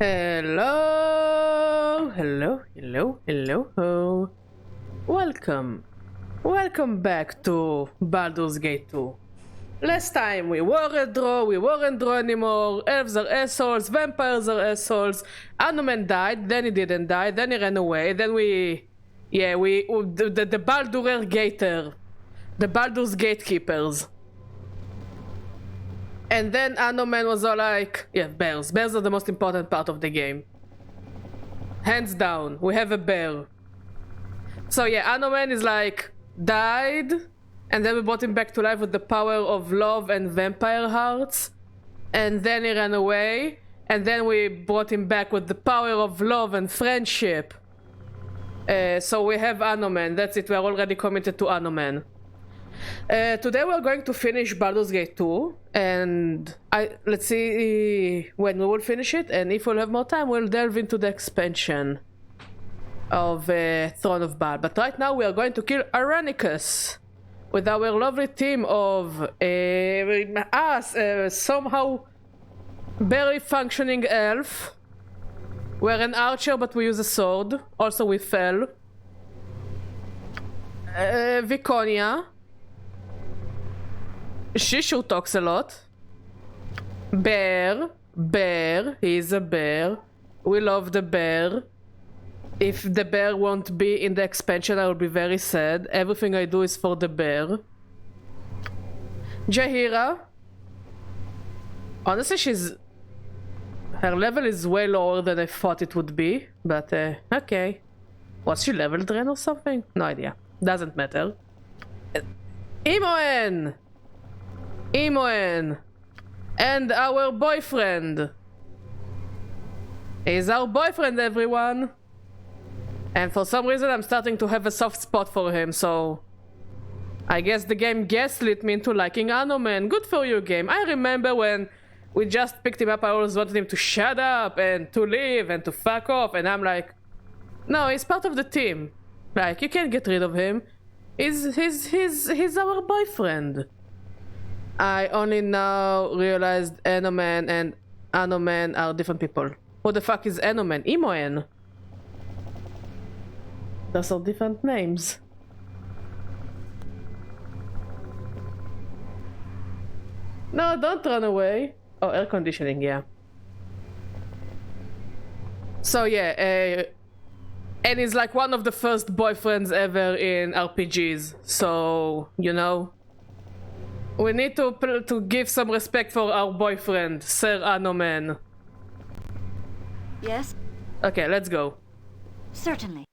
Hello, hello. Welcome back to Baldur's Gate 2. Last time we weren't draw anymore, elves are assholes, vampires are assholes, Anomen died, then he didn't die, then he ran away, then the Baldur Gater, the Baldur's Gatekeepers. And then Anomen was all like, yeah, bears. Bears are the most important part of the game. Hands down, we have a bear. So yeah, Anomen is like, died, and then we brought him back to life with the power of love and vampire hearts. And then he ran away, and then we brought him back with the power of love and friendship. So we have Anomen, that's it, we are already committed to Anomen. Today we're going to finish Baldur's Gate 2, and let's see when we will finish it, and if we'll have more time we'll delve into the expansion of Throne of Baal. But right now we are going to kill Aranicus with our lovely team of somehow barely functioning elf. We're an archer but we use a sword, also we fell. Viconia. She sure talks a lot. Bear, he's a bear. We love the bear. If the bear won't be in the expansion, I will be very sad. Everything I do is for the bear. Jaheira. Honestly, her level is way lower than I thought it would be, but okay. Was she level drain or something? No idea. Doesn't matter. Imoen! And our boyfriend. He's our boyfriend, everyone. And for some reason I'm starting to have a soft spot for him, so I guess the game gaslit me into liking Anomen. Good for you, game. I remember when we just picked him up, I always wanted him to shut up and to leave and to fuck off, and I'm like, no, he's part of the team. Like, you can't get rid of him. He's our boyfriend. I only now realized Enomen and Anomen are different people. Who the fuck is Enomen? Imoen. Those are different names. No, don't run away. Oh, air conditioning, yeah. So yeah, and he's like one of the first boyfriends ever in RPGs. So, you know, we need to give some respect for our boyfriend, Sir Anomen. Yes? Okay, let's go. Certainly.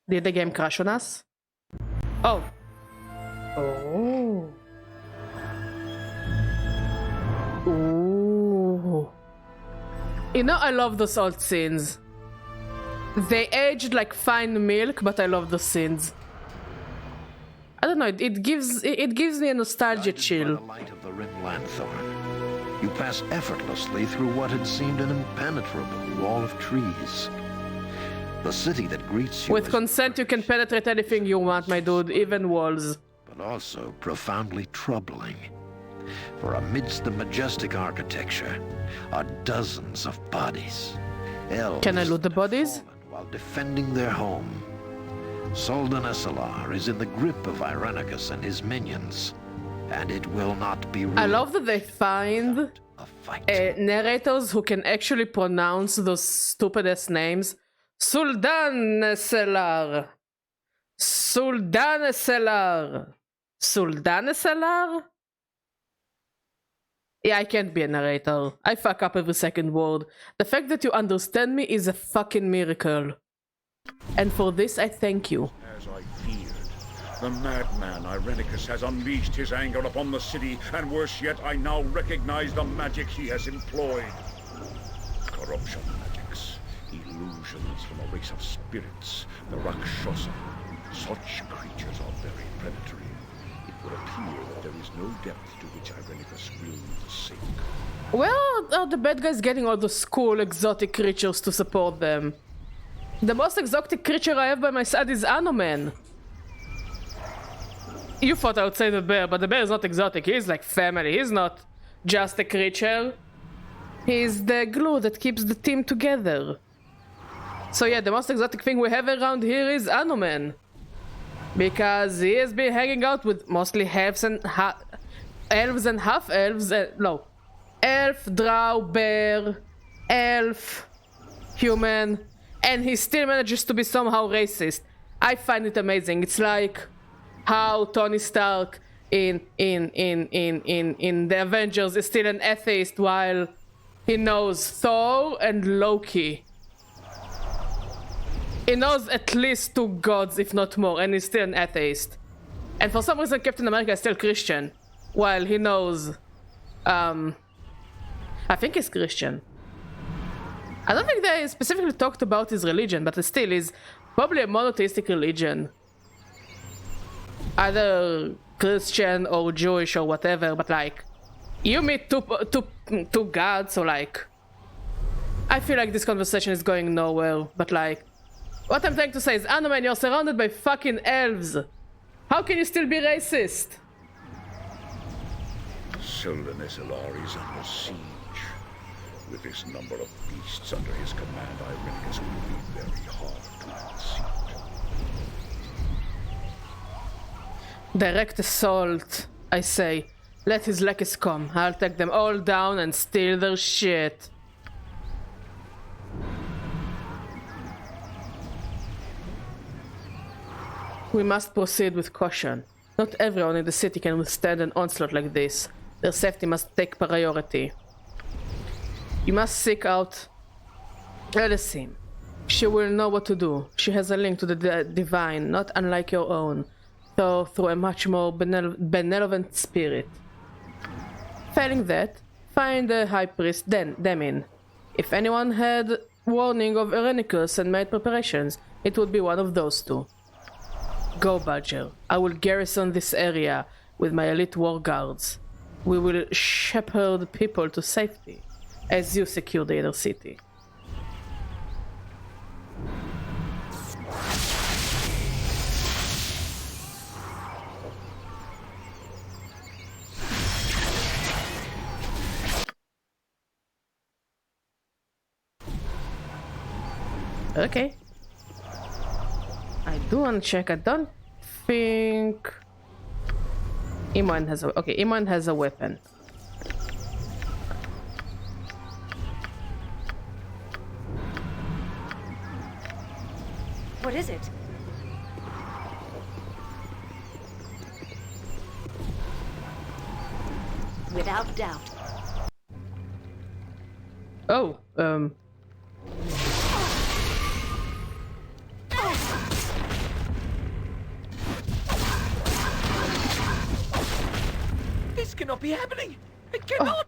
Did the game crash on us? Oh. Oh. Ooh. You know, I love those old scenes. They aged like fine milk, but I love those scenes. I don't know, it gives me a nostalgia chill. By the light of the rim lanthorn, you pass effortlessly through what had seemed an impenetrable wall of trees. The city that greets you with consent, you can penetrate anything you want, my dude, even walls. But also profoundly troubling. For amidst the majestic architecture are dozens of bodies. Elves can I loot the bodies? While defending their home. Soldan Esalar is in the grip of Irenicus and his minions, and it will not be I love that they find narrators who can actually pronounce those stupid-ass names. Soldan Esalar. Yeah, I can't be a narrator. I fuck up every second word. The fact that you understand me is a fucking miracle. And for this, I thank you. As I feared, the madman Irenicus has unleashed his anger upon the city, and worse yet, I now recognize the magic he has employed. Corruption magics, illusions from a race of spirits, the Rakshasa. Such creatures are very predatory. It would appear that there is no depth to which Irenicus will sink. Where are the bad guys getting all those cool exotic creatures to support them? The most exotic creature I have by my side is Anomen. You thought I would say the bear, but the bear is not exotic. He's like family. He's not just a creature. He's the glue that keeps the team together. So yeah, the most exotic thing we have around here is Anoman. Because he has been hanging out with mostly elves and half-elves. No. Elf, drow, bear, elf, human. And he still manages to be somehow racist. I find it amazing. It's like how Tony Stark in the Avengers is still an atheist while he knows Thor and Loki. He knows at least 2 gods, if not more, and he's still an atheist. And for some reason Captain America is still Christian, while he knows, I think he's Christian. I don't think they specifically talked about his religion, but it still is probably a monotheistic religion. Either Christian or Jewish or whatever, but like, you meet two gods, so like, I feel like this conversation is going nowhere, but like, what I'm trying to say is, Anoman, you're surrounded by fucking elves. How can you still be racist? Sylvanas Ilari is under siege. With this number of beasts under his command, Irenicus will be very hard to unseat. Direct assault, I say. Let his lackeys come. I'll take them all down and steal their shit. We must proceed with caution. Not everyone in the city can withstand an onslaught like this. Their safety must take priority. You must seek out Elysim. She will know what to do. She has a link to the divine, not unlike your own, though through a much more benevolent spirit. Failing that, find the High Priest Demin. If anyone had warning of Irenicus and made preparations, it would be one of those 2. Go, Badger. I will garrison this area with my elite war guards. We will shepherd people to safety as you secure the inner city. Okay. I do want to check. I don't think Imoen has a... Okay, Imoen has a weapon. What is it? Without doubt. Oh, This cannot be happening! It cannot!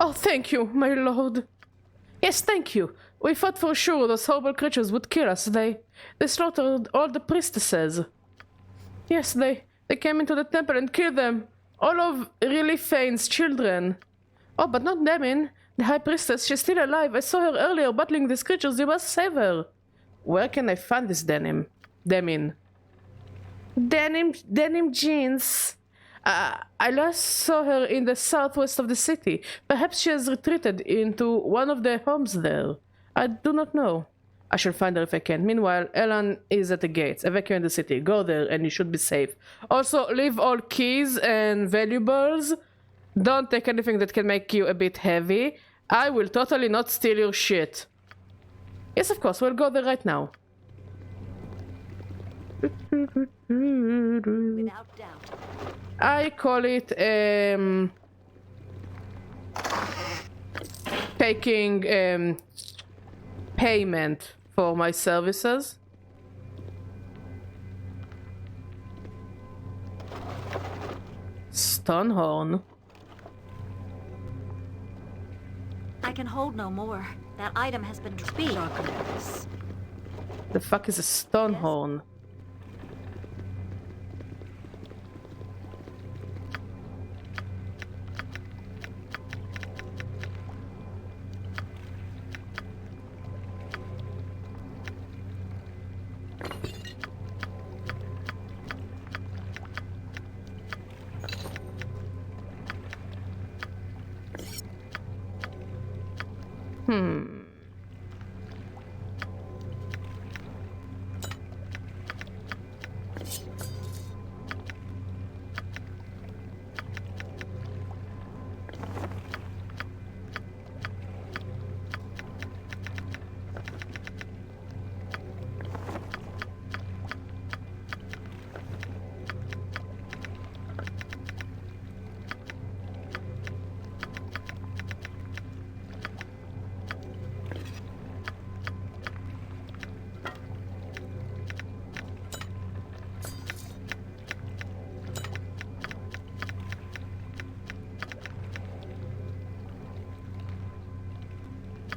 Oh, thank you, my lord. Yes, thank you. We thought for sure those horrible creatures would kill us. They slaughtered all the priestesses. Yes, they came into the temple and killed them. All of Relifane's children. Oh, but not Demin. The High Priestess, she's still alive. I saw her earlier battling these creatures. You must save her. Where can I find this Demin? Denim jeans. I last saw her in the southwest of the city. Perhaps she has retreated into one of their homes there. I do not know. I shall find her if I can. Meanwhile, Elan is at the gates. Evacuate the city. Go there and you should be safe. Also, leave all keys and valuables. Don't take anything that can make you a bit heavy. I will totally not steal your shit. Yes, of course. We'll go there right now. Without doubt. I call it taking payment for my services. Stonehorn. I can hold no more. That item has been speed. The fuck is a Stonehorn?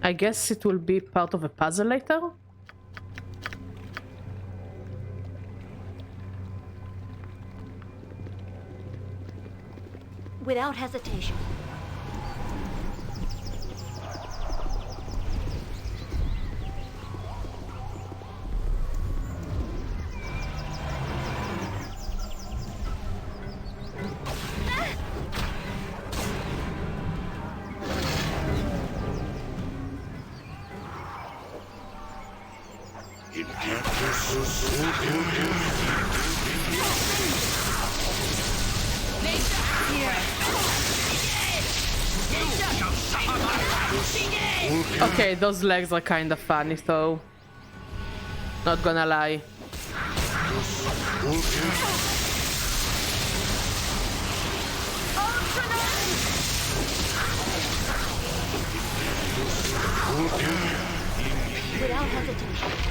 I guess it will be part of a puzzle later. Without hesitation. Okay, those legs are kind of funny, though. Not gonna lie. Without hesitation.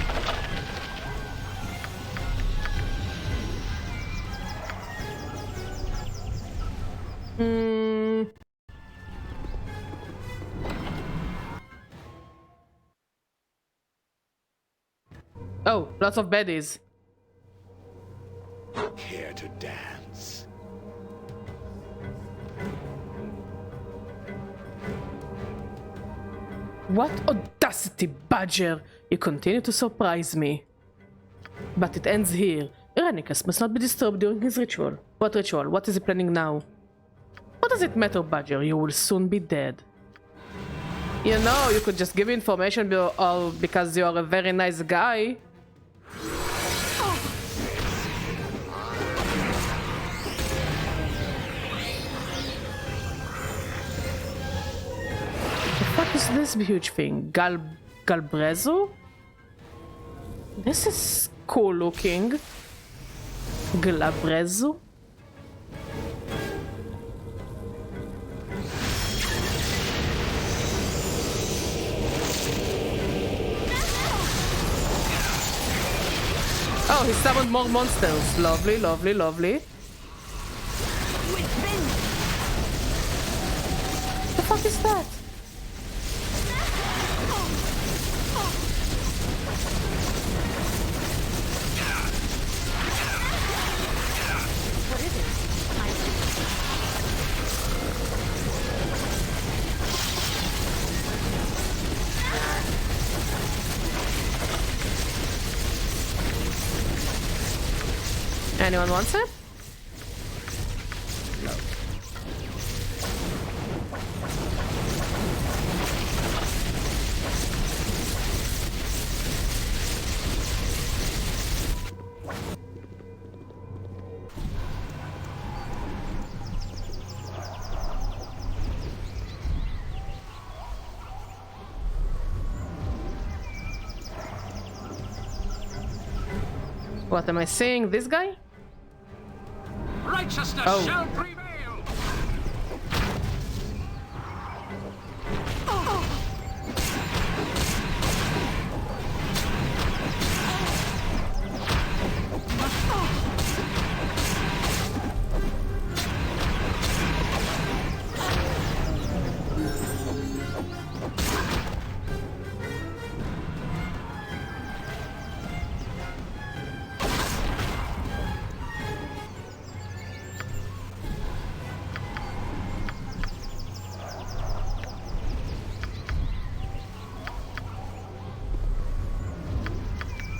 Oh, lots of baddies. Care to dance? What audacity, Badger! You continue to surprise me. But it ends here. Irenicus must not be disturbed during his ritual. What ritual? What is he planning now? What does it matter, Badger? You will soon be dead. You know, you could just give information all because you are a very nice guy. What is this huge thing? Galbrezu? This is cool looking. Galbrezu? Oh, he summoned more monsters. Lovely, lovely, lovely. What the fuck is that? What is it? Anyone wants it? No. What am I seeing? This guy? Righteousness Oh. shall prevail!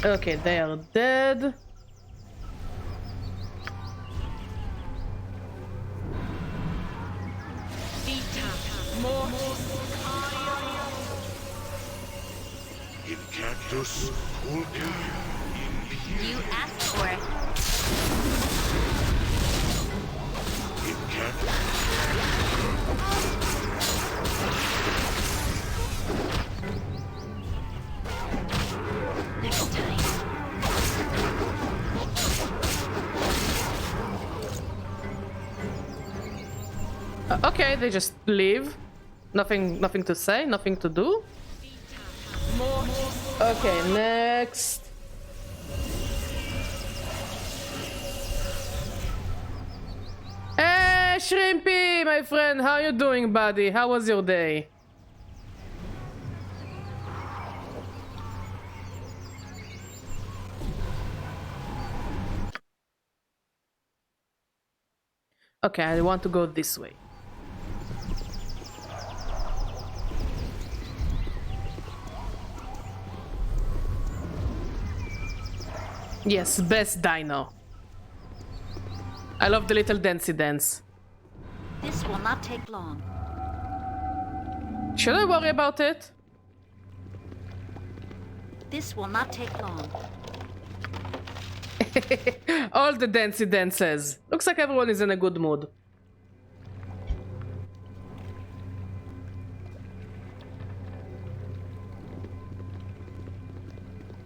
Okay, they are dead. You asked for it. Next time. Okay, they just leave. Nothing to say, nothing to do. Okay, next. Hey, Shrimpy, my friend, how you doing, buddy? How was your day? Okay, I want to go this way. Yes, best dino. I love the little dancey dance. This will not take long. Should I worry about it? This will not take long. All the dancey dances. Looks like everyone is in a good mood.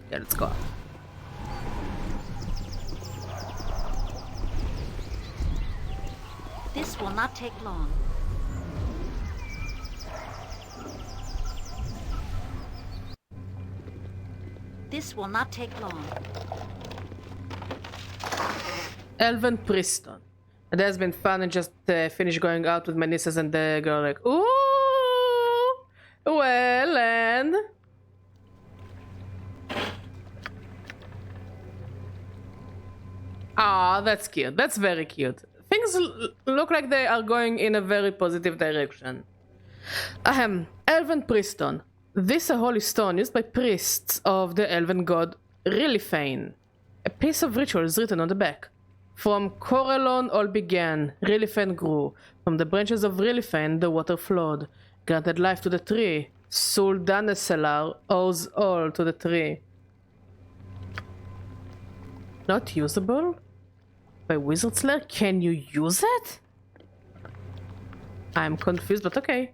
Yeah, let's go. This will not take long. This will not take long. Elven Preston. It has been fun and just finished going out with my nieces and the girl like, ooh, well, and ah, that's cute. That's very cute. Things look like they are going in a very positive direction. Ahem. Elven Preston. This a holy stone used by priests of the elven god Rilifane. A piece of ritual is written on the back. From Corellon all began, Rilifane grew. From the branches of Rilifane the water flowed. Granted life to the tree. Suldaneselar owes all to the tree. Not usable? By Wizard Slayer? Can you use it? I'm confused, but okay.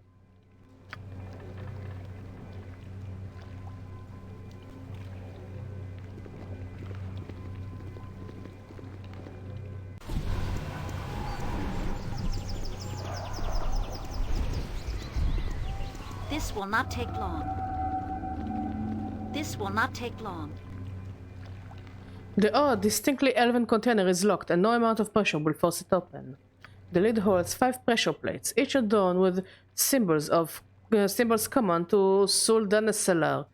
This will not take long. This will not take long. The odd, distinctly elven container is locked and no amount of pressure will force it open. The lid holds 5 pressure plates, each adorned with symbols common to Suldaneselar.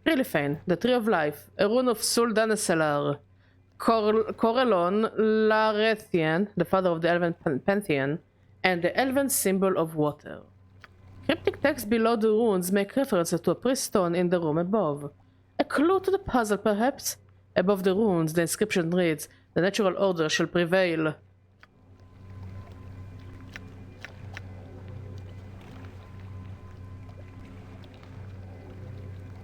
Rilifane, the Tree of Life, a rune of Suldaneselar. Corellon Larethian, the father of the elven pantheon, and the elven symbol of water. Cryptic text below the runes make reference to a priest stone in the room above. A clue to the puzzle, perhaps? Above the runes, the inscription reads, "The natural order shall prevail."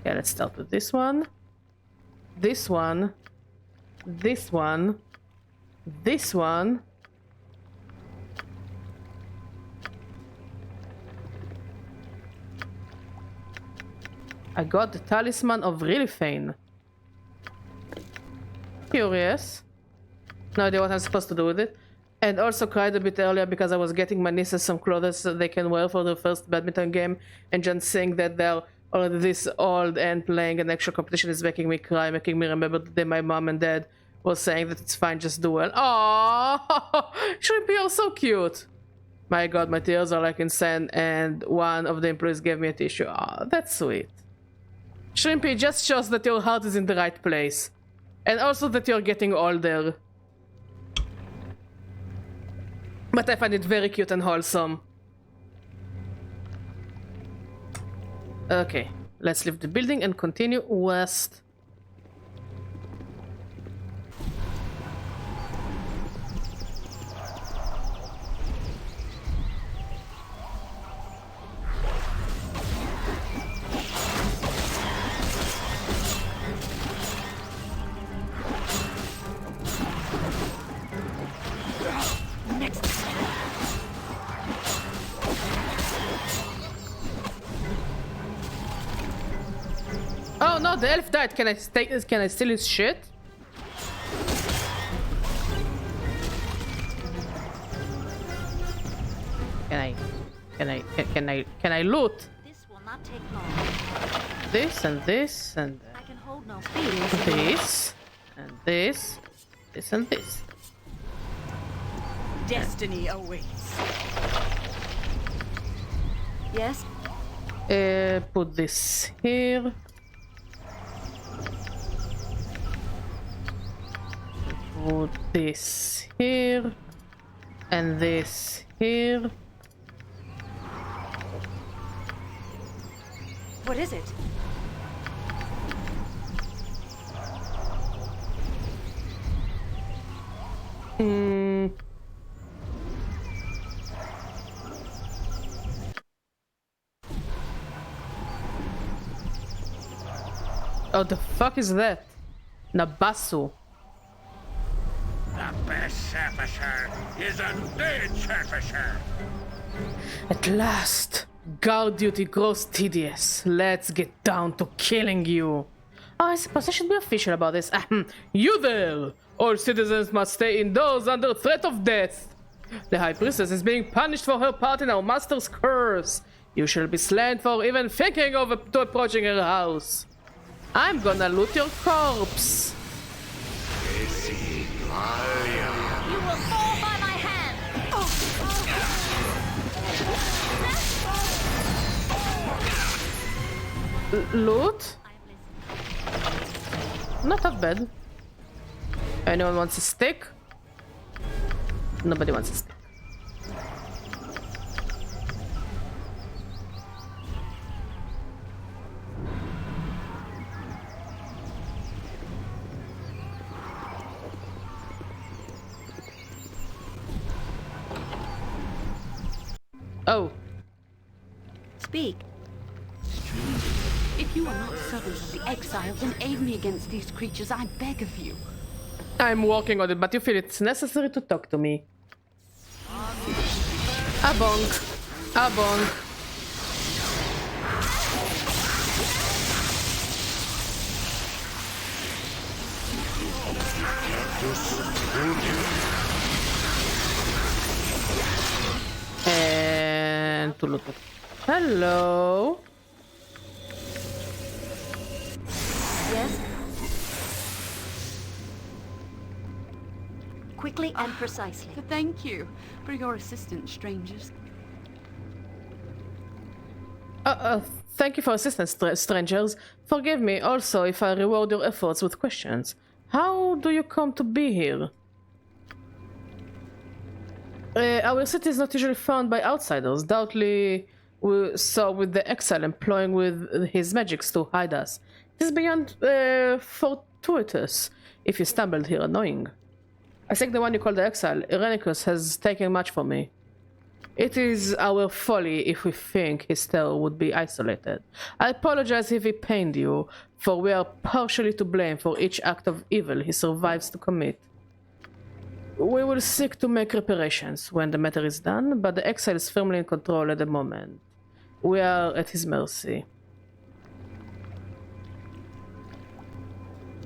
Yeah, let's start with this one. This one. This one. This one. I got the Talisman of Rilifane. Curious. No idea what I'm supposed to do with it. And also cried a bit earlier because I was getting my nieces some clothes so they can wear for their first badminton game, and just saying that they're already this old and playing an actual competition is making me cry, making me remember the day my mom and dad was saying that it's fine, just do well. Aww, Shrimpy, you're so cute. My god, my tears are like insane, and one of the employees gave me a tissue. Aw, that's sweet. Shrimpy, just shows that your heart is in the right place. And also that you're getting older. But I find it very cute and wholesome. Okay, let's leave the building and continue west. Oh no, the elf died. Can I steal his shit? Can I loot? This will not take long. This and this and I can hold no speed. this and this and this. Destiny awaits. Yes? Put this here. Put this here. And this here. What is it? Oh, the fuck is that? Nabasu. The best surfacer is a dead surfacer. At last, guard duty grows tedious. Let's get down to killing you. Oh, I suppose I should be official about this. You there! All citizens must stay indoors under threat of death. The High Priestess is being punished for her part in our master's curse. You shall be slain for even thinking of approaching her house. I'm gonna loot your corpse. You will fall by my hand! Loot? Not that bad. Anyone wants a stick? Nobody wants a stick. Oh. Speak. If you are not servants of the exile, then aid me against these creatures, I beg of you. I'm working on it, but you feel it's necessary to talk to me. A bonk. A bonk. And to look at. Hello. Yes? Quickly and precisely. Thank you for your assistance, strangers. Thank you for assistance, strangers. Forgive me also if I reward your efforts with questions. How do you come to be here? Our city is not usually found by outsiders. Doubtly we saw with the exile employing with his magics to hide us. It is beyond fortuitous if you stumbled here annoying. I think the one you call the exile, Irenicus, has taken much from me. It is our folly if we think his terror would be isolated. I apologize if he pained you, for we are partially to blame for each act of evil he survives to commit. We will seek to make reparations when the matter is done, but the exile is firmly in control at the moment. We are at his mercy.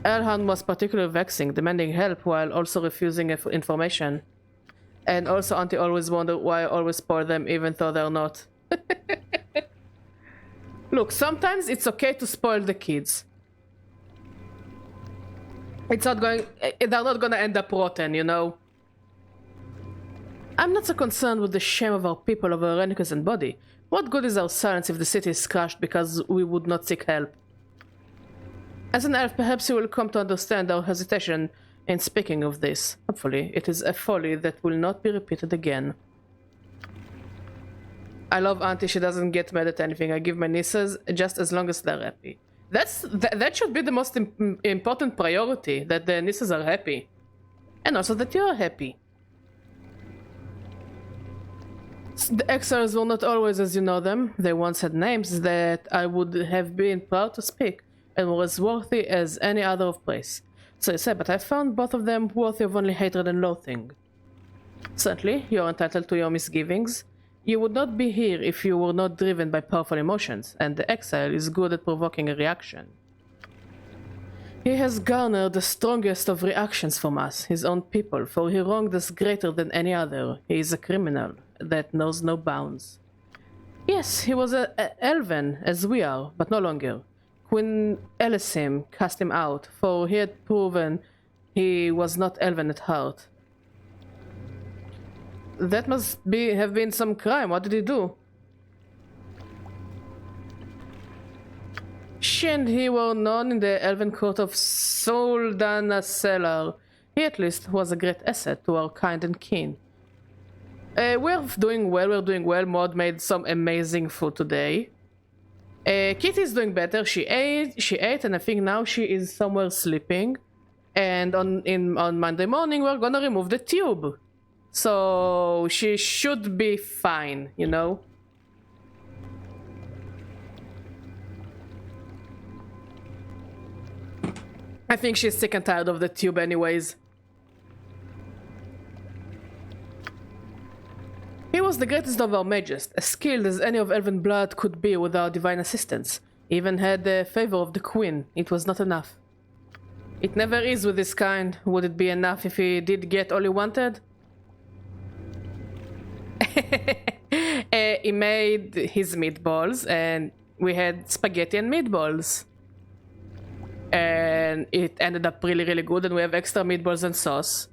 Elhan was particularly vexing, demanding help while also refusing information. And also Auntie always wondered why I always spoil them even though they're not. Look, sometimes it's okay to spoil the kids. It's not going... They're not gonna end up rotten, you know? I'm not so concerned with the shame of our people over Irenicus and body. What good is our silence if the city is crushed because we would not seek help? As an elf, perhaps you will come to understand our hesitation in speaking of this. Hopefully, it is a folly that will not be repeated again. I love Auntie, she doesn't get mad at anything. I give my nieces just as long as they're happy. That should be the most important priority, that the nieces are happy. And also that you're happy. The exiles were not always as you know them. They once had names that I would have been proud to speak, and were as worthy as any other of praise. So you say, but I found both of them worthy of only hatred and loathing. Certainly, you are entitled to your misgivings. You would not be here if you were not driven by powerful emotions, and the exile is good at provoking a reaction. He has garnered the strongest of reactions from us, his own people, for he wronged us greater than any other. He is a criminal that knows no bounds. Yes, he was a elven, as we are, but no longer. Queen Elisim cast him out, for he had proven he was not elven at heart. That must have been some crime. What did he do? She and he were known in the elven court of Soldana Cellar. He at least was a great asset to our kind and kin. We're doing well. Maud made some amazing food today. Kitty's doing better. She ate, and I think now she is somewhere sleeping. And on Monday morning we're gonna remove the tube. So she should be fine, you know? I think she's sick and tired of the tube anyways. He was the greatest of our mages, as skilled as any of elven blood could be without divine assistance. He even had the favor of the queen. It was not enough. It never is with this kind. Would it be enough if he did get all he wanted? He made his meatballs, and we had spaghetti and meatballs. And it ended up really, really good, and we have extra meatballs and sauce.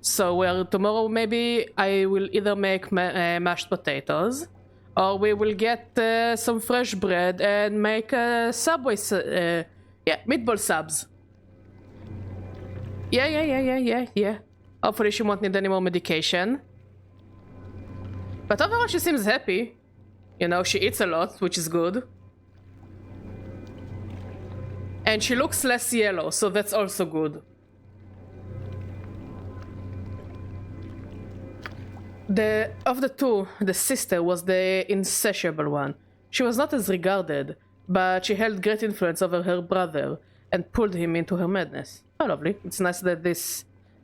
So tomorrow maybe I will either make mashed potatoes, or we will get some fresh bread and make Subway, meatball subs. Yeah. Hopefully she won't need any more medication. But overall she seems happy. You know, she eats a lot, which is good. And she looks less yellow, so that's also good. Of the two, the sister was the insatiable one. She was not as regarded, but she held great influence over her brother and pulled him into her madness. Oh, lovely. It's nice that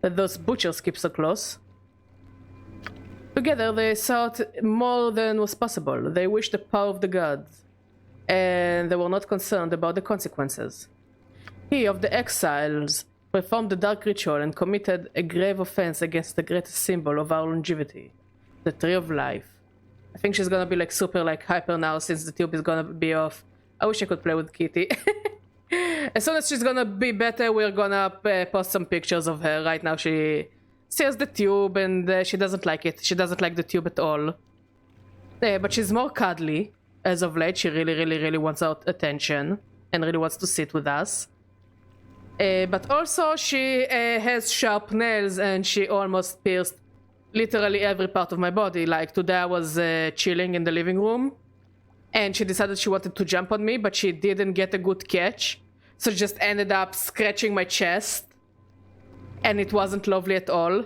those butchers keep so close. Together they sought more than was possible. They wished the power of the gods, and they were not concerned about the consequences. He of the exiles performed the dark ritual and committed a grave offense against the greatest symbol of our longevity, the Tree of Life. I think she's gonna be like super like hyper now since the tube is gonna be off. I wish I could play with Kitty. As soon as she's gonna be better, we're gonna post some pictures of her. Right now she has the tube and she doesn't like it. She doesn't like the tube at all. But she's more cuddly as of late. She really wants our attention and really wants to sit with us. But also she has sharp nails and she almost pierced literally every part of my body. Like today I was chilling in the living room and she decided she wanted to jump on me, but she didn't get a good catch. So she just ended up scratching my chest. And it wasn't lovely at all.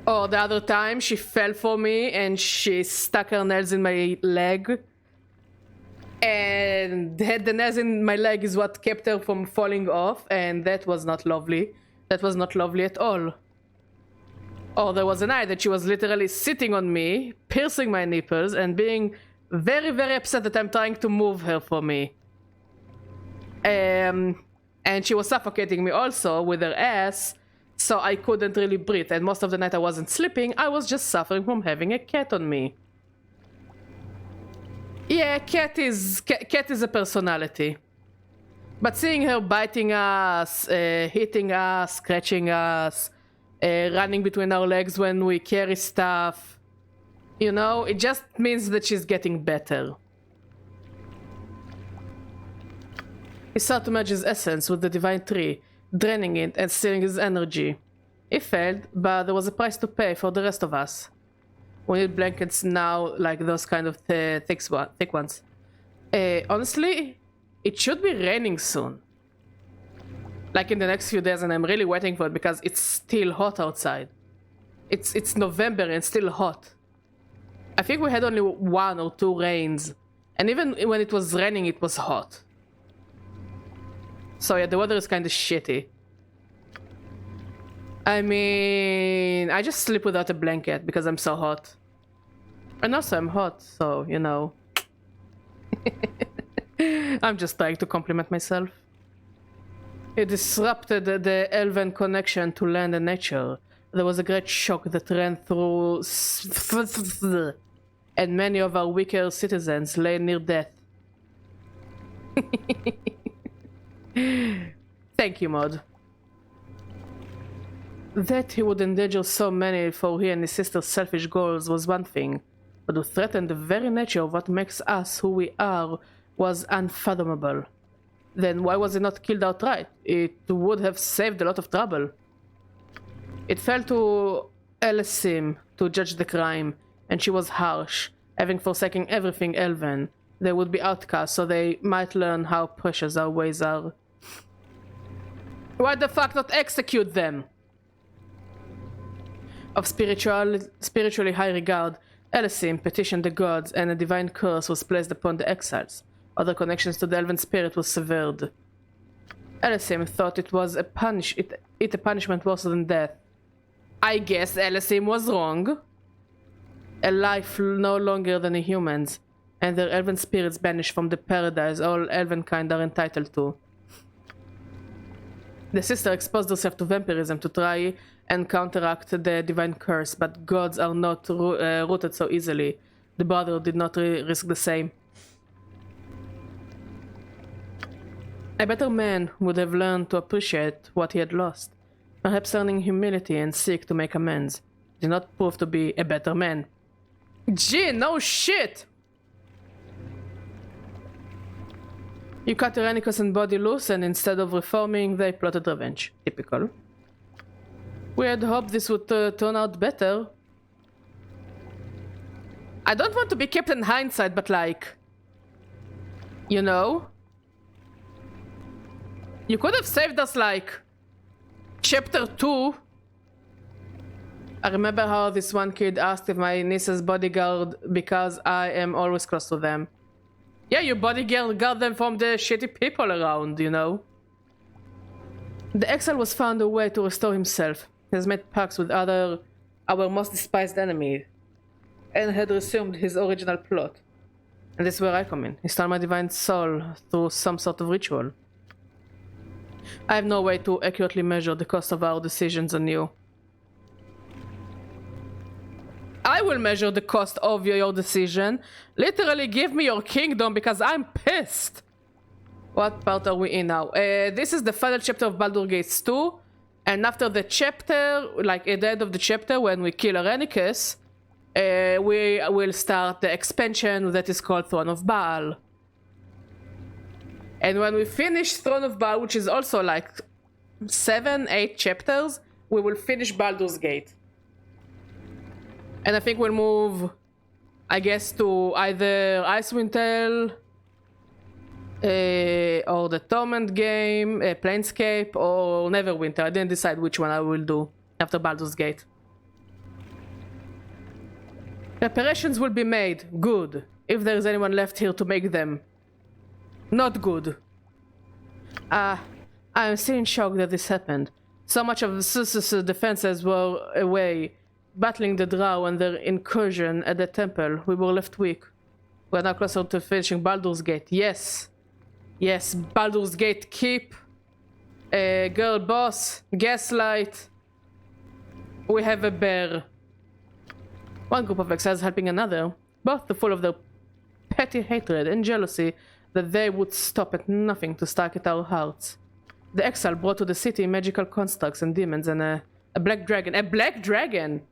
Or the other time she fell for me and she stuck her nails in my leg. And the nails in my leg is what kept her from falling off, and that was not lovely. That was not lovely at all. Or there was a night that she was literally sitting on me, piercing my nipples, and being very upset that I'm trying to move her for me. And she was suffocating me also with her ass, so I couldn't really breathe. And most of the night I wasn't sleeping, I was just suffering from having a cat on me. Yeah, cat is a personality. But seeing her biting us, hitting us, scratching us, running between our legs when we carry stuff, you know, it just means that she's getting better. He sought to merge his essence with the divine tree, draining it and stealing his energy. He failed, but there was a price to pay for the rest of us. We need blankets now, like those kind of thick ones. Honestly, it should be raining soon. Like in the next few days, and I'm really waiting for it because it's still hot outside. It's November and still hot. I think we had only 1 or 2 rains. And even when it was raining, it was hot. So yeah, the weather is kind of shitty. I mean, I just sleep without a blanket because I'm so hot. And also I'm hot, so, you know. I'm just trying to compliment myself. It disrupted the elven connection to land and nature. There was a great shock that ran through and many of our weaker citizens lay near death. Thank you, Maud. That he would endanger so many for he and his sister's selfish goals was one thing, but to threaten the very nature of what makes us who we are was unfathomable. Then why was he not killed outright? It would have saved a lot of trouble. It fell to Elysim to judge the crime, and she was harsh, having forsaken everything elven. They would be outcasts, so they might learn how precious our ways are. Why the fuck not execute them? Of spiritually high regard, Elysim petitioned the gods, and a divine curse was placed upon the exiles. Other connections to the elven spirit was severed. Elysim thought it was a punishment worse than death. I guess Elysim was wrong. A life no longer than a human's, and their elven spirits banished from the paradise all elvenkind are entitled to. The sister exposed herself to vampirism to try and counteract the divine curse, but gods are not rooted so easily. The brother did not risk the same. A better man would have learned to appreciate what he had lost, perhaps learning humility and seek to make amends. He did not prove to be a better man. Gee, no shit! You cut Tyrannicus and body loose, and instead of reforming, they plotted revenge. Typical. We had hoped this would turn out better. I don't want to be kept in hindsight, but like... You know? You could have saved us, like... Chapter 2. I remember how this one kid asked if my niece's bodyguard because I am always close to them. Yeah, you bodyguard them from the shitty people around, you know? The exile was found a way to restore himself. He has made pacts with our most despised enemy, and had resumed his original plot. And this is where I come in. He stole my divine soul through some sort of ritual. I have no way to accurately measure the cost of our decisions on you. I will measure the cost of your decision. Literally give me your kingdom because I'm pissed. What part are we in now? This is the final chapter of Baldur Gates 2. And after the chapter, like at the end of the chapter, when we kill Irenicus, we will start the expansion that is called Throne of Baal. And when we finish Throne of Baal, which is also like 7-8 chapters, we will finish Baldur's Gate. And I think we'll move, I guess, to either Icewind Dale, or the Torment game, Planescape, or Neverwinter. I didn't decide which one I will do after Baldur's Gate. Preparations will be made. Good. If there is anyone left here to make them. Not good. I am still in shock that this happened. So much of the defenses were away, battling the Drow and their incursion at the temple. We were left weak. We are now closer to finishing Baldur's Gate. Yes. Yes, Baldur's Gate Keep. Girl Boss. Gaslight. We have a bear. One group of exiles helping another. Both full of their petty hatred and jealousy that they would stop at nothing to strike at our hearts. The exile brought to the city magical constructs and demons and a black dragon. A black dragon!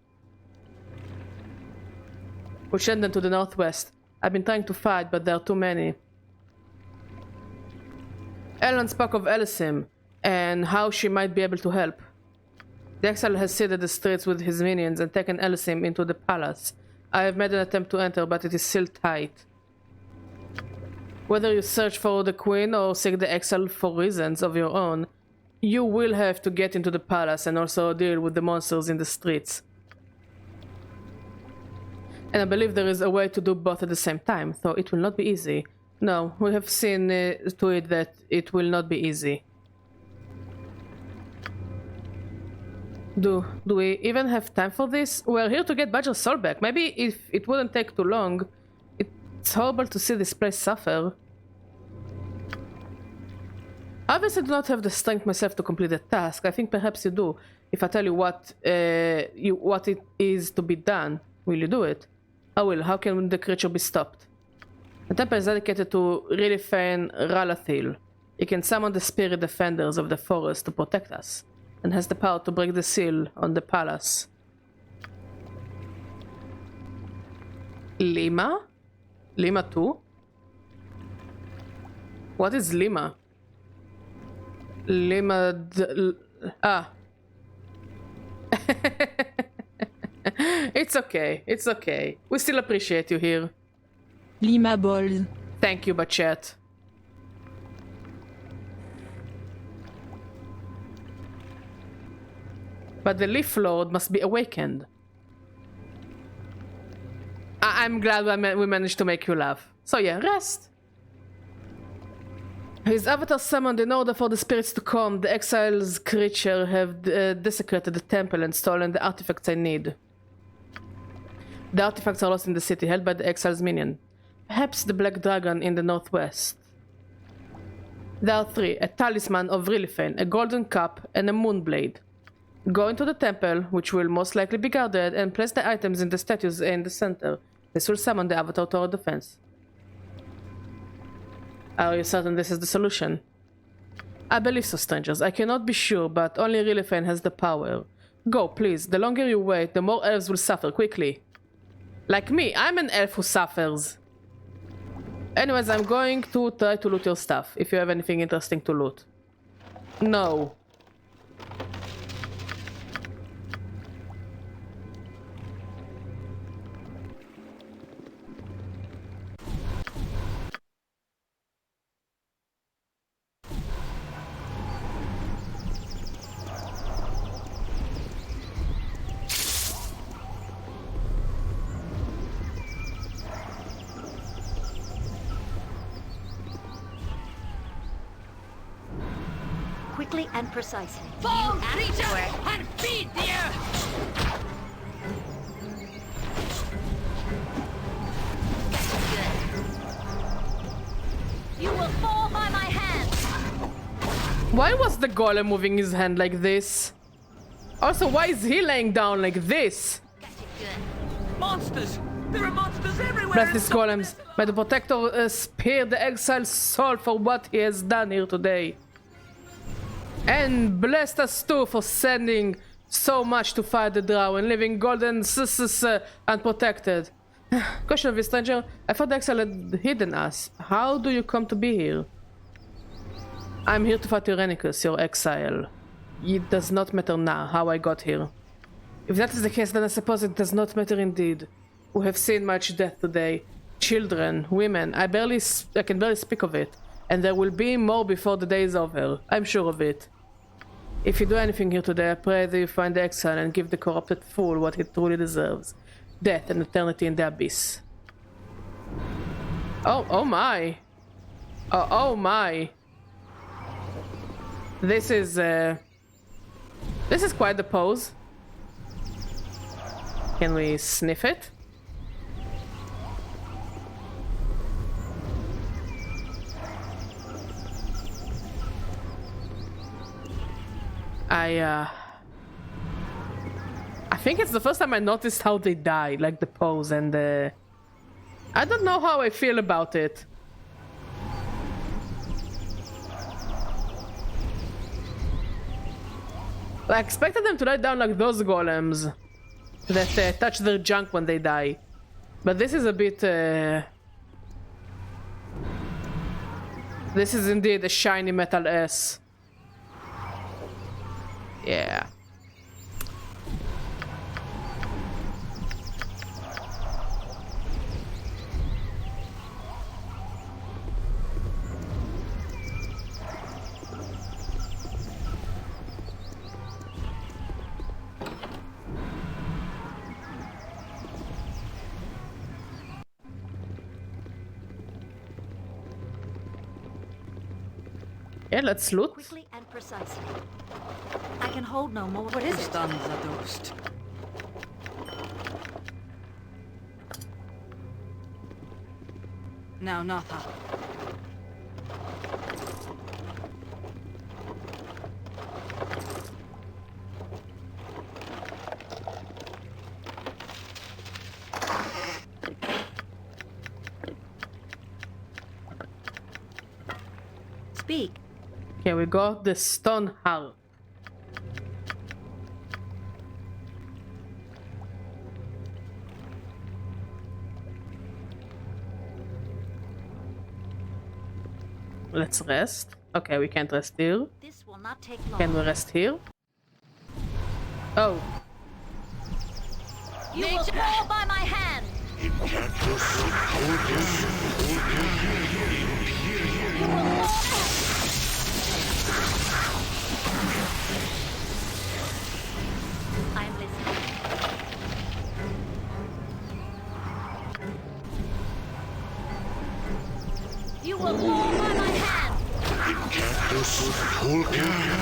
Which led them to the northwest. I've been trying to fight, but there are too many. Ellen spoke of Elysim and how she might be able to help. The exile has seeded the streets with his minions and taken Elysim into the palace. I have made an attempt to enter, but it is still tight. Whether you search for the queen or seek the exile for reasons of your own, you will have to get into the palace and also deal with the monsters in the streets. And I believe there is a way to do both at the same time, though it will not be easy. No, we have seen to it that it will not be easy. Do we even have time for this? We're here to get Badger's soul back. Maybe if it wouldn't take too long. It's horrible to see this place suffer. Obviously, I do not have the strength myself to complete the task. I think perhaps you do. If I tell you what it is to be done, will you do it? I will. How can the creature be stopped? The temple is dedicated to Rilifane Ralathil. It can summon the spirit defenders of the forest to protect us, and has the power to break the seal on the palace. Lima? Lima 2? What is Lima? Ah. It's okay, it's okay. We still appreciate you here. Lima balls. Thank you, Bachet. But the Leaf Lord must be awakened. I'm glad we managed to make you laugh. So yeah, rest. His avatar summoned in order for the spirits to come. The exile's creature have desecrated the temple and stolen the artifacts I need. The artifacts are lost in the city, held by the exile's minion. Perhaps the black dragon in the northwest. There are 3, a talisman of Rilifane, a golden cup, and a moonblade. Go into the temple, which will most likely be guarded, and place the items in the statues in the center. This will summon the avatar to our defense. Are you certain this is the solution? I believe so, strangers. I cannot be sure, but only Rilifane has the power. Go, please. The longer you wait, the more elves will suffer quickly. Like me, I'm an elf who suffers. Anyways, I'm going to try to loot your stuff, if you have anything interesting to loot. No. Quickly and precisely. Fall, creature, and feed the earth! You will fall by my hand. Why was the golem moving his hand like this? Also, why is he laying down like this? Monsters! There are monsters everywhere! Bless these golems. May the protector spare the exile's soul for what he has done here today. And bless us too for sending so much to fight the drow and leaving golden unprotected. Question of a stranger. I thought the exile had hidden us. How do you come to be here? I'm here to fight Tyrannicus, your exile. It does not matter now how I got here. If that is the case, then I suppose it does not matter indeed. We have seen much death today. Children, women, I can barely speak of it. And there will be more before the day is over. I'm sure of it. If you do anything here today, I pray that you find the exile and give the corrupted fool what he truly deserves. Death and eternity in the abyss. Oh my. Oh my. This is quite the pose. Can we sniff it? I think it's the first time I noticed how they die, like the pose, and I don't know how I feel about it. I expected them to die down like those golems that touch their junk when they die, but this is a bit. This is indeed a shiny metal S. Yeah. Yeah, let's loot. Quickly and precisely. I can hold no more. What is it? Stands a ghost. Now, Natha. speak. Okay, we got the stone harp. Let's rest. Okay, we can't rest here. This will not take long. Can we rest here? Oh. You will fall by my hand. You will fall. I'm listening. You will fall by my hand.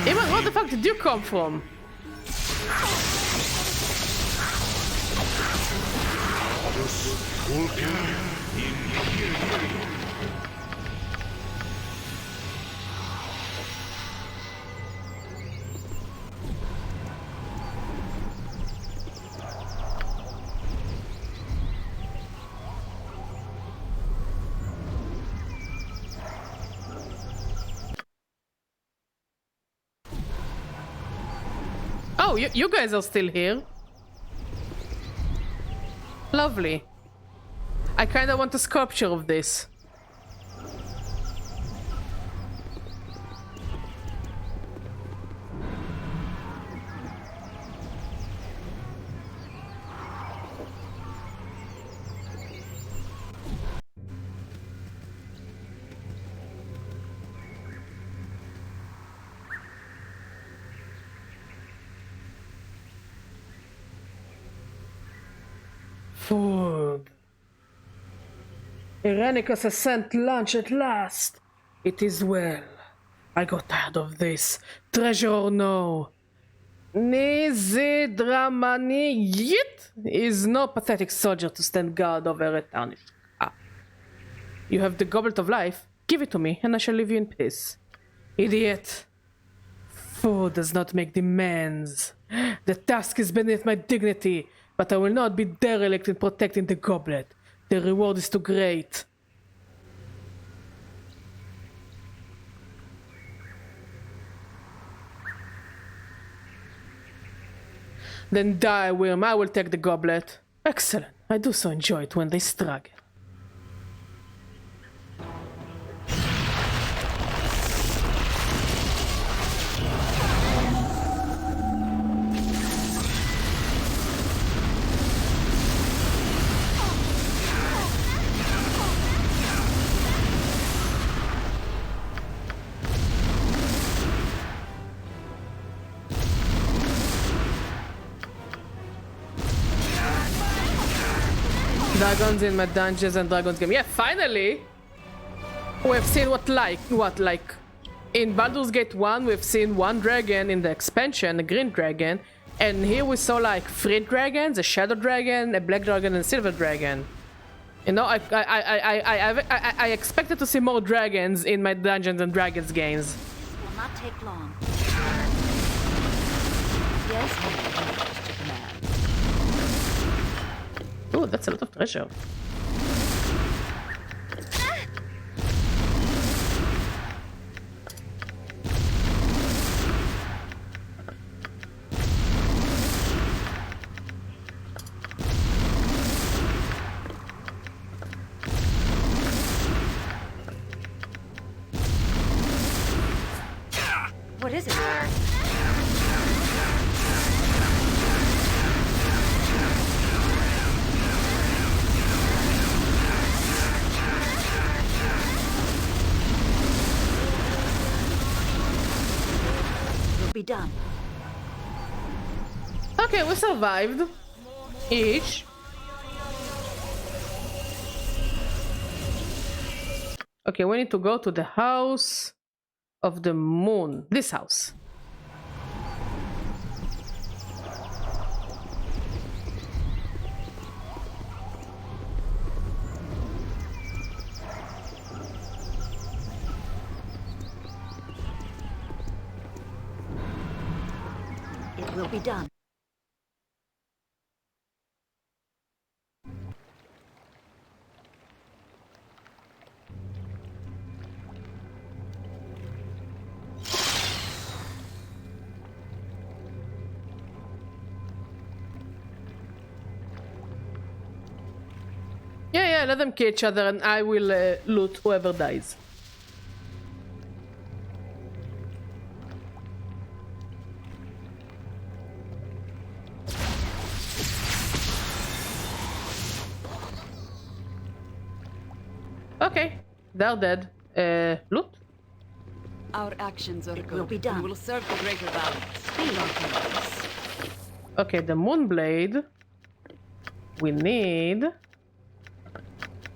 Even where the fuck did you come from? Oh, you guys are still here. Lovely. I kinda want a sculpture of this. Food. Irenicus has sent lunch at last. It is well. I got tired of this. Treasure or no. Nizidramani Yit is no pathetic soldier to stand guard over a tarnished. You have the goblet of life. Give it to me, and I shall leave you in peace. Idiot. Food does not make demands. The task is beneath my dignity, but I will not be derelict in protecting the goblet. The reward is too great. Then die, Worm. I will take the goblet. Excellent. I do so enjoy it when they struggle. Dragons in my Dungeons and Dragons game. Yeah, finally! We've seen what in Baldur's Gate 1 we've seen one dragon in the expansion, a green dragon, and here we saw like 3 dragons, a shadow dragon, a black dragon, and a silver dragon. You know, I expected to see more dragons in my Dungeons and Dragons games. This will not take long. Yes? Oh, that's a lot of treasure. What is it? Be done. Okay, we survived. Each. Okay, we need to go to the house of the moon. This house. It will be done. Yeah, let them kill each other and I will loot whoever dies. Okay, they're dead. Loot? Our actions are It good. will be done. We will serve the greater value. Speed on things. Okay, the Moonblade. We need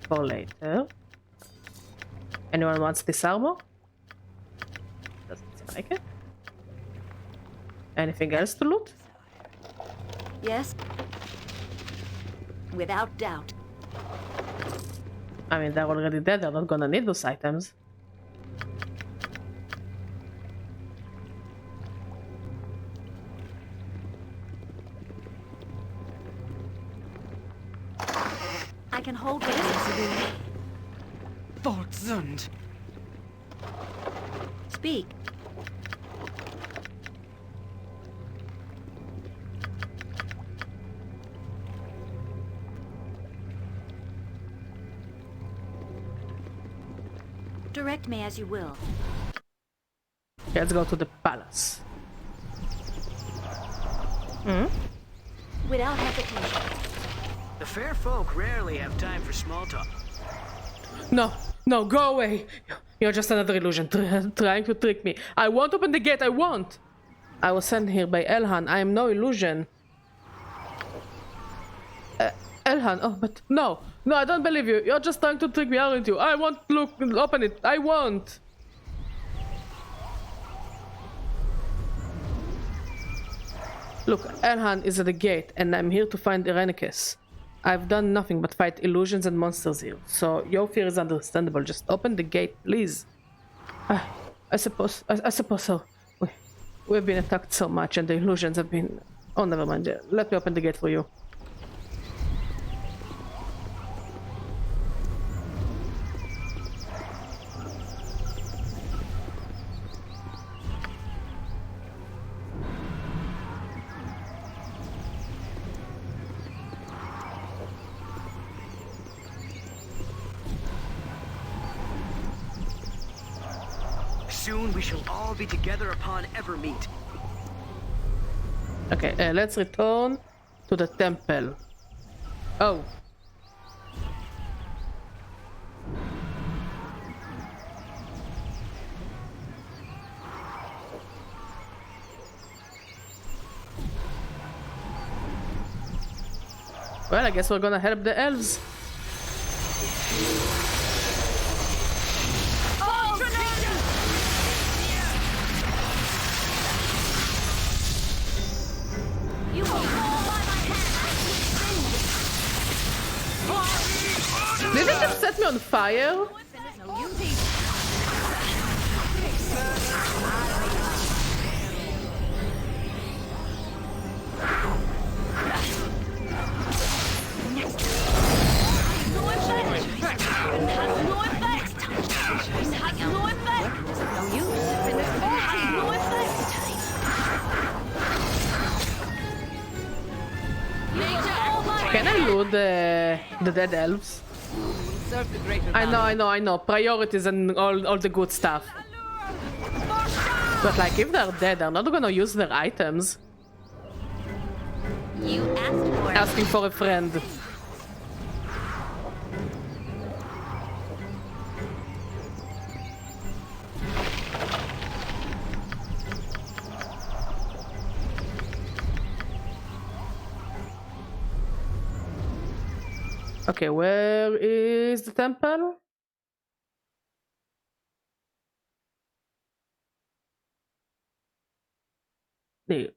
for later. Anyone wants this armor? Doesn't seem like it. Anything else to loot? Yes? Without doubt. I mean, they're already dead. They're not gonna need those items. I can hold this. Volksund. Speak. Direct me as you will. Let's go to the palace. Without hesitation. The fair folk rarely have time for small talk. No, no, go away. You're just another illusion trying to trick me. I won't open the gate, I won't. I was sent here by Elhan. I am no illusion. Elhan, oh, but no, no, I don't believe you. You're just trying to trick me, aren't you? I won't open it. I won't. Look, Elhan is at the gate, and I'm here to find Irenicus. I've done nothing but fight illusions and monsters here, so your fear is understandable. Just open the gate, please. I suppose so. We've been attacked so much, and the illusions have been... Oh, never mind. Let me open the gate for you. Soon we shall all be together upon Evermeet. Okay, let's return to the temple. Oh. Well, I guess we're gonna help the elves. Did it just set me on fire? Can I loot the dead elves? I know. Priorities and all the good stuff. But like, if they're dead, they're not gonna use their items. You asked for it. Asking for a friend. Okay, where is the temple? There.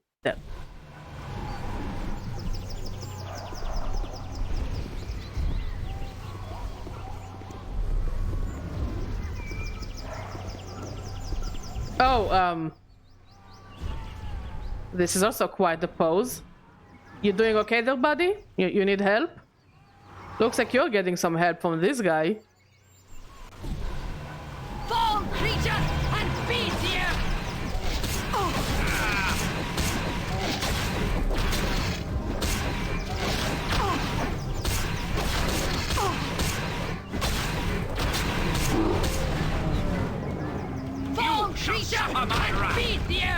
Oh, this is also quite the pose. You doing okay there, buddy? You need help? Looks like you're getting some help from this guy. Fall, creature, and be here! Am I right? Beat you!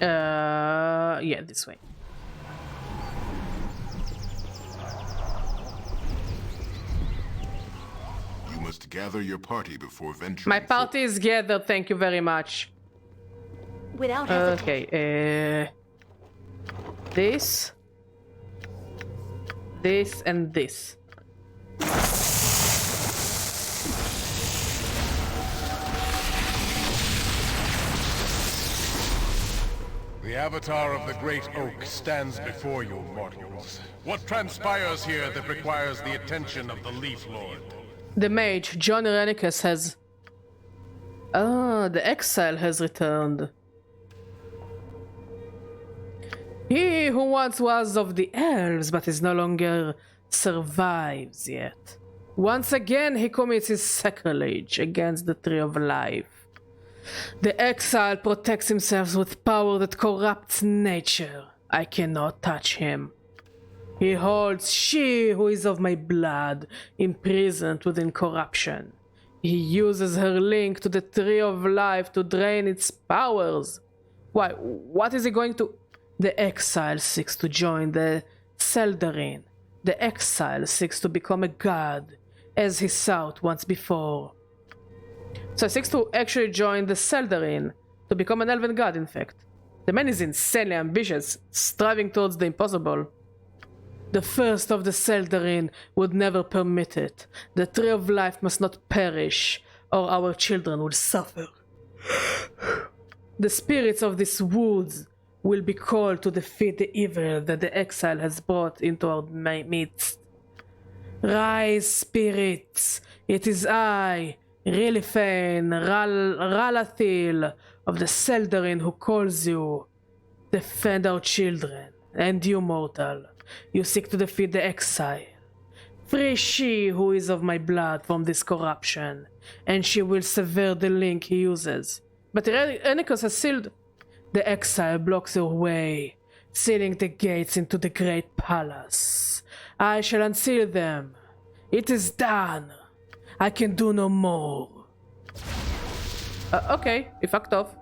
Yeah, this way. You must gather your party before venturing. My party is gathered, thank you very much. Without hesitation. Okay, this, and this. The avatar of the Great Oak stands before you, mortals. What transpires here that requires the attention of the Leaf Lord? The mage, John Irenicus, has... Ah, the exile has returned. He who once was of the elves, but is no longer survives yet. Once again, he commits his sacrilege against the Tree of Life. The exile protects himself with power that corrupts nature. I cannot touch him. He holds she who is of my blood, imprisoned within corruption. He uses her link to the Tree of Life to drain its powers. Why, what is he going to... The exile seeks to join the Seldarin. The exile seeks to become a god, as he sought once before. So he seeks to actually join the Seldarin, to become an elven god, in fact. The man is insanely ambitious, striving towards the impossible. The first of the Seldarin would never permit it. The Tree of Life must not perish, or our children will suffer. The spirits of these woods will be called to defeat the evil that the exile has brought into our midst. Rise, spirits! It is I, Rilifane Ralathil of the Seldarin, who calls you. Defend our children, and you, mortal. You seek to defeat the exile. Free she who is of my blood from this corruption, and she will sever the link he uses. But Irenicus has sealed. The exile blocks your way, sealing the gates into the great palace. I shall unseal them. It is done. I can do no more. Okay, he fucked off.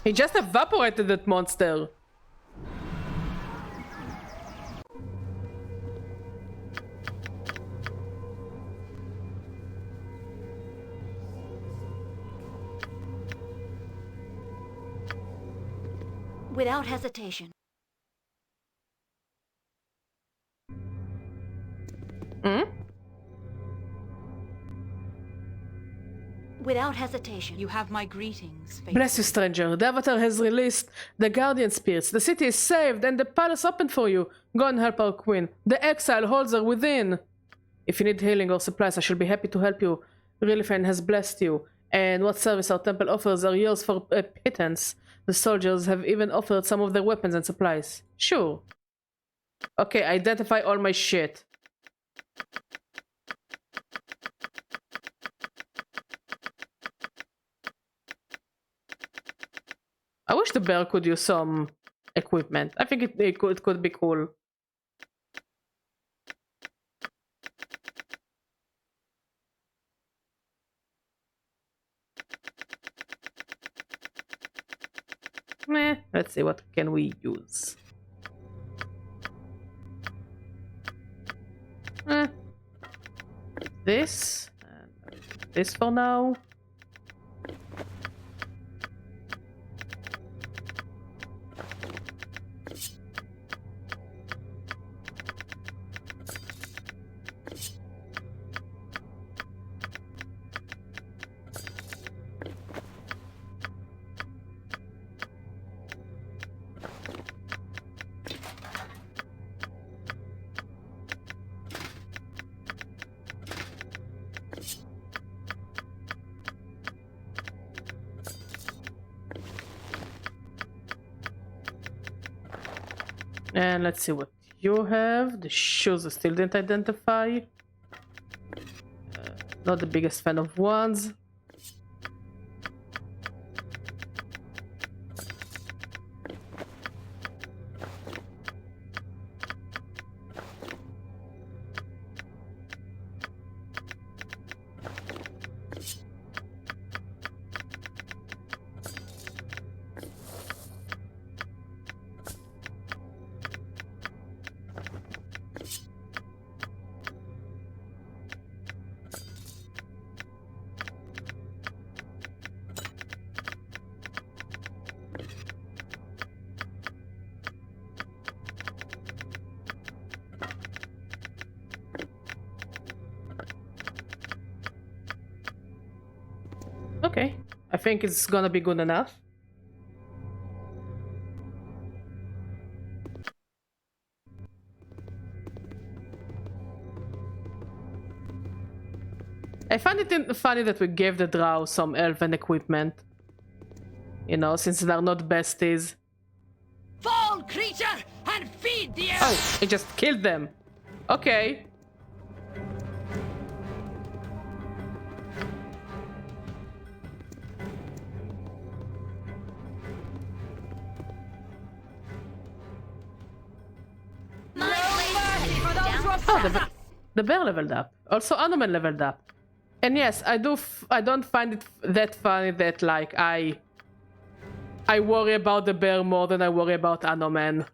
He just evaporated that monster. Without hesitation. Without hesitation. You have my greetings, faithful. Bless you, stranger. The Avatar has released the Guardian Spirits. The city is saved and the palace open for you. Go and help our queen. The exile holds her within. If you need healing or supplies, I shall be happy to help you. Rilifane has blessed you, and what service our temple offers are yours for a pittance. The soldiers have even offered some of their weapons and supplies. Sure. Okay, identify all my shit. I wish the bear could use some equipment. I think it could be cool. Let's see, what can we use? This and this for now. And let's see what you have. The shoes I still didn't identify. Not the biggest fan of ones. Okay, I think it's gonna be good enough. I find it funny that we gave the drow some elven equipment. You know, since they're not besties. Fall, creature, and feed the earth! Oh, I just killed them. Okay. Oh, the bear leveled up. Also, Anoman leveled up. And yes, I don't find it that funny that like I worry about the bear more than I worry about Anoman.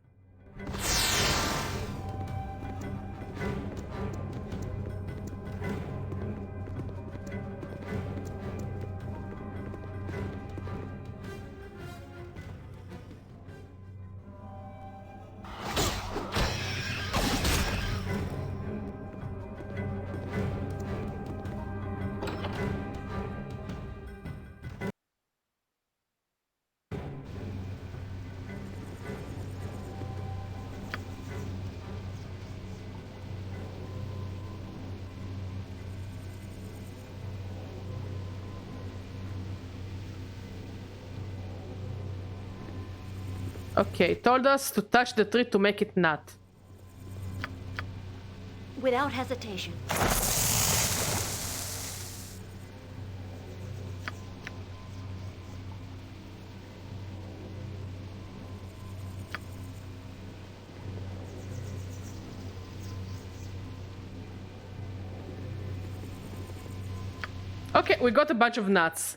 Okay, told us to touch the tree to make it nut. Without hesitation. Okay, we got a bunch of nuts.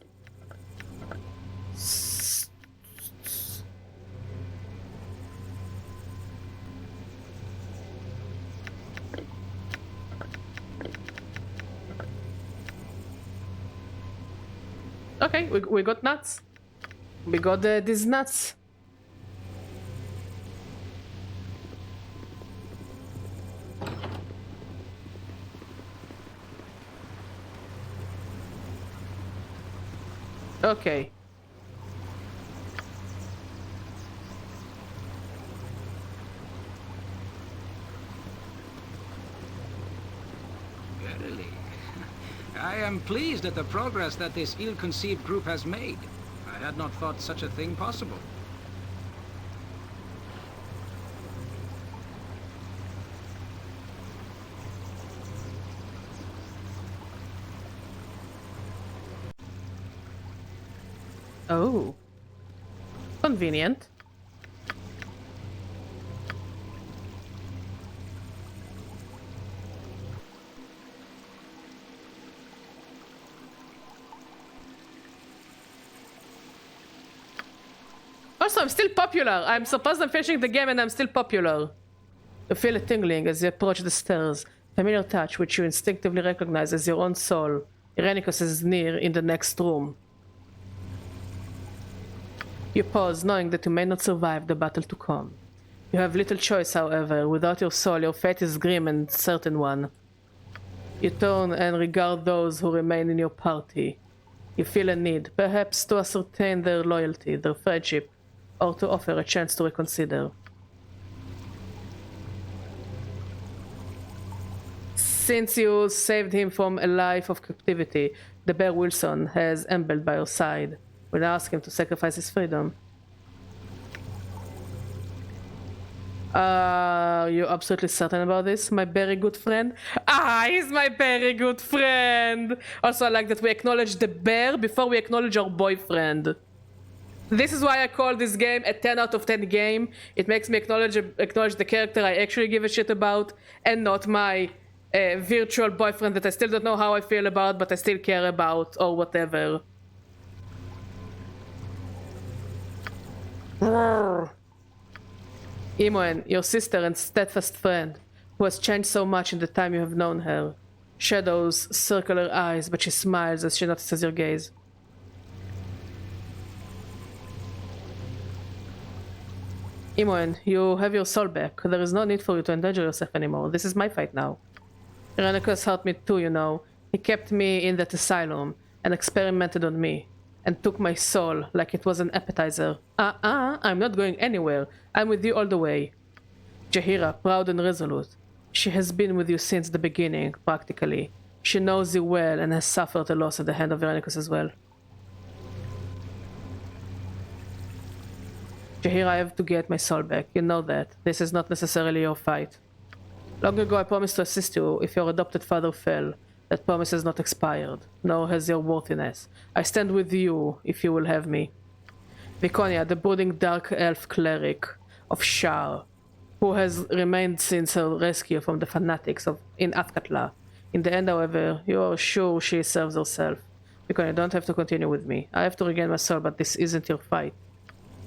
Okay, we got nuts. We got these nuts. Okay. Verily. I am pleased at the progress that this ill-conceived group has made. I had not thought such a thing possible. Oh. Convenient. Also, I'm still popular. I'm supposed I'm finishing the game and I'm still popular. You feel a tingling as you approach the stairs. Familiar touch which you instinctively recognize as your own soul. Irenicus is near in the next room. You pause, knowing that you may not survive the battle to come. You have little choice, however. Without your soul, your fate is grim and certain one. You turn and regard those who remain in your party. You feel a need, perhaps to ascertain their loyalty, their friendship, or to offer a chance to reconsider. Since you saved him from a life of captivity, the bear Wilson has ambled by your side. Will ask him to sacrifice his freedom. Are you absolutely certain about this, my very good friend? Ah, he's my very good friend! Also, I like that we acknowledge the bear before we acknowledge our boyfriend. This is why I call this game a 10 out of 10 game. It makes me acknowledge the character I actually give a shit about, and not my virtual boyfriend that I still don't know how I feel about, but I still care about, or whatever. Imoen, your sister and steadfast friend, who has changed so much in the time you have known her. Shadows circle her eyes, but she smiles as she notices your gaze. Imoen, you have your soul back. There is no need for you to endanger yourself anymore. This is my fight now. Irenicus hurt me too, you know. He kept me in that asylum and experimented on me, and took my soul like it was an appetizer. I'm not going anywhere. I'm with you all the way. Jaheira, proud and resolute. She has been with you since the beginning, practically. She knows you well and has suffered a loss at the hand of Irenicus as well. Jaheira, I have to get my soul back. You know that. This is not necessarily your fight. Long ago I promised to assist you if your adopted father fell. That promise has not expired, nor has your worthiness. I stand with you if you will have me. Viconia, the brooding dark elf cleric of Shar, who has remained since her rescue from the fanatics in Athkatla. In the end, however, you are sure she serves herself. Viconia, you don't have to continue with me. I have to regain my soul, but this isn't your fight.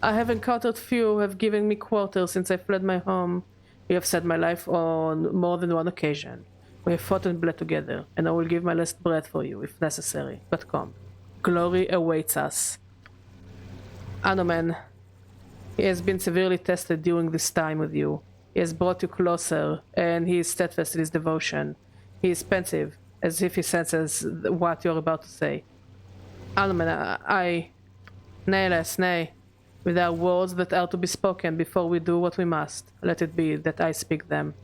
I have encountered few who have given me quarter since I fled my home. You have saved my life on more than one occasion. We have fought and bled together, and I will give my last breath for you, if necessary. But come, glory awaits us. Anoman, he has been severely tested during this time with you. He has brought you closer, and he is steadfast in his devotion. He is pensive, as if he senses what you are about to say. Anoman, nay, less, nay. With our words that are to be spoken before we do what we must, let it be that I speak them.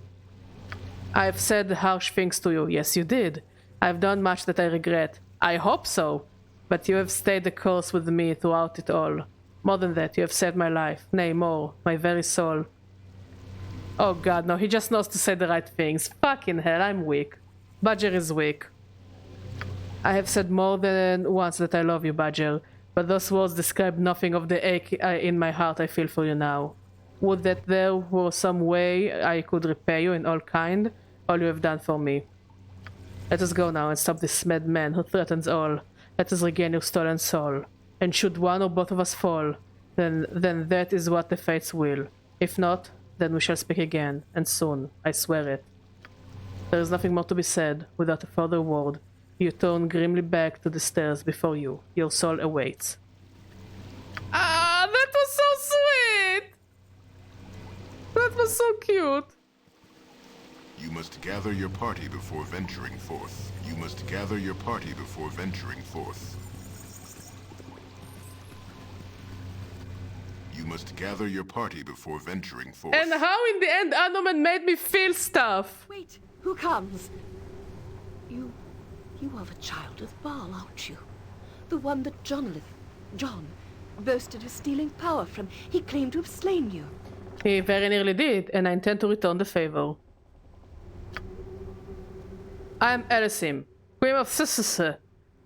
I have said harsh things to you. Yes, you did. I have done much that I regret. I hope so. But you have stayed the course with me throughout it all. More than that, you have saved my life. Nay, more. My very soul. Oh god, no. He just knows to say the right things. Fucking hell, I'm weak. Badger is weak. I have said more than once that I love you, Badger. But those words describe nothing of the ache in my heart I feel for you now. Would that there were some way I could repay you in all kind, all you have done for me. Let us go now and stop this mad man who threatens all. Let us regain your stolen soul. And should one or both of us fall, then that is what the fates will. If not, then we shall speak again, and soon, I swear it. There is nothing more to be said. Without a further word, you turn grimly back to the stairs before you. Your soul awaits. Ah, that was so sweet! That was so cute. You must gather your party before venturing forth. You must gather your party before venturing forth. You must gather your party before venturing forth. And how in the end Anoman made me feel stuff. Wait, who comes? You are the child of Baal, aren't you? The one that John boasted of stealing power from. He claimed to have slain you. He very nearly did, and I intend to return the favor. I am Elisim, Queen of Sissus.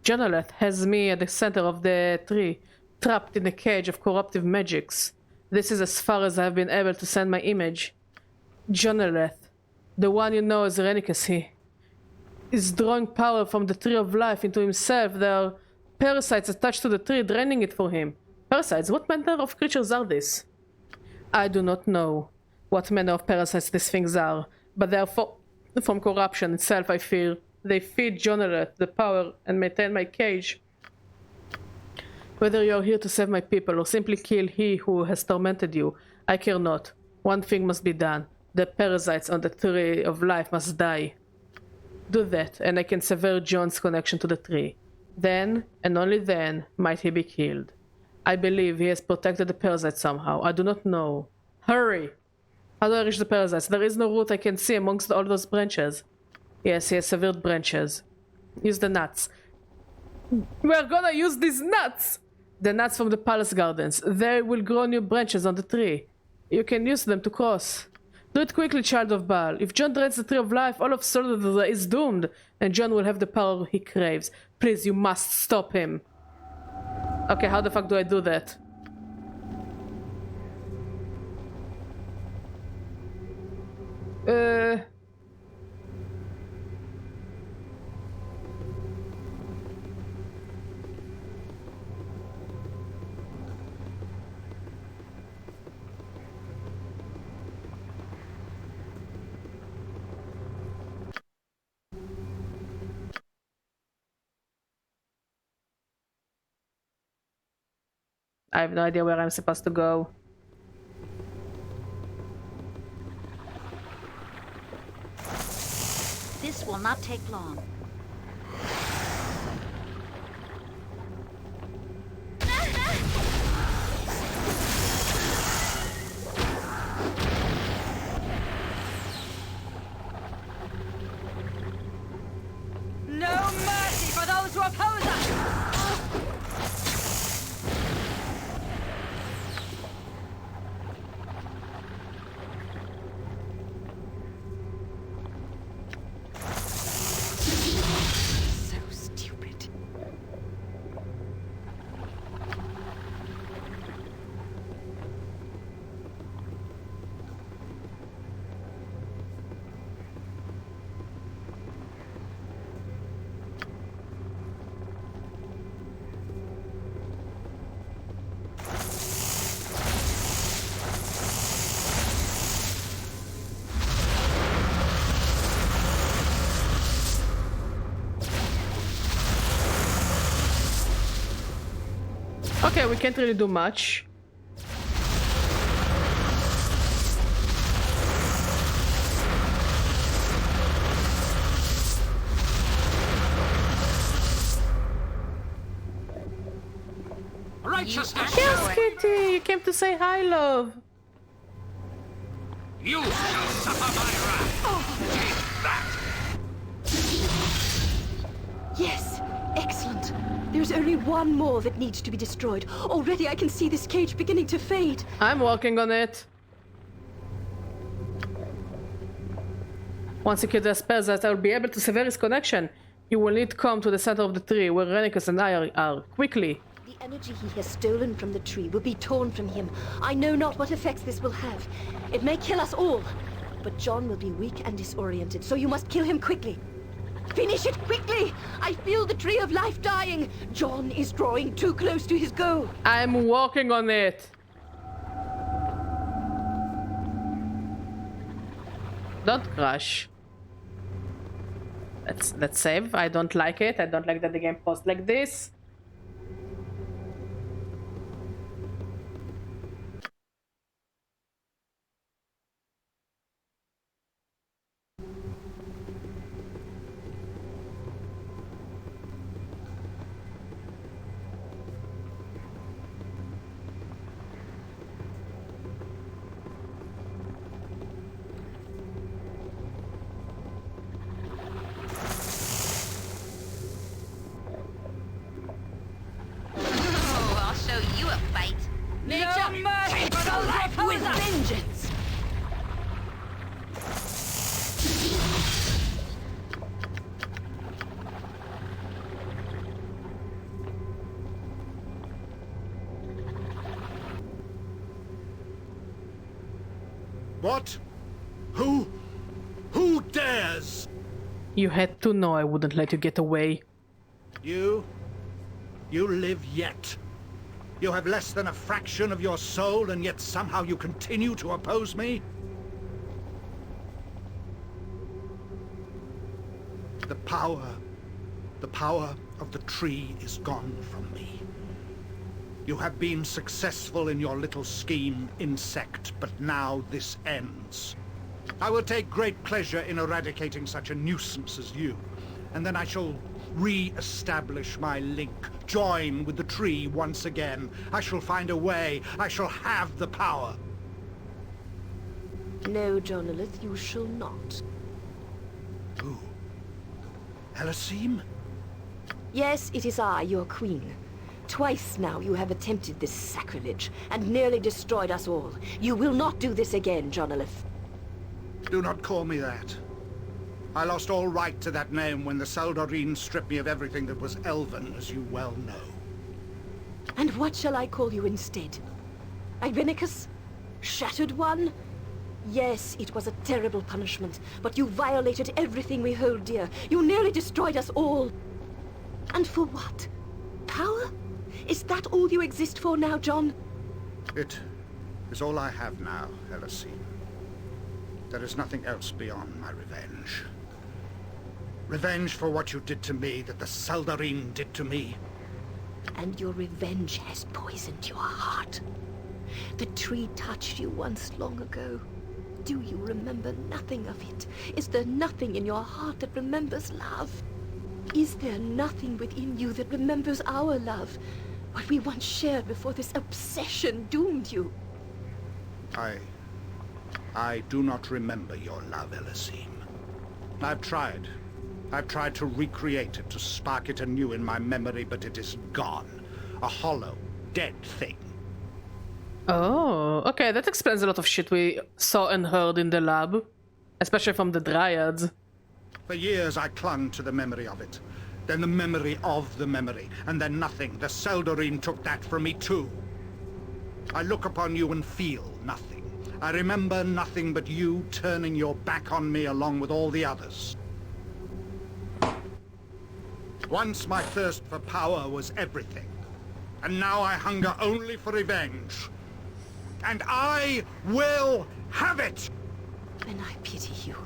Jonaleth has me at the center of the tree, trapped in a cage of corruptive magics. This is as far as I have been able to send my image. Jonaleth, the one you know as Irenicus, he is drawing power from the Tree of Life into himself. There are parasites attached to the tree, draining it for him. Parasites? What manner of creatures are these? I do not know what manner of parasites these things are, but they are from corruption itself, I fear. They feed Jonaleth the power and maintain my cage. Whether you are here to save my people or simply kill he who has tormented you, I care not. One thing must be done. The parasites on the Tree of Life must die. Do that, and I can sever John's connection to the tree. Then, and only then, might he be killed. I believe he has protected the parasites somehow. I do not know. Hurry! How do I reach the parasites? There is no route I can see amongst all those branches. Yes, he has severed branches. Use the nuts. We're gonna use these nuts! The nuts from the palace gardens. They will grow new branches on the tree. You can use them to cross. Do it quickly, child of Baal. If John dreads the Tree of Life, all of Sodor is doomed, and John will have the power he craves. Please, you must stop him. Okay, how the fuck do I do that? I have no idea where I'm supposed to go. This will not take long. No mercy for those who oppose us! So stupid. Okay, we can't really do much. Righteousness! Yes, Kitty! You came to say hi, love! You shall suffer my wrath! Take that! Yes, excellent. There's only one more that needs to be destroyed. Already I can see this cage beginning to fade. I'm working on it. Once you kill the spells that I will be able to sever his connection, you will need to come to the center of the tree where Renicus and I are. Quickly. The energy he has stolen from the tree will be torn from him. I know not what effects this will have. It may kill us all. But John will be weak and disoriented, so you must kill him quickly. Finish it quickly! I feel the Tree of Life dying. John is drawing too close to his goal. I'm working on it. Don't crash. Let's save. I don't like it. I don't like that the game posts like this. Vengeance! What? Who? Who dares? You had to know I wouldn't let you get away. You live yet. You have less than a fraction of your soul, and yet somehow you continue to oppose me? The power of the tree is gone from me. You have been successful in your little scheme, insect, but now this ends. I will take great pleasure in eradicating such a nuisance as you, and then I shall re-establish my link, join with the tree once again. I shall find a way. I shall have the power. No, Jonalith, you shall not. Who? Elasim? Yes, it is I, your queen. Twice now you have attempted this sacrilege, and nearly destroyed us all. You will not do this again, Jonalith. Do not call me that. I lost all right to that name when the Saldarine stripped me of everything that was elven, as you well know. And what shall I call you instead? Irenicus? Shattered One? Yes, it was a terrible punishment, but you violated everything we hold dear. You nearly destroyed us all. And for what? Power? Is that all you exist for now, John? It is all I have now, Elisine. There is nothing else beyond my revenge. Revenge for what you did to me, that the Saldarine did to me. And your revenge has poisoned your heart. The tree touched you once long ago. Do you remember nothing of it? Is there nothing in your heart that remembers love? Is there nothing within you that remembers our love? What we once shared before this obsession doomed you? I do not remember your love, Elisine. I've tried. I've tried to recreate it, to spark it anew in my memory, but it is gone. A hollow, dead thing. Oh, okay, that explains a lot of shit we saw and heard in the lab. Especially from the Dryads. For years I clung to the memory of it. Then the memory of the memory. And then nothing. The Saldarine took that from me too. I look upon you and feel nothing. I remember nothing but you turning your back on me along with all the others. Once my thirst for power was everything. And now I hunger only for revenge. And I will have it! Then I pity you.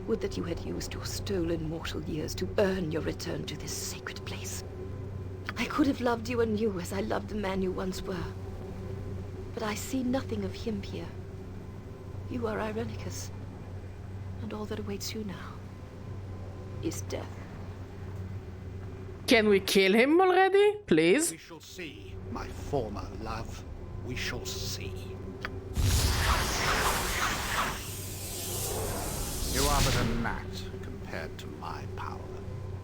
Would that you had used your stolen mortal years to earn your return to this sacred place. I could have loved you anew as I loved the man you once were. But I see nothing of him here. You are Irenicus. And all that awaits you now is death. Can we kill him already? Please? We shall see, my former love. We shall see. You are but a gnat compared to my power.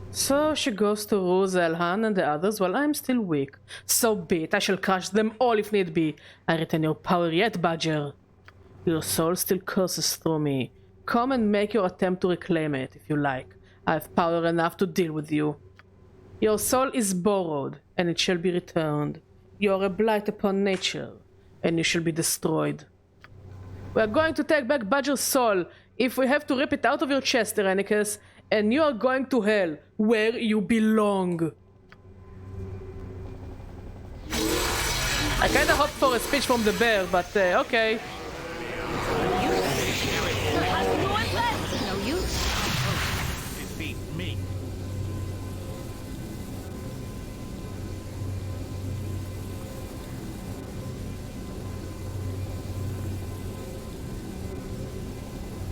So she goes to Ruz, Elhan, and the others while I'm still weak. So be it, I shall crush them all if need be. I retain your power yet, Badger. Your soul still courses through me. Come and make your attempt to reclaim it, if you like. I have power enough to deal with you. Your soul is borrowed, and it shall be returned. You are a blight upon nature, and you shall be destroyed. We are going to take back Badger's soul, if we have to rip it out of your chest, Irenicus, and you are going to hell, where you belong. I kinda hoped for a speech from the bear, but okay. No use. Defeat me.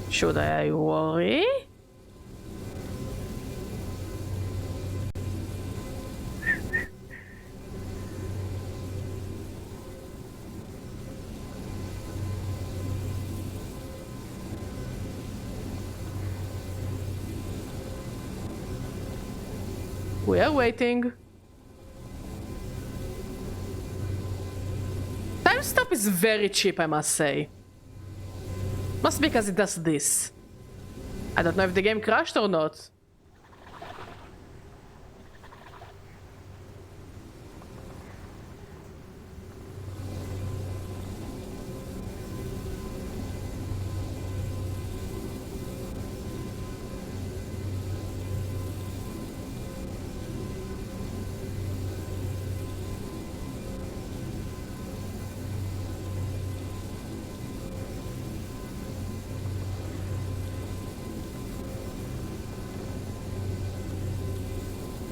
Should I worry? We are waiting. Time stop is very cheap, I must say. Must be because it does this. I don't know if the game crashed or not.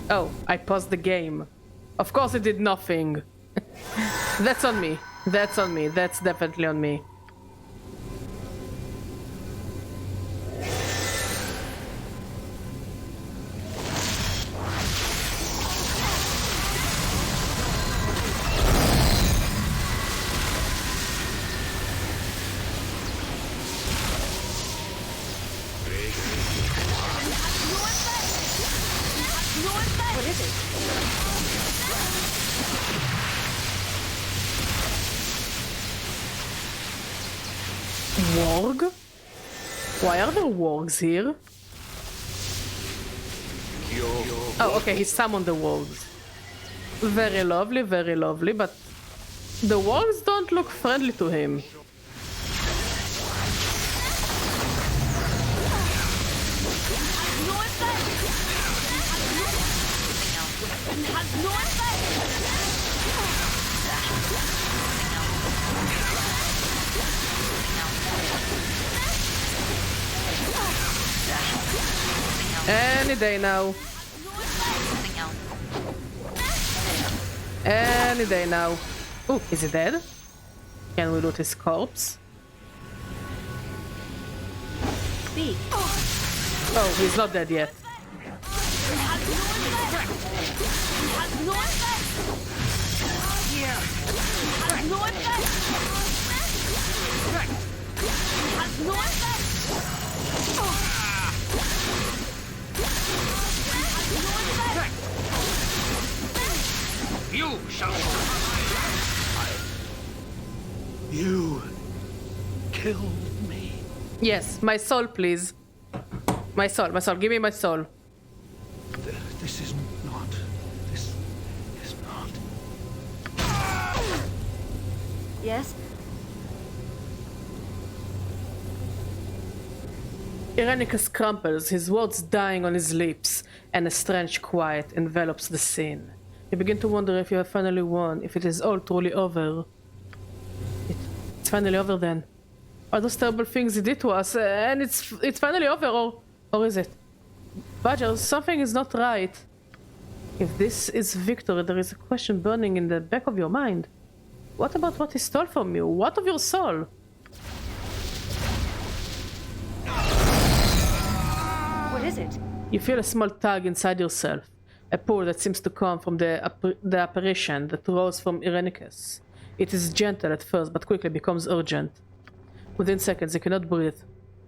Oh, I paused the game. Of course it did nothing. That's on me. That's on me. That's definitely on me. Warg? Why are there wargs here? Oh, okay, he summoned the wargs. Very lovely, but the wargs don't look friendly to him. Any day now. Any day now. Ooh, is he dead? Can we loot his corpse? Speak. Oh, he's not dead yet. You shall. You killed me. Yes, my soul, please. My soul, give me my soul. This is not. This is not. Yes? Irenicus crumples, his words dying on his lips, and a strange quiet envelops the scene. You begin to wonder if you have finally won, if it is all truly over. It's finally over then. All those terrible things he did to us, and it's finally over, or is it? Badger, something is not right. If this is victory, there is a question burning in the back of your mind. What about what he stole from you? What of your soul? What is it? You feel a small tug inside yourself. A pull that seems to come from the apparition that rose from Irenicus. It is gentle at first, but quickly becomes urgent. Within seconds, you cannot breathe.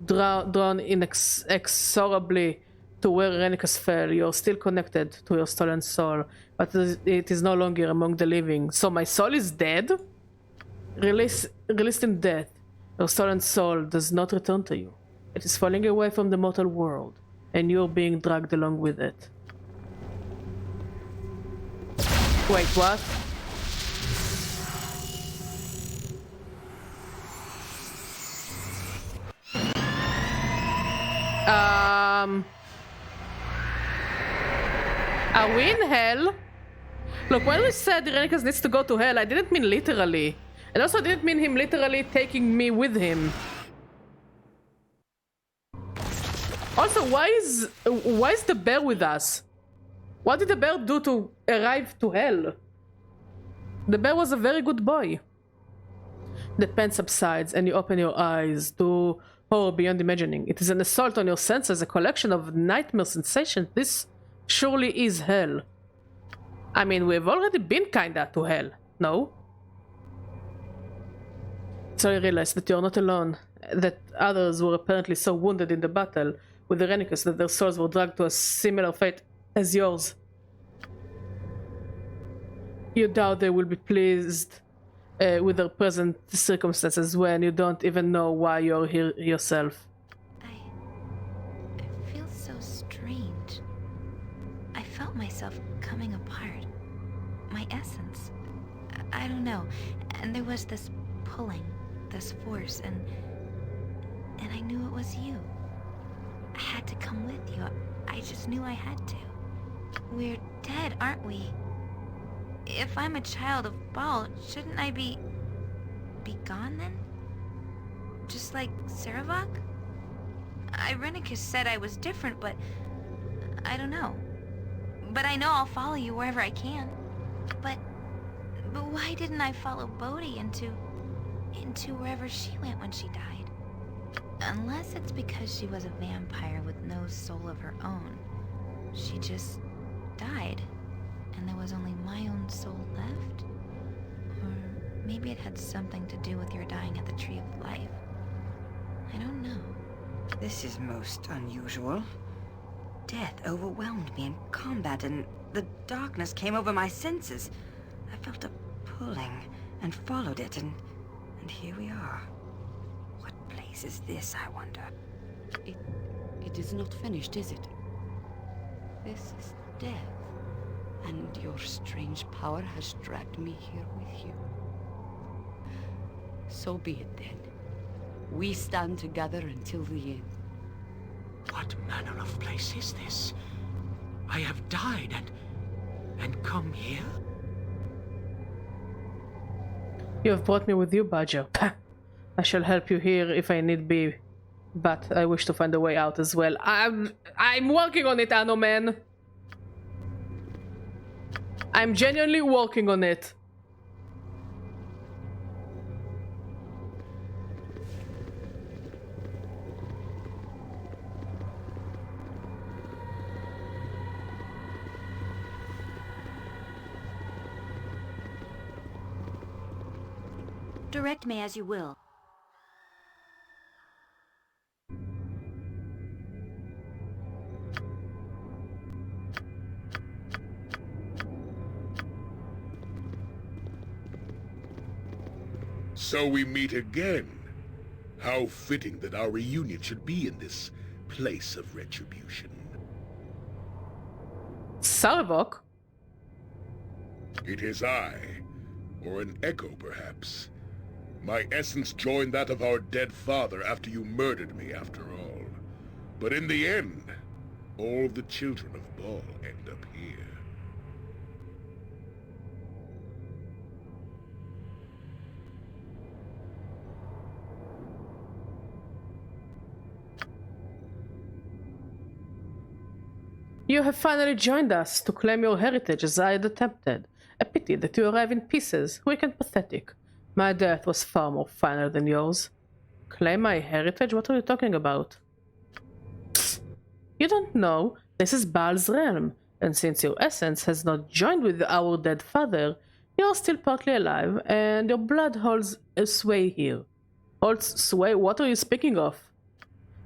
Drawn inexorably to where Irenicus fell, you are still connected to your stolen soul, but it is no longer among the living. So my soul is dead? Released in death, your stolen soul does not return to you. It is falling away from the mortal world, and you are being dragged along with it. Wait, what? Are we in hell? Look, when we said Irenicus needs to go to hell, I didn't mean literally. And also I didn't mean him literally taking me with him. Also, why is the bear with us? What did the bear do to arrive to hell? The bear was a very good boy. The pain subsides and you open your eyes to horror beyond imagining. It is an assault on your senses, a collection of nightmare sensations. This surely is hell. I mean, we've already been kinda to hell, no? So you realize that you're not alone, that others were apparently so wounded in the battle with Irenicus that their souls were dragged to a similar fate as yours. You doubt they will be pleased with their present circumstances when you don't even know why you're here yourself. I feel so strange. I felt myself coming apart. My essence. I don't know. And there was this pulling, this force, and I knew it was you. I had to come with you. I just knew I had to. We're dead, aren't we? If I'm a child of Baal, shouldn't I be gone then? Just like Saravok? Irenicus said I was different, but I don't know. But I know I'll follow you wherever I can. But why didn't I follow Bodhi into wherever she went when she died? Unless it's because she was a vampire with no soul of her own. She just died, and there was only my own soul left? Or maybe it had something to do with your dying at the Tree of Life. I don't know. This is most unusual. Death overwhelmed me in combat, and the darkness came over my senses. I felt a pulling, and followed it, and here we are. What place is this, I wonder? It is not finished, is it? This is death, and your strange power has dragged me here with you. So be it then. We stand together until the end. What manner of place is this? I have died and come here? You have brought me with you, Badger. I shall help you here if I need be, but I wish to find a way out as well. I'm working on it, Anno Man. I'm genuinely working on it. Direct me as you will. So we meet again. How fitting that our reunion should be in this place of retribution. Sarvok? It is I, or an echo perhaps. My essence joined that of our dead father after you murdered me, after all. But in the end, all the children of Baal end up here. You have finally joined us to claim your heritage as I had attempted. A pity that you arrive in pieces, weak and pathetic. My death was far more final than yours. Claim my heritage? What are you talking about? You don't know. This is Baal's realm, and since your essence has not joined with our dead father, you are still partly alive, and your blood holds a sway here. Holds sway? What are you speaking of?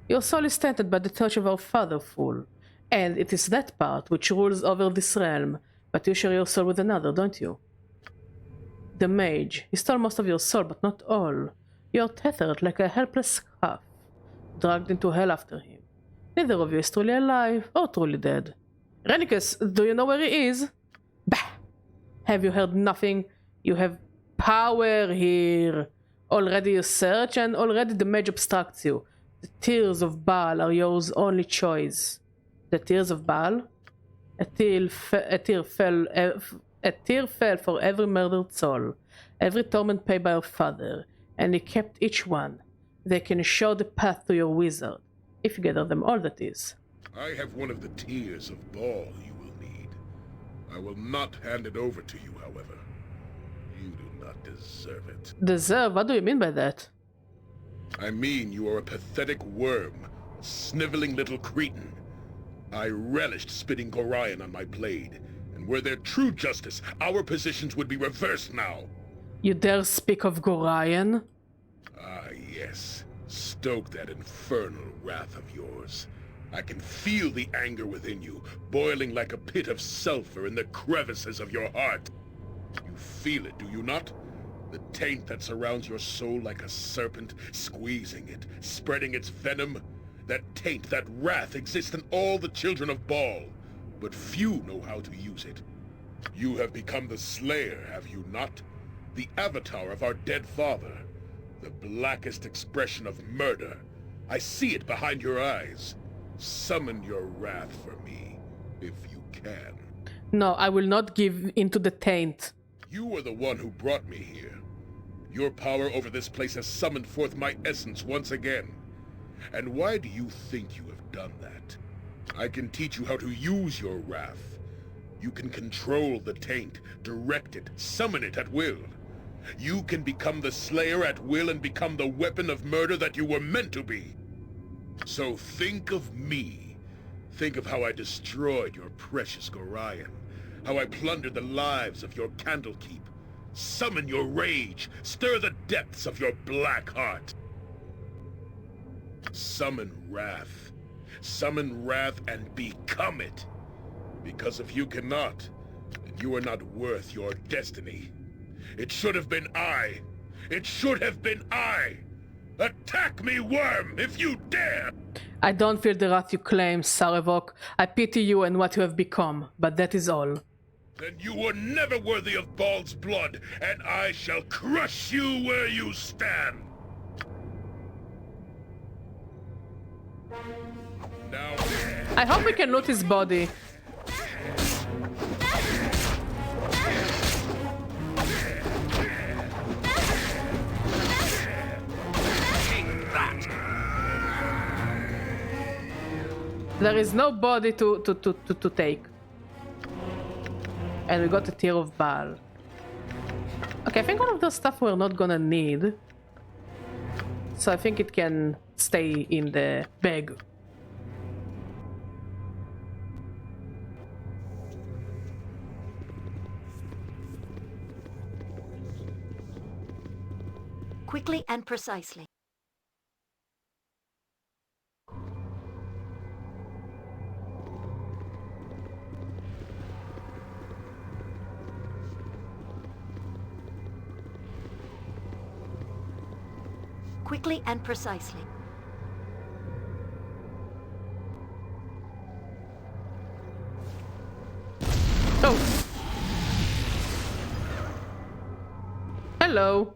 Your soul is tainted by the touch of our father, fool. And it is that part which rules over this realm, but you share your soul with another, don't you? The mage. He stole most of your soul, but not all. You are tethered like a helpless calf, dragged into hell after him. Neither of you is truly alive or truly dead. Renicus, do you know where he is? Bah! Have you heard nothing? You have power here. Already you search, and already the mage obstructs you. The tears of Baal are yours only choice. The tears of Baal? A tear fell for every murdered soul, every torment paid by your father, and he kept each one. They can show the path to your wizard, if you gather them all, that is. I have one of the tears of Baal you will need. I will not hand it over to you, however. You do not deserve it. Deserve? What do you mean by that? I mean you are a pathetic worm, a sniveling little cretin. I relished spitting Gorion on my blade, and were there true justice, our positions would be reversed now. You dare speak of Gorion? Ah, yes. Stoke that infernal wrath of yours. I can feel the anger within you, boiling like a pit of sulfur in the crevices of your heart. You feel it, do you not? The taint that surrounds your soul like a serpent, squeezing it, spreading its venom. That taint, that wrath exists in all the children of Baal, but few know how to use it. You have become the Slayer, have you not? The avatar of our dead father. The blackest expression of murder. I see it behind your eyes. Summon your wrath for me, if you can. No, I will not give into the taint. You are the one who brought me here. Your power over this place has summoned forth my essence once again. And why do you think you have done that? I can teach you how to use your wrath. You can control the taint, direct it, summon it at will. You can become the Slayer at will and become the weapon of murder that you were meant to be. So think of me. Think of how I destroyed your precious Gorion. How I plundered the lives of your Candlekeep. Summon your rage. Stir the depths of your black heart. Summon wrath. Summon wrath and become it. Because if you cannot, then you are not worth your destiny. It should have been I. It should have been I. Attack me, worm, if you dare! I don't feel the wrath you claim, Sarevok. I pity you and what you have become, but that is all. Then you were never worthy of Bald's blood, and I shall crush you where you stand! Now there. I hope we can loot his body. There is no body to take. And we got a Tear of Baal. Okay, I think all of those stuff we're not gonna need. So I think it can stay in the bag. Quickly and precisely. Quickly and precisely. Oh. Hello.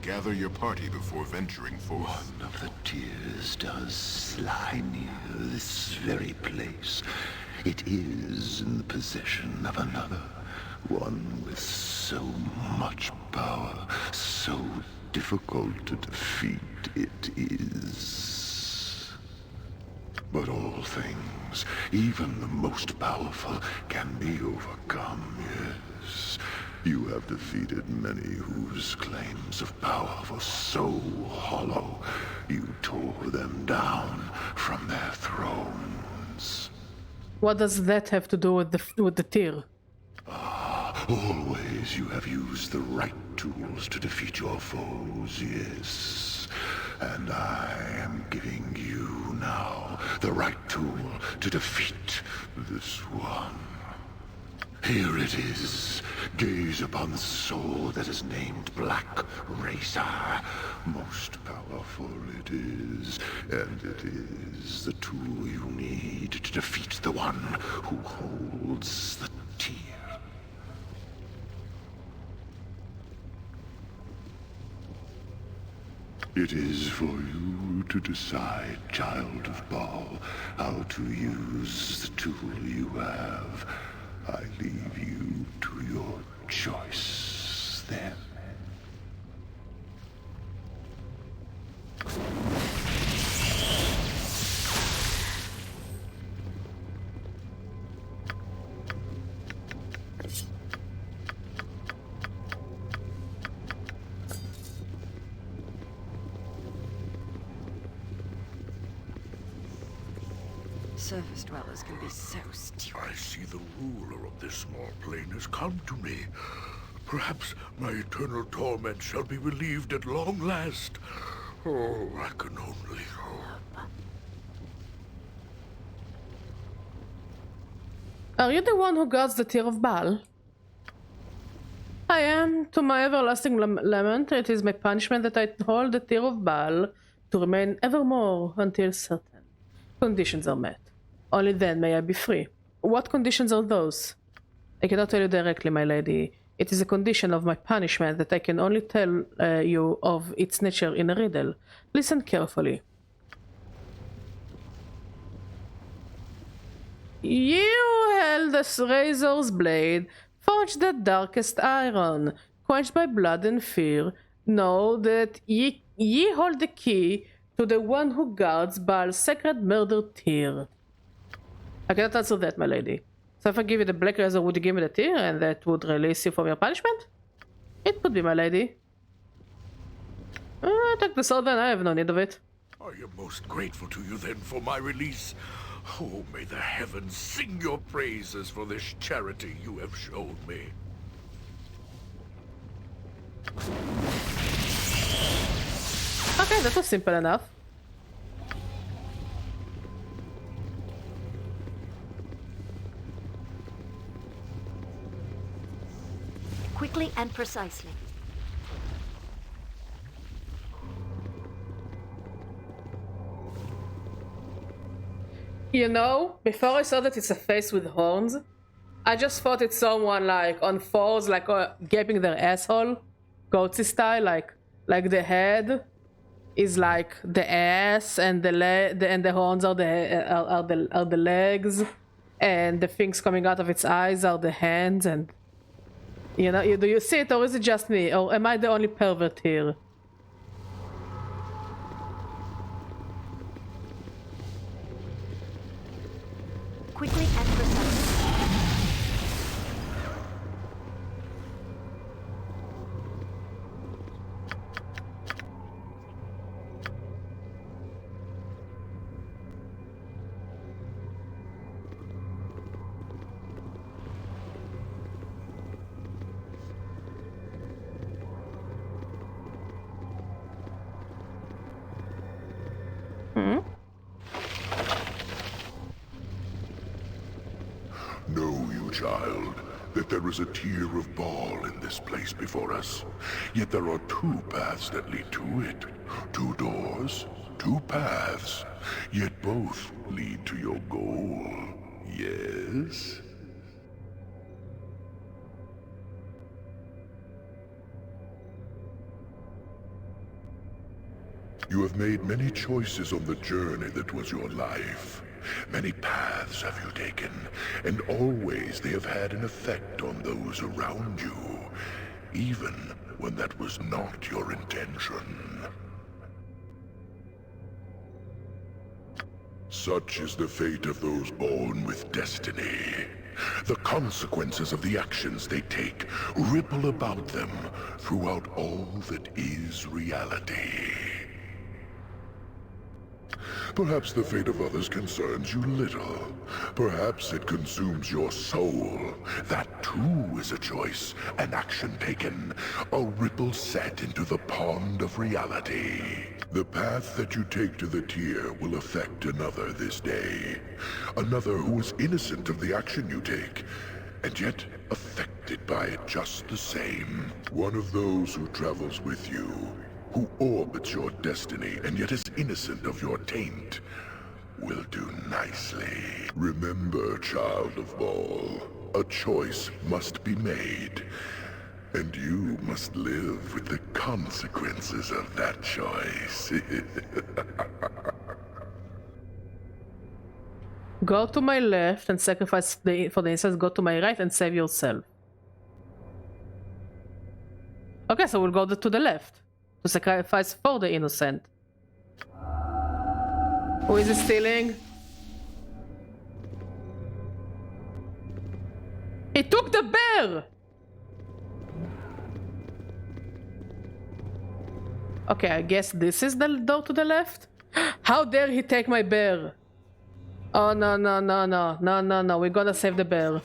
Gather your party before venturing forth. One of the tears does lie near this very place. It is in the possession of another. One with so much power, so difficult to defeat it is. But all things, even the most powerful, can be overcome, yes. You have defeated many whose claims of power were so hollow, you tore them down from their thrones. What does that have to do with the tear? Always you have used the right tools to defeat your foes, yes. And I am giving you now the right tool to defeat this one. Here it is. Gaze upon the sword that is named Black Razor. Most powerful it is, and it is the tool you need to defeat the one who holds the tear. It is for you to decide, Child of Baal, how to use the tool you have. I leave you to your choice then. Surface dwellers can be so stupid. I see the ruler of this small plane has come to me. Perhaps my eternal torment shall be relieved at long last. Oh, I can only hope. Are you the one who guards the Tear of Baal? I am. To my everlasting lament, it is my punishment that I hold the Tear of Baal to remain evermore until certain conditions are met. Only then may I be free. What conditions are those? I cannot tell you directly, my lady. It is a condition of my punishment that I can only tell you of its nature in a riddle. Listen carefully. You held the razor's blade, forged the darkest iron, quenched by blood and fear. Know that ye hold the key to the one who guards Baal's sacred murder tear. I cannot answer that, my lady. So if I give you the black razor, would you give me the tear and that would release you from your punishment? It would be, my lady. Take the sword then, I have no need of it. I am most grateful to you then for my release. Oh, may the heavens sing your praises for this charity you have shown me. Okay, that was simple enough. Quickly and precisely. You know, before I saw that it's a face with horns, I just thought it's someone like on fours, like gaping their asshole, goatsy style, like the head is like the ass, and the horns are the legs, and the things coming out of its eyes are the hands, and you know, do you see it, or is it just me, or am I the only pervert here? Quickly and precisely. Know you, child, that there is a tier of Ball in this place before us. Yet there are two paths that lead to it. Two doors, two paths. Yet both lead to your goal. Yes? You have made many choices on the journey that was your life. Many paths have you taken, and always they have had an effect on those around you, even when that was not your intention. Such is the fate of those born with destiny. The consequences of the actions they take ripple about them throughout all that is reality. Perhaps the fate of others concerns you little. Perhaps it consumes your soul. That too is a choice, an action taken, a ripple set into the pond of reality. The path that you take to the tier will affect another this day. Another who is innocent of the action you take, and yet affected by it just the same. One of those who travels with you, who orbits your destiny and yet is innocent of your taint, will do nicely. Remember, child of Ball, a choice must be made, and you must live with the consequences of that choice. Go to my left and sacrifice for the incense, go to my right and save yourself. Okay, so we'll go to the left. To sacrifice for the innocent. Who is he stealing? He took the bear! Okay, I guess this is the door to the left? How dare he take my bear? Oh no, no, no, no, no, no, no, we gotta save the bear.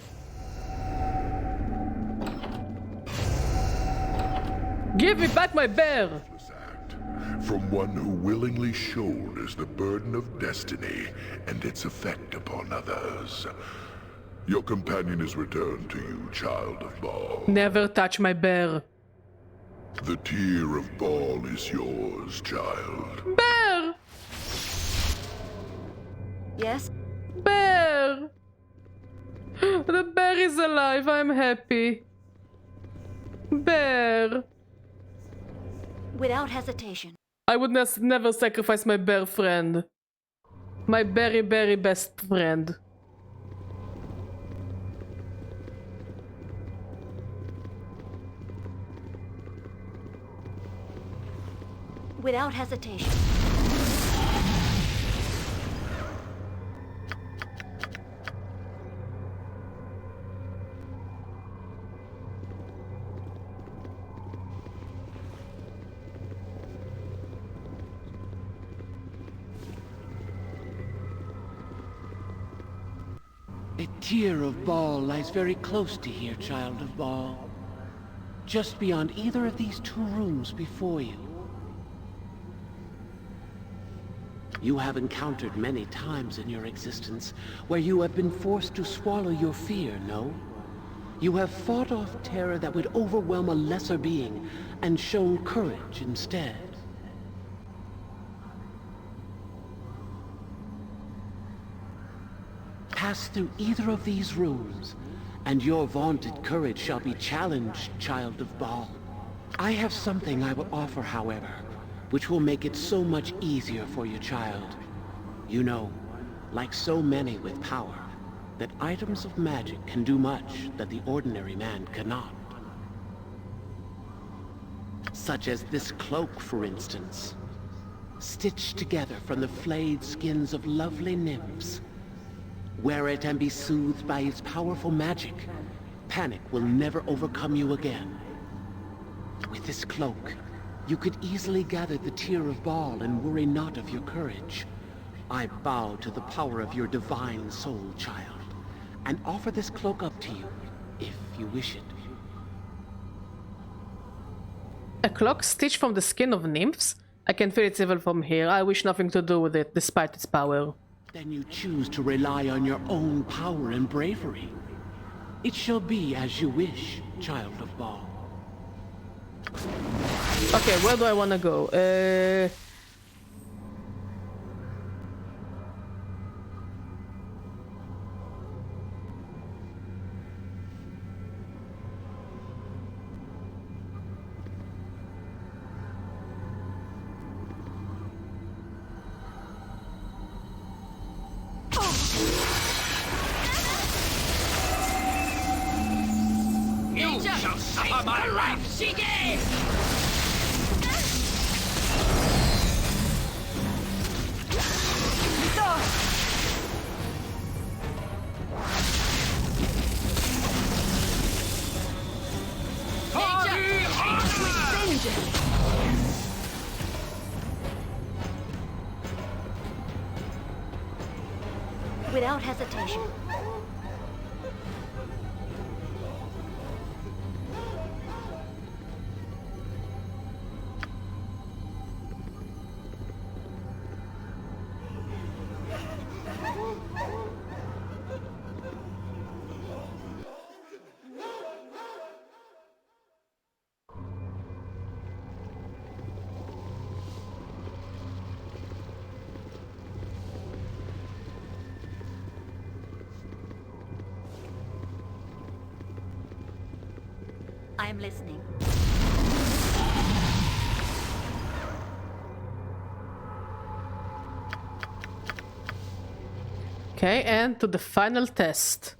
Give me back my bear! From one who willingly shoulders the burden of destiny and its effect upon others. Your companion is returned to you, child of Ball. Never touch my bear. The tier of Ball is yours, child. Bear! Yes? Bear! The bear is alive, I'm happy. Bear! Without hesitation. I would never sacrifice my bear friend. My very, very best friend. Without hesitation. A tier of Baal lies very close to here, child of Baal. Just beyond either of these two rooms before you. You have encountered many times in your existence where you have been forced to swallow your fear, no? You have fought off terror that would overwhelm a lesser being and shown courage instead. Pass through either of these rooms, and your vaunted courage shall be challenged, child of Baal. I have something I will offer, however, which will make it so much easier for you, child. You know, like so many with power, that items of magic can do much that the ordinary man cannot. Such as this cloak, for instance. Stitched together from the flayed skins of lovely nymphs. Wear it and be soothed by its powerful magic. Panic will never overcome you again. With this cloak, you could easily gather the tear of Baal and worry not of your courage. I bow to the power of your divine soul, child, and offer this cloak up to you, if you wish it. A cloak stitched from the skin of nymphs? I can feel its evil from here. I wish nothing to do with it, despite its power. Then you choose to rely on your own power and bravery. It shall be as you wish, child of Baal. Okay, where do I want to go? You shall suffer my wrath, Shige! Without hesitation. I am listening. Okay, and to the final test.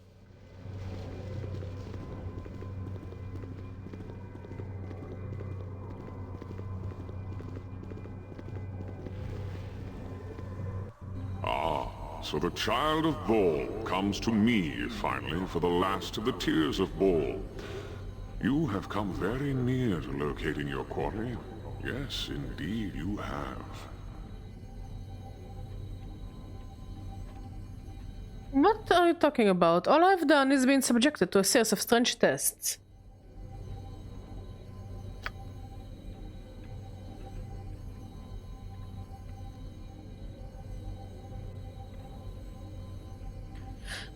So the child of Baal comes to me, finally, for the last of the tears of Baal. You have come very near to locating your quarry. Yes, indeed you have. What are you talking about? All I've done is been subjected to a series of strange tests.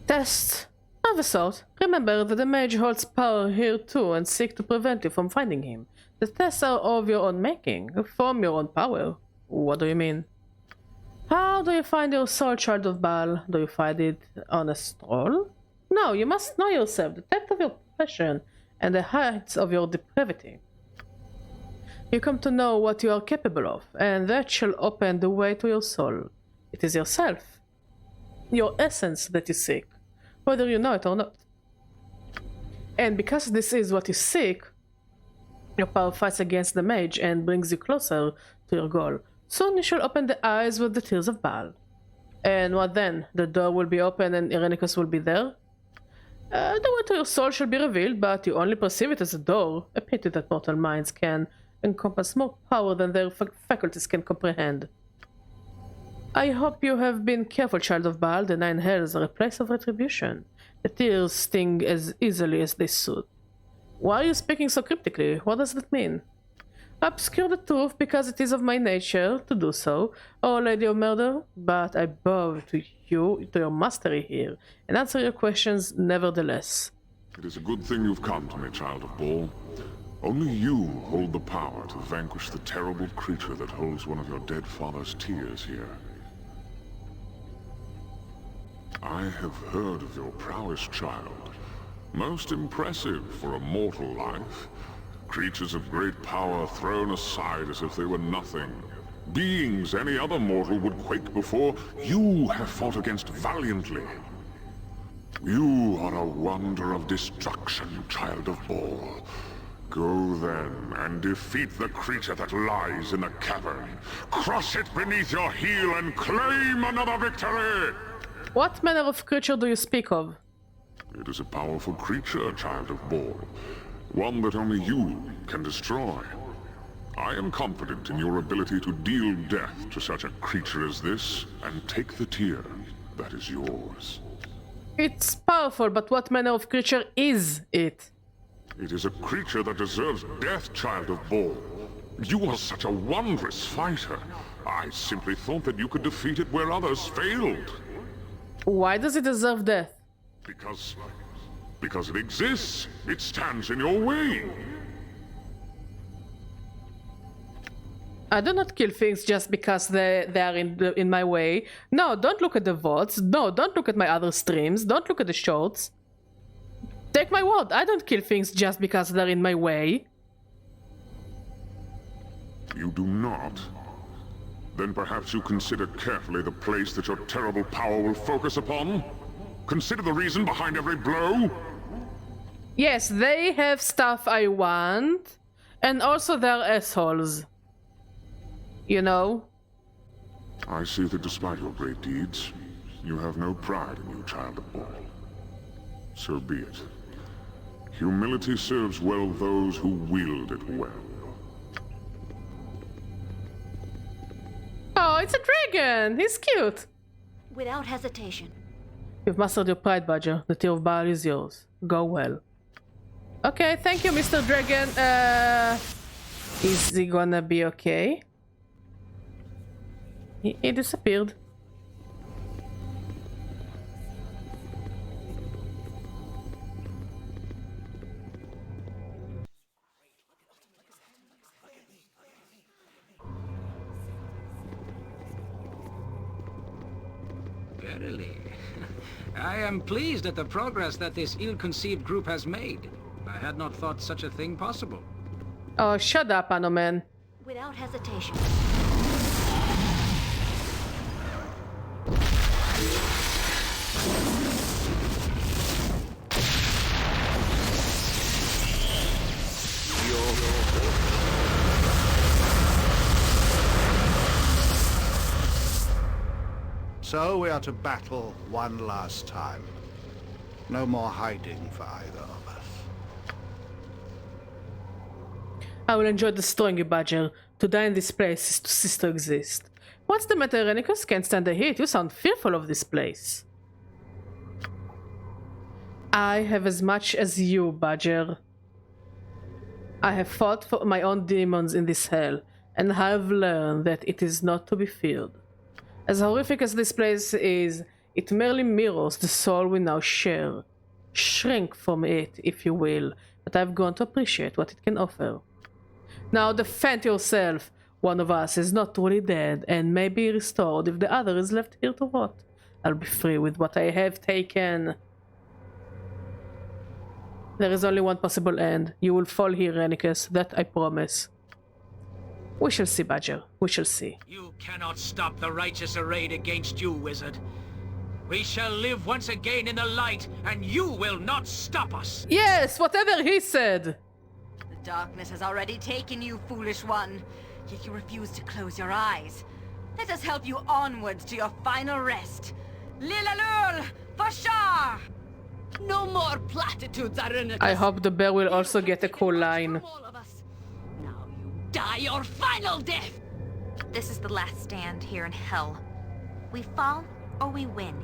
Tests of a sort. Remember that the mage holds power here too and seek to prevent you from finding him. The tests are of your own making, from your own power. What do you mean? How do you find your soul, child of Baal? Do you find it on a stroll? No, you must know yourself, the depth of your passion, and the heights of your depravity. You come to know what you are capable of, and that shall open the way to your soul. It is yourself, your essence that you seek, whether you know it or not. And because this is what you seek, your power fights against the mage and brings you closer to your goal. Soon you shall open the eyes with the tears of Baal. And what then? The door will be open and Irenicus will be there? The way to your soul shall be revealed, but you only perceive it as a door. A pity that mortal minds can encompass more power than their faculties can comprehend. I hope you have been careful, child of Baal. The Nine Hells are a place of retribution. The tears sting as easily as they soothe. Why are you speaking so cryptically? What does that mean? Obscure the truth because it is of my nature to do so, O Lady of Murder, but I bow to you, to your mastery here, and answer your questions nevertheless. It is a good thing you've come to me, child of Baal. Only you hold the power to vanquish the terrible creature that holds one of your dead father's tears here. I have heard of your prowess, child. Most impressive for a mortal life. Creatures of great power thrown aside as if they were nothing. Beings any other mortal would quake before. You have fought against valiantly. You are a wonder of destruction, child of Baal. Go then, and defeat the creature that lies in the cavern. Crush it beneath your heel and claim another victory! What manner of creature do you speak of? It is a powerful creature, child of Baal. One that only you can destroy. I am confident in your ability to deal death to such a creature as this, and take the tear that is yours. It's powerful, but what manner of creature is it? It is a creature that deserves death, child of Baal. You are such a wondrous fighter. I simply thought that you could defeat it where others failed. Why does it deserve death? Because it exists. It stands in your way. I do not kill things just because they are in my way. No, don't look at the VODs. No, don't look at my other streams. Don't look at the shorts. Take my word, I don't kill things just because they're in my way. You do not? Then perhaps you consider carefully the place that your terrible power will focus upon? Consider the reason behind every blow? Yes, they have stuff I want, and also they're assholes. You know? I see that despite your great deeds, you have no pride in you, child of Baal. So be it. Humility serves well those who wield it well. Oh, it's a dragon! He's cute! Without hesitation. You've mastered your pride, Badger. The tear of Baal is yours. Go well. Okay, thank you, Mr. Dragon. Is he gonna be okay? He disappeared. Verily. I am pleased at the progress that this ill-conceived group has made. I had not thought such a thing possible. Oh, shut up, Anoman. Without hesitation. So we are to battle one last time. No more hiding for either of us. I will enjoy destroying you, Badger. To die in this place is to cease to exist. What's the matter, Rennicus? Can't stand the heat. You sound fearful of this place. I have as much as you, Badger. I have fought for my own demons in this hell, and have learned that it is not to be feared. As horrific as this place is, it merely mirrors the soul we now share. Shrink from it, if you will, but I've grown to appreciate what it can offer. Now defend yourself. One of us is not truly dead, and may be restored if the other is left here to rot. I'll be free with what I have taken. There is only one possible end. You will fall here, Rennicus, that I promise. We shall see, Badger. We shall see. You cannot stop the righteous arrayed against you, wizard. We shall live once again in the light, and you will not stop us. Yes, whatever he said. The darkness has already taken you, foolish one. Yet you refuse to close your eyes. Let us help you onwards to your final rest. Lilalul, Fashar! No more platitudes, Arenicus. I hope the bear will also get a cool line. Die your final death! This is the last stand here in hell. We fall or we win.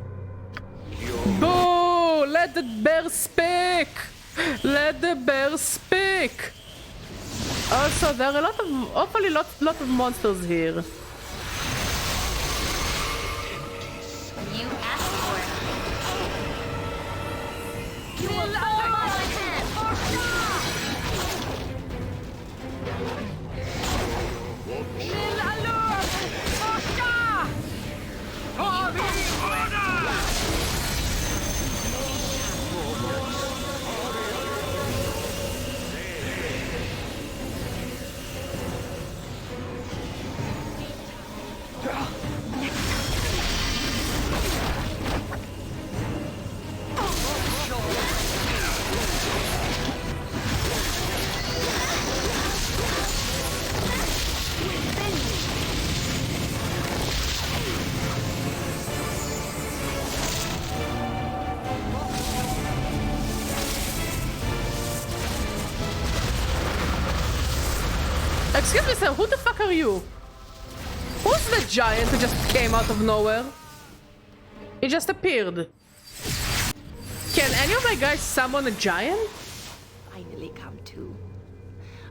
Boo! Let the bear speak! Let the bear speak! Also, there are a lot of, awfully lot of monsters here. You asked for it. You will fall by my hand. Excuse me, sir, who the fuck are you? Who's the giant who just came out of nowhere? He just appeared. Can any of my guys summon a giant? Finally come to.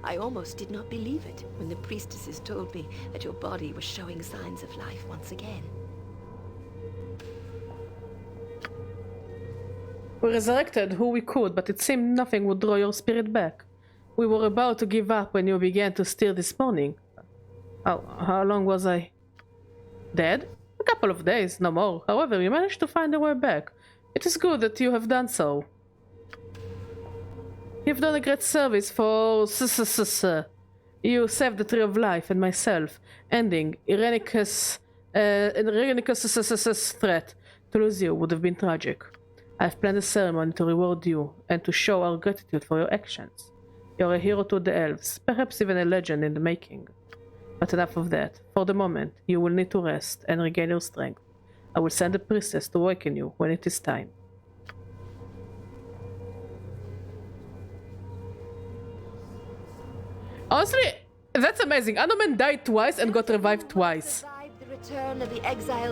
I almost did not believe it when the priestesses told me that your body was showing signs of life once again. We resurrected who we could, but it seemed nothing would draw your spirit back. We were about to give up when you began to stir this morning. How long was I dead? A couple of days, no more. However, you managed to find a way back. It is good that you have done so. You've done a great service for you saved the Tree of Life and myself, ending Irenicus' threat. To lose you would have been tragic. I have planned a ceremony to reward you and to show our gratitude for your actions. You're a hero to the elves, perhaps even a legend in the making. But enough of that. For the moment, you will need to rest and regain your strength. I will send a priestess to awaken you when it is time. Honestly, that's amazing. Anomen died twice and got revived twice.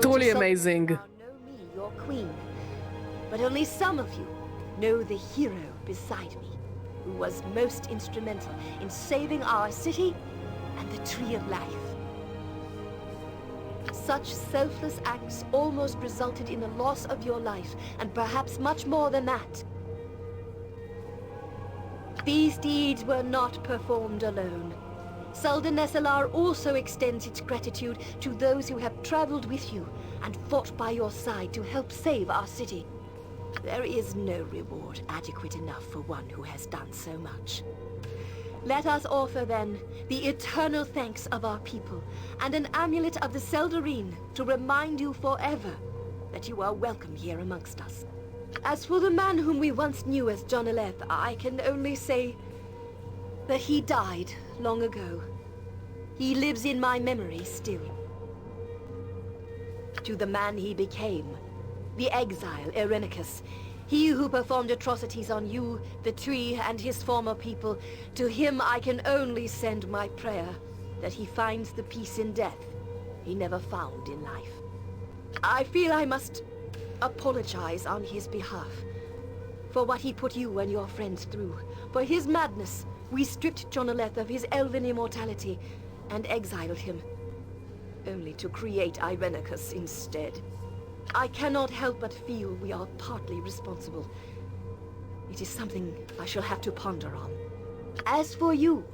Truly amazing. Know me, your queen. But only some of you know the hero beside me, who was most instrumental in saving our city and the Tree of Life. Such selfless acts almost resulted in the loss of your life, and perhaps much more than that. These deeds were not performed alone. Selden Nesselar also extends its gratitude to those who have traveled with you and fought by your side to help save our city. There is no reward adequate enough for one who has done so much. Let us offer, then, the eternal thanks of our people, and an amulet of the Seldarine to remind you forever that you are welcome here amongst us. As for the man whom we once knew as Jonaleth, I can only say that he died long ago. He lives in my memory still. To the man he became, the exile Irenicus, he who performed atrocities on you, the tree, and his former people, to him I can only send my prayer that he finds the peace in death he never found in life. I feel I must apologize on his behalf for what he put you and your friends through. For his madness, we stripped Jonaleth of his elven immortality and exiled him, only to create Irenicus instead. I cannot help but feel we are partly responsible. It is something I shall have to ponder on. As for you,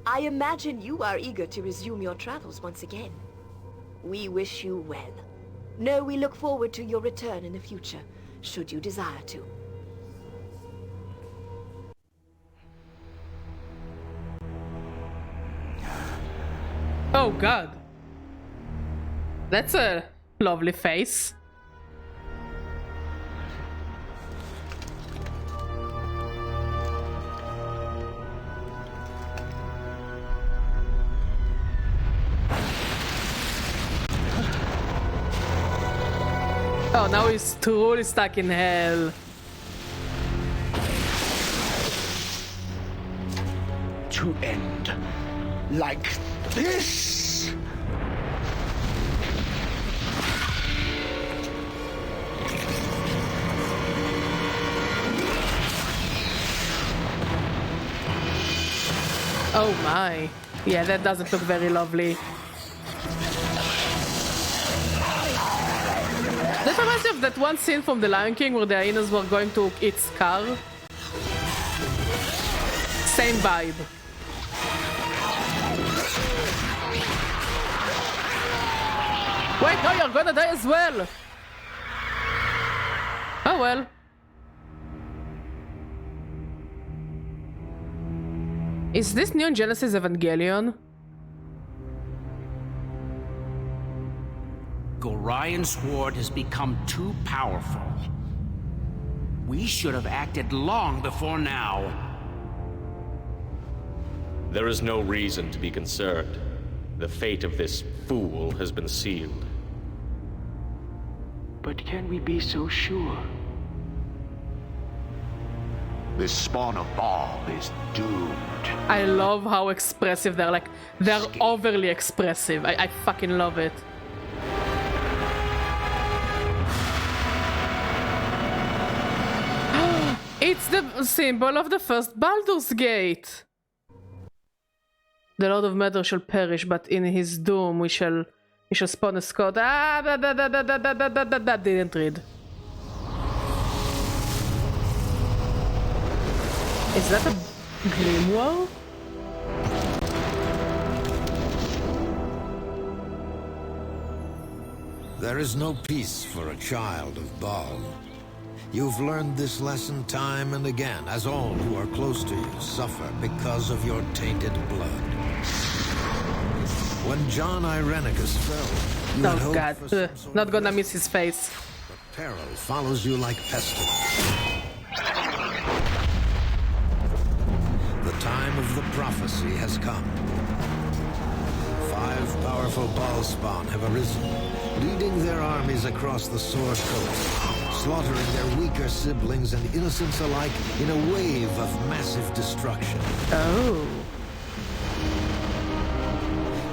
I imagine you are eager to resume your travels once again. We wish you well. Know we look forward to your return in the future, should you desire to. Oh god. That's a lovely face. Oh, now he's truly stuck in hell. To end like this? Oh my. Yeah, that doesn't look very lovely. That reminds me of that one scene from The Lion King where the hyenas were going to eat Scar. Same vibe. Wait, no, you're gonna die as well! Oh well. Is this Neon Genesis Evangelion? Gorion's sword has become too powerful. We should have acted long before now. There is no reason to be concerned. The fate of this fool has been sealed. But can we be so sure? This spawn of Baal is doomed. I love how expressive they're like. They're overly expressive. I fucking love it. It's the symbol of the first Baldur's Gate. The Lord of Matter shall perish, but in his doom we shall spawn a Scott. Didn't read. Is that a grimoire? There is no peace for a child of Baal. You've learned this lesson time and again, as all who are close to you suffer because of your tainted blood. When John Irenicus fell, you had hoped God, for some sort not of gonna rescue. miss his face. But peril follows you like pestilence. The time of the prophecy has come. 5 powerful Baal spawn have arisen, leading their armies across the Sword Coast, slaughtering their weaker siblings and innocents alike in a wave of massive destruction. Oh.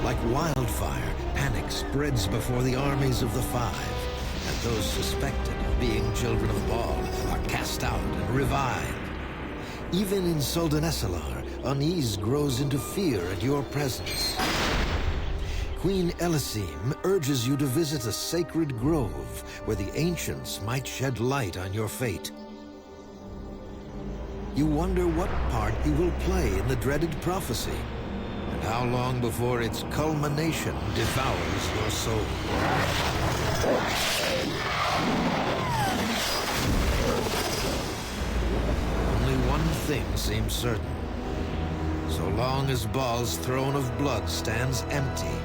Like wildfire, panic spreads before the armies of the 5, and those suspected of being children of Baal are cast out and revived. Even in Soldanesalar, unease grows into fear at your presence. Queen Elysim urges you to visit a sacred grove where the ancients might shed light on your fate. You wonder what part you will play in the dreaded prophecy, and how long before its culmination devours your soul. Only one thing seems certain. So long as Baal's throne of blood stands empty,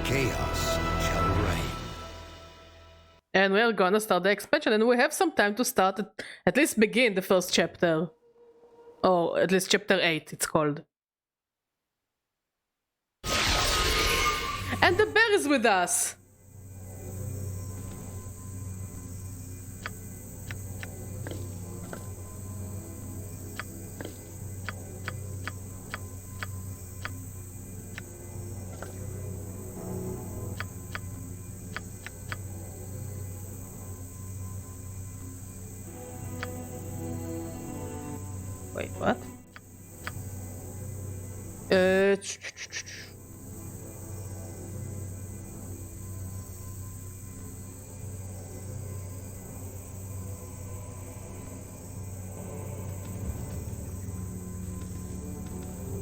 chaos shall reign. And we're gonna start the expansion, and we have some time to start at least begin the first chapter. Or at least chapter 8 it's called. And the bear is with us! Wait, what?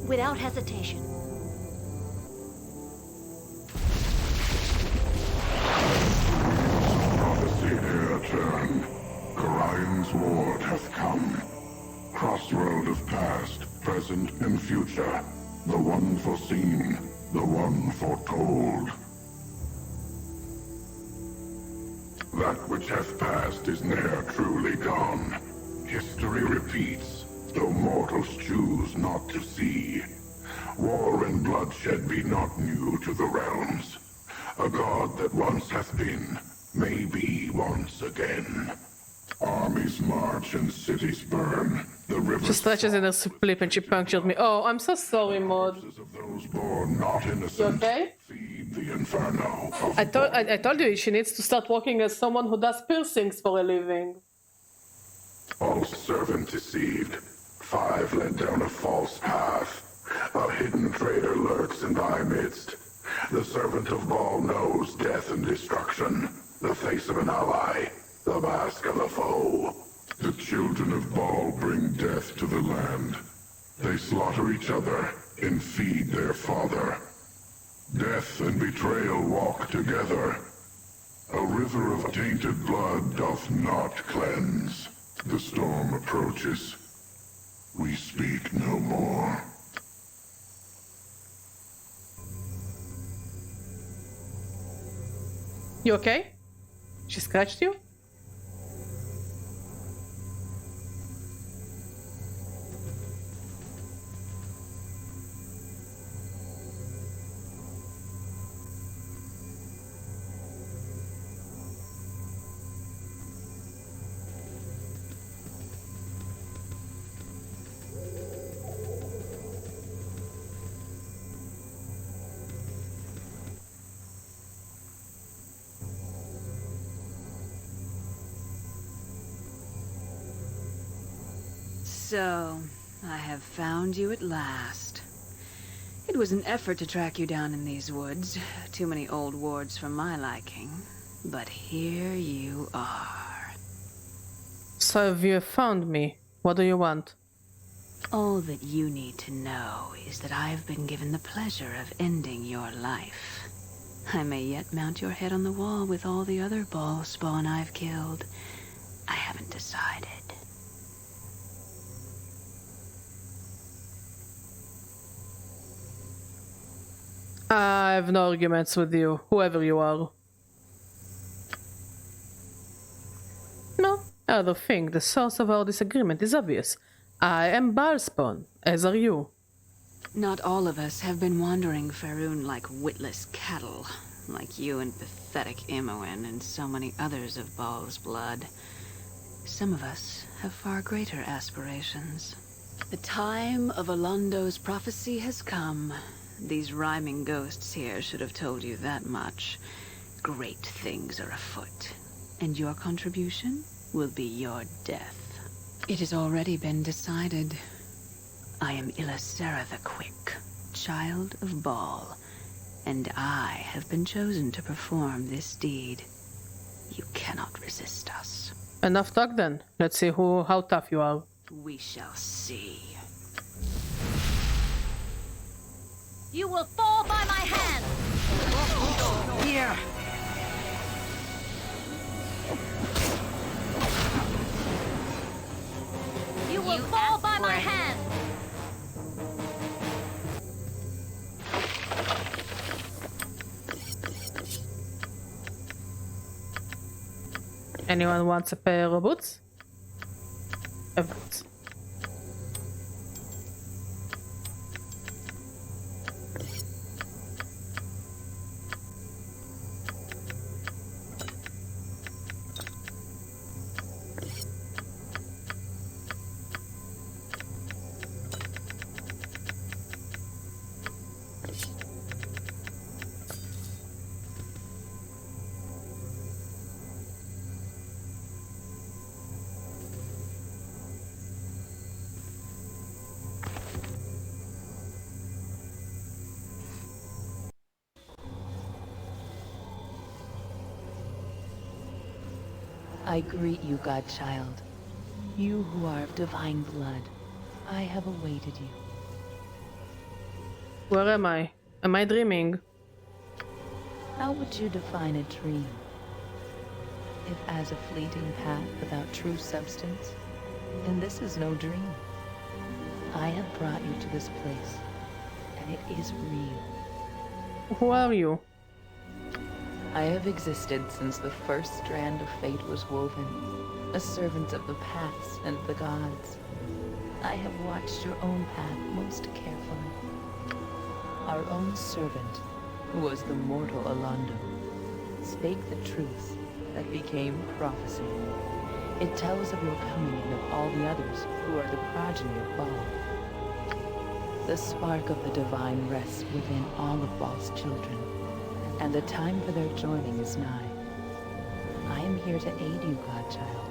Without hesitation. Prophecy ere turn. Orion's ward hath come. Crossroad of past, present, and future. The one foreseen, the one foretold. That which hath passed is ne'er truly gone. History repeats, though mortals choose not to see. War and bloodshed be not new to the realms. A god that once hath been, may be once again. Armies march and cities burn. The rivers She stretches in her slip and she punctured me. Oh, I'm so sorry, Maud. of those born not innocent. You okay? Feed the inferno of I told you she needs to start working as someone who does piercings for a living. false servant deceived. 5 led down a false path. A hidden traitor lurks in thy midst. The servant of Baal knows death and destruction. The face of an ally, the mask of a foe. The children of Baal bring death to the land. They slaughter each other and feed their father. Death and betrayal walk together. A river of tainted blood doth not cleanse. The storm approaches. We speak no more. You okay? She scratched you? So, I have found you at last. It was an effort to track you down in these woods. Too many old wards for my liking. But here you are. So you have found me. What do you want? All that you need to know is that I've been given the pleasure of ending your life. I may yet mount your head on the wall with all the other ball spawn I've killed. I haven't decided. I have no arguments with you, whoever you are. No, I don't think the source of our disagreement is obvious. I am Balspawn, as are you. Not all of us have been wandering Faerun like witless cattle, like you and pathetic Imoen and so many others of Baal's blood. Some of us have far greater aspirations. The time of Alondo's prophecy has come. These rhyming ghosts here should have told you that much. Great things are afoot, and your contribution will be your death. It has already been decided. I am Ilasera the Quick, child of Baal, and I have been chosen to perform this deed. You cannot resist us. Enough talk then. Let's see how tough you are. We shall see. You will fall by my hand! Here! You will fall by my hand! Anyone wants a pair of boots? A boot. I greet you, Godchild. You who are of divine blood. I have awaited you. Where am I? Am I dreaming? How would you define a dream? If as a fleeting path without true substance, then this is no dream. I have brought you to this place, and it is real. Who are you? I have existed since the first strand of fate was woven, a servant of the paths and the gods. I have watched your own path most carefully. Our own servant, who was the mortal Alondo, spake the truth that became prophecy. It tells of your coming and of all the others who are the progeny of Baal. The spark of the divine rests within all of Baal's children, and the time for their joining is nigh. I am here to aid you, Godchild.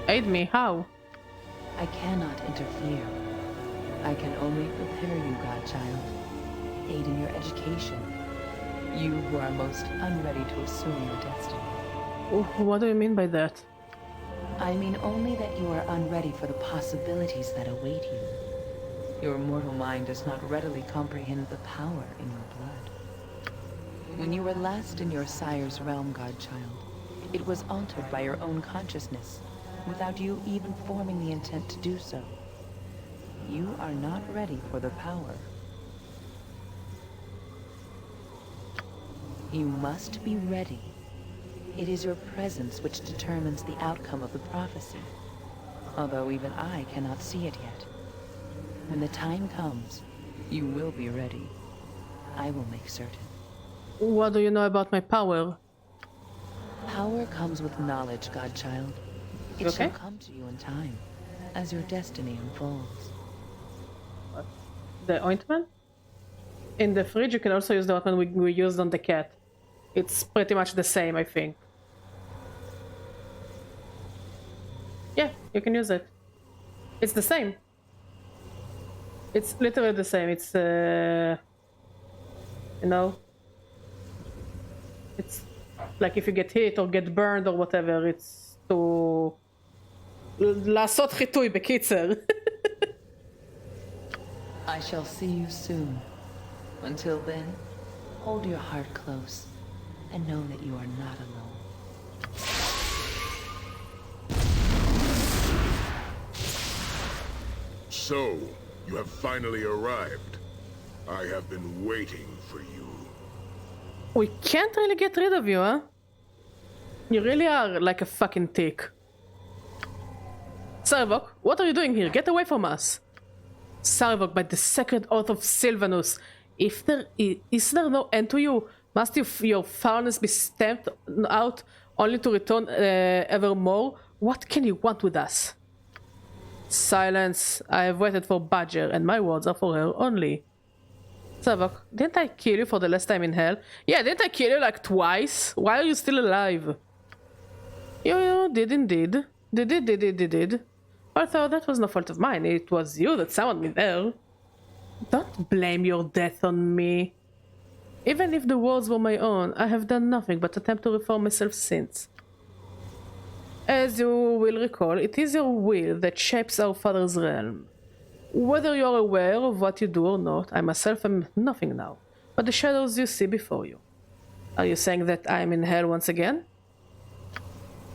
Aid me? How? I cannot interfere. I can only prepare you, godchild. Aid in your education. You who are most unready to assume your destiny. What do you mean by that? I mean only that you are unready for the possibilities that await you. Your mortal mind does not readily comprehend the power in your blood. When you were last in your sire's realm, godchild, it was altered by your own consciousness, without you even forming the intent to do so. You are not ready for the power. You must be ready. It is your presence which determines the outcome of the prophecy, although even I cannot see it yet. When the time comes, you will be ready. I will make certain. What do you know about my power? Power comes with knowledge, godchild. It shall come to you in time, as your destiny unfolds. What? The ointment? In the fridge you can also use the ointment we used on the cat. It's pretty much the same, I think. Yeah, you can use it. It's the same. It's literally the same. It's, you know, it's like if you get hit or get burned or whatever, it's to לעשות חיטוי בקיצר. I shall see you soon. Until then, hold your heart close and know that you are not alone. So, you have finally arrived. I have been waiting for you. We can't really get rid of you, huh? You really are like a fucking tick. Sarvok, what are you doing here? Get away from us. Sarvok, by the sacred oath of Sylvanus, is there no end to you? Must your foulness be stamped out only to return evermore? What can you want with us? Silence. I have waited for Badger, and my words are for her only. Sarvok, didn't I kill you for the last time in hell? Yeah, didn't I kill you like twice? Why are you still alive? You did indeed. Did. Although that was no fault of mine. It was you that summoned me there. Don't blame your death on me. Even if the words were my own, I have done nothing but attempt to reform myself since. As you will recall, it is your will that shapes our father's realm. Whether you are aware of what you do or not, I myself am nothing now, but the shadows you see before you. Are you saying that I am in hell once again?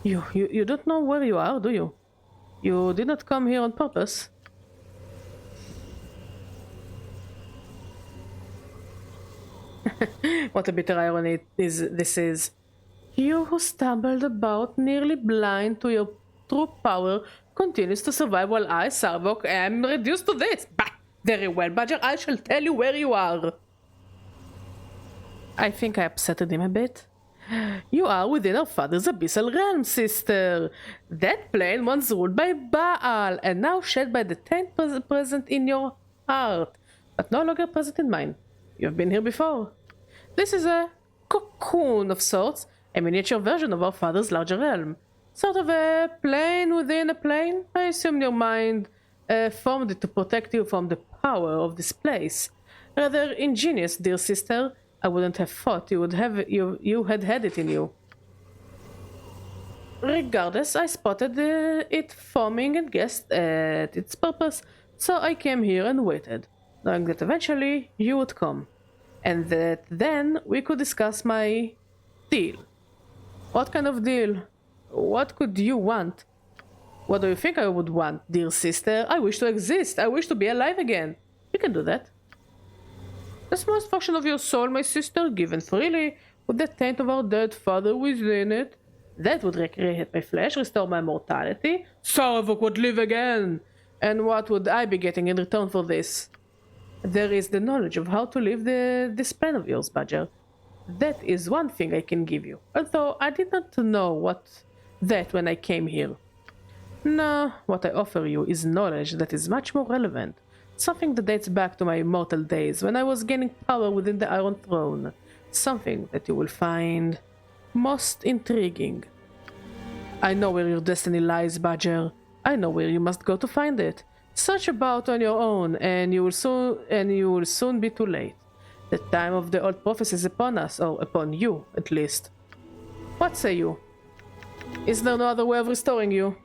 You don't know where you are, do you? You did not come here on purpose. What a bitter irony this is. You who stumbled about, nearly blind to your true power, continues to survive while I, Sarvok, am reduced to this. Bah, very well, Badger, I shall tell you where you are. I think I upsetted him a bit. You are within our father's abyssal realm, sister. That plane once ruled by Baal, and now shed by the taint present in your heart, but no longer present in mine. You have been here before. This is a cocoon of sorts, a miniature version of our father's larger realm. Sort of a plane within a plane. I assume your mind formed it to protect you from the power of this place. Rather ingenious, dear sister. I wouldn't have thought you had it in you. Regardless, I spotted it forming and guessed at its purpose, so I came here and waited, knowing that eventually you would come, and that then we could discuss my deal. What kind of deal? What could you want? What do you think I would want, dear sister? I wish to exist. I wish to be alive again. You can do that. The smallest fraction of your soul, my sister, given freely, with the taint of our dead father within it. That would recreate my flesh, restore my mortality. Sarvok would live again. And what would I be getting in return for this? There is the knowledge of how to live this plan of yours, Badger. That is one thing I can give you, although I did not know that when I came here. No, what I offer you is knowledge that is much more relevant. Something that dates back to my immortal days, when I was gaining power within the Iron Throne. Something that you will find most intriguing. I know where your destiny lies, Badger. I know where you must go to find it. Search about on your own, and you will soon be too late. The time of the old prophecy is upon us, or upon you, at least. What say you? Is there no other way of restoring you?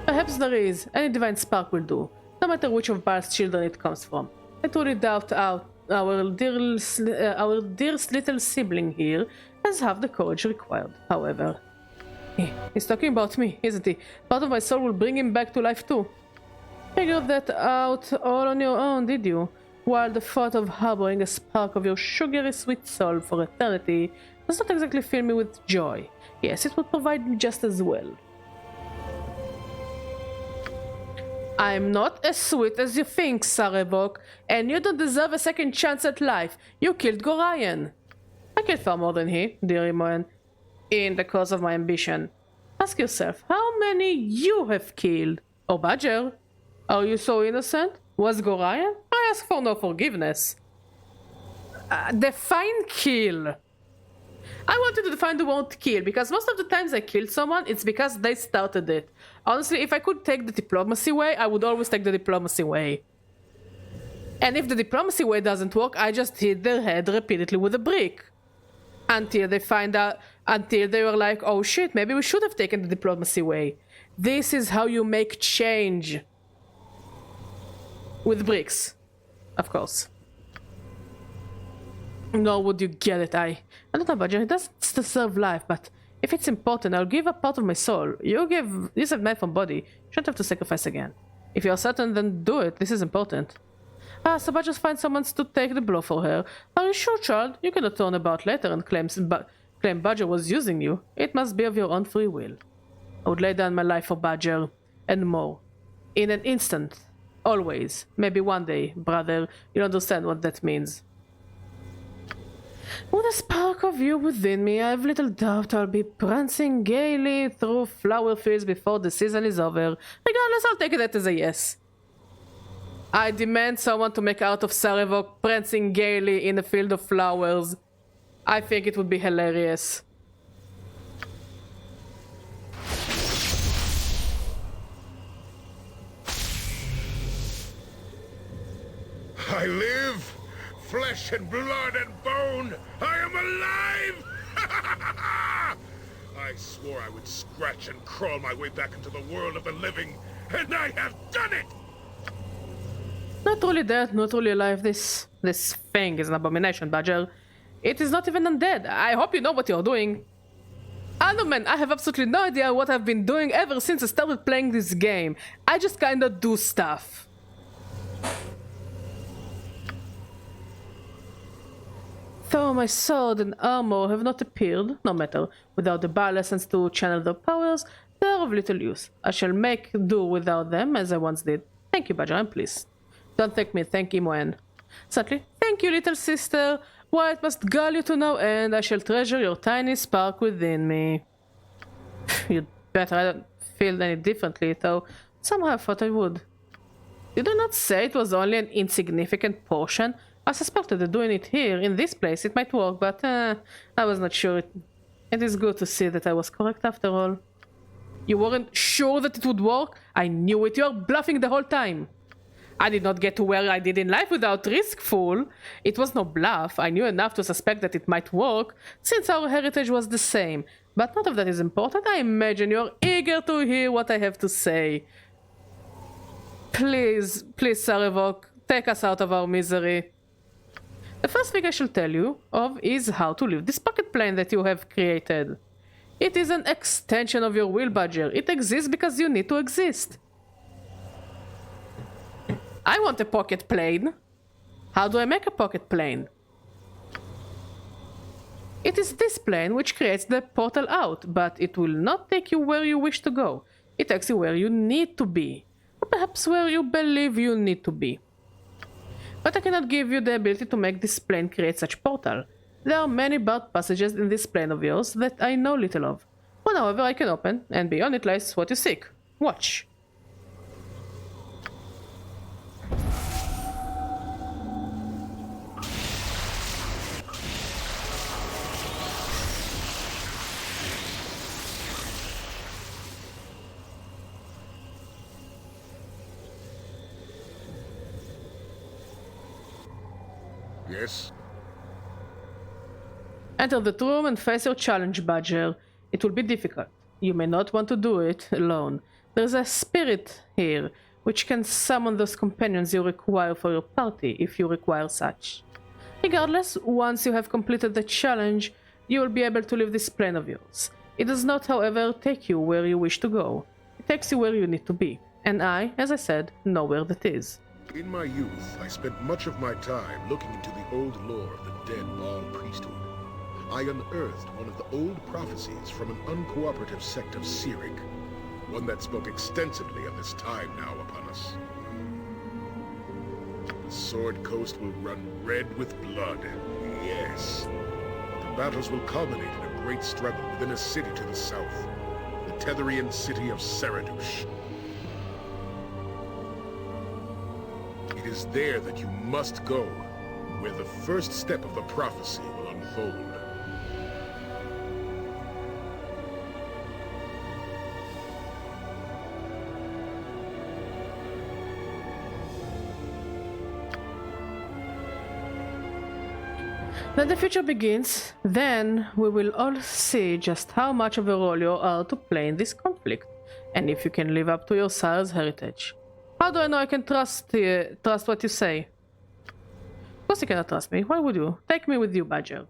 Perhaps there is. Any divine spark will do, no matter which of Baal's children it comes from. I truly doubt our dearest little sibling here has have the courage required, however. He's talking about me, isn't he? Part of my soul will bring him back to life too. Figured that out all on your own, did you? While the thought of harboring a spark of your sugary sweet soul for eternity does not exactly fill me with joy. Yes, it would provide me just as well. I'm not as sweet as you think, Sarevok, and you don't deserve a second chance at life. You killed Gorion. I killed far more than he, dear Imoen, in the cause of my ambition. Ask yourself, how many you have killed? Oh, Badger, are you so innocent? Was Gorion? I ask for no forgiveness. Define kill. I wanted to define the word kill, because most of the times I killed someone, it's because they started it. Honestly, if I could take the diplomacy way, I would always take the diplomacy way. And if the diplomacy way doesn't work, I just hit their head repeatedly with a brick. Until they find out, until they were like, oh shit, maybe we should have taken the diplomacy way. This is how you make change. With bricks. Of course. Nor would you get it, I don't know, Badger, it doesn't deserve life, but if it's important, I'll give up part of my soul. You said man from body. You shouldn't have to sacrifice again. If you're certain, then do it. This is important. So Badger find someone to take the blow for her. Are you sure, child? You cannot turn about later and claim Badger was using you. It must be of your own free will. I would lay down my life for Badger, and more. In an instant. Always. Maybe one day, brother. You'll understand what that means. With a spark of you within me, I have little doubt I'll be prancing gaily through flower fields before the season is over. Regardless, I'll take it as a yes. I demand someone to make out of Sarevok prancing gaily in a field of flowers. I think it would be hilarious. I live! Flesh and blood and bone! I am alive! I swore I would scratch and crawl my way back into the world of the living, and I have done it! Not truly dead, not truly alive. This thing is an abomination, Badger. It is not even undead. I hope you know what you're doing. No man, I have absolutely no idea what I've been doing ever since I started playing this game. I just kinda do stuff. Though my sword and armor have not appeared, no matter, without the Baal essence to channel their powers, they are of little use. I shall make do without them, as I once did. Thank you, Badger, I'm pleased. Don't thank me, thank Imoen. Certainly. Thank you, little sister. Why, it must gall you to no end. I shall treasure your tiny spark within me. You'd better. I don't feel any differently, though. Somehow I thought I would. Did I not say it was only an insignificant portion? I suspected that doing it here, in this place, it might work, but I was not sure. It is good to see that I was correct after all. You weren't sure that it would work? I knew it. You are bluffing the whole time. I did not get to where I did in life without risk, fool. It was no bluff. I knew enough to suspect that it might work, since our heritage was the same. But none of that is important. I imagine you're eager to hear what I have to say. Please, please, Sarevok, take us out of our misery. The first thing I shall tell you of is how to leave this pocket plane that you have created. It is an extension of your will, Badger. It exists because you need to exist. I want a pocket plane. How do I make a pocket plane? It is this plane which creates the portal out, but it will not take you where you wish to go. It takes you where you need to be, or perhaps where you believe you need to be. But I cannot give you the ability to make this plane create such portal. There are many barred passages in this plane of yours that I know little of. One, however, I can open, and beyond it lies what you seek. Watch. Yes? Enter the room and face your challenge, Badger. It will be difficult. You may not want to do it alone. There's a spirit here, which can summon those companions you require for your party, if you require such. Regardless, once you have completed the challenge, you will be able to leave this plane of yours. It does not, however, take you where you wish to go. It takes you where you need to be. And I, as I said, know where that is. In my youth, I spent much of my time looking into the old lore of the dead Baal priesthood. I unearthed one of the old prophecies from an uncooperative sect of Cyric, one that spoke extensively of this time now upon us. The Sword Coast will run red with blood, yes. The battles will culminate in a great struggle within a city to the south, the Tetherian city of Saradush. It is there that you must go, where the first step of the prophecy will unfold. Then the future begins. Then we will all see just how much of a role you are to play in this conflict, and if you can live up to your sire's heritage. How do I know I can trust what you say? Of course you cannot trust me. Why would you? Take me with you, Badger.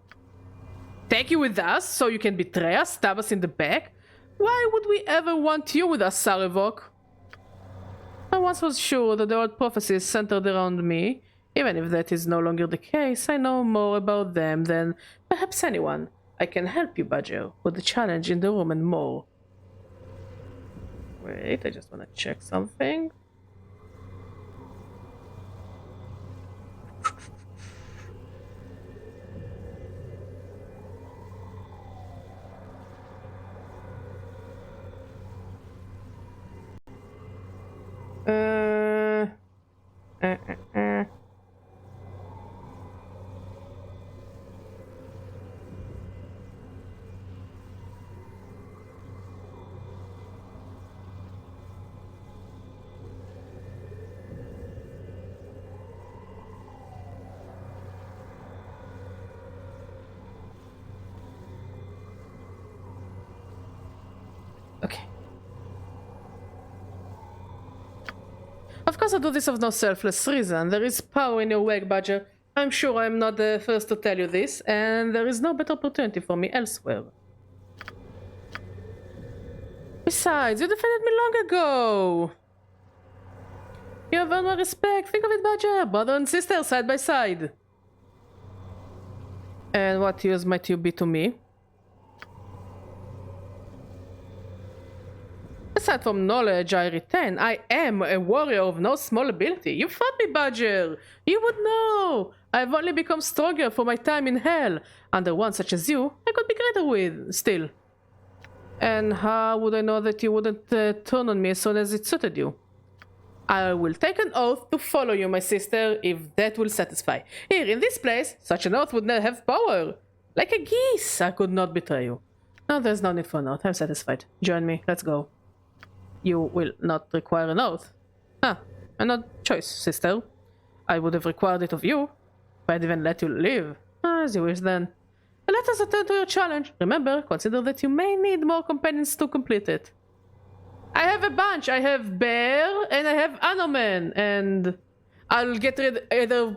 Take you with us so you can betray us, stab us in the back? Why would we ever want you with us, Sarevok? I once was sure that the old prophecies centered around me. Even if that is no longer the case, I know more about them than perhaps anyone. I can help you, Badger, with the challenge in the room and more. Wait, I just want to check something. Okay. Of course I do this of no selfless reason. There is power in your wake, Badger. I'm sure I'm not the first to tell you this, and there is no better opportunity for me elsewhere. Besides, you defended me long ago. You have earned my respect. Think of it, Badger. Brother and sister, side by side. And what use might you be to me? Aside from knowledge I retain, I am a warrior of no small ability. You fought me, Badger. You would know. I've only become stronger for my time in hell. Under one such as you, I could be greater with, still. And how would I know that you wouldn't turn on me as soon as it suited you? I will take an oath to follow you, my sister, if that will satisfy. Here, in this place, such an oath would not have power. Like a geese, I could not betray you. No, there's no need for an oath. I'm satisfied. Join me. Let's go. You will not require an oath. Ah, an odd choice, sister. I would have required it of you, if I'd even let you live. As you wish then. But let us attend to your challenge. Remember, consider that you may need more companions to complete it. I have a bunch. I have Bear, and I have Anoman, and I'll get rid either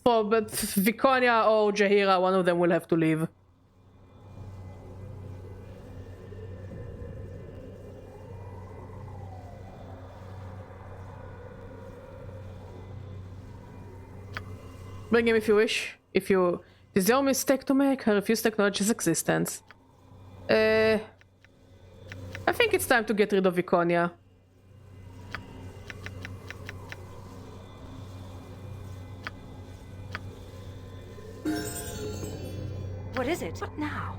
for Viconia or Jaheira. One of them will have to leave. Bring him if you wish. If you... It is your mistake to make. I refuse to acknowledge his existence. I think it's time to get rid of Viconia. What is it? What now?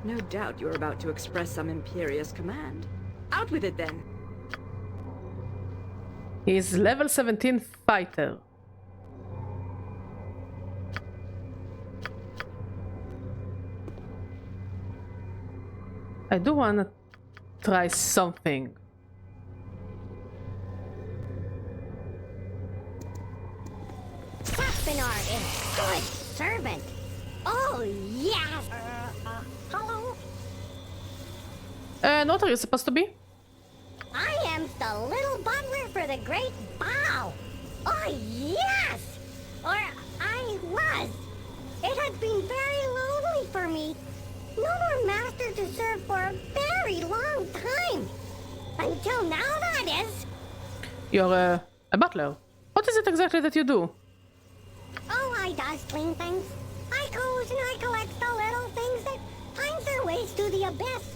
No doubt you're about to express some imperious command. Out with it then. He's level 17 fighter. I do want to try something. Saspinar is good servant. Oh, yes. Hello? And what are you supposed to be? I am the little butler for the great Bao. Oh, yes. Or I was. It has been very lonely for me. No more master to serve for a very long time. Until now, that is. You're a butler. What is it exactly that you do? Oh, I does clean things. I goes and I collect the little things that finds their ways to the abyss.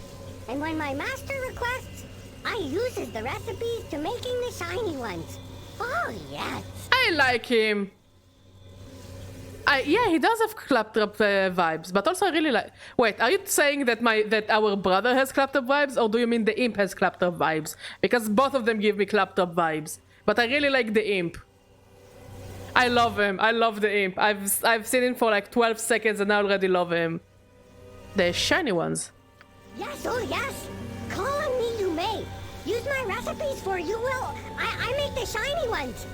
And when my master requests, I uses the recipes to making the shiny ones. Oh, yes. I like him. Yeah, he does have claptrap vibes, but also I really like... Wait, are you saying that our brother has claptrap vibes, or do you mean the imp has claptrap vibes? Because both of them give me claptrap vibes. But I really like the imp. I love him. I love the imp. I've seen him for like 12 seconds and I already love him. The shiny ones. Yes, oh yes. Call on me you may. Use my recipes for you will. I make the shiny ones.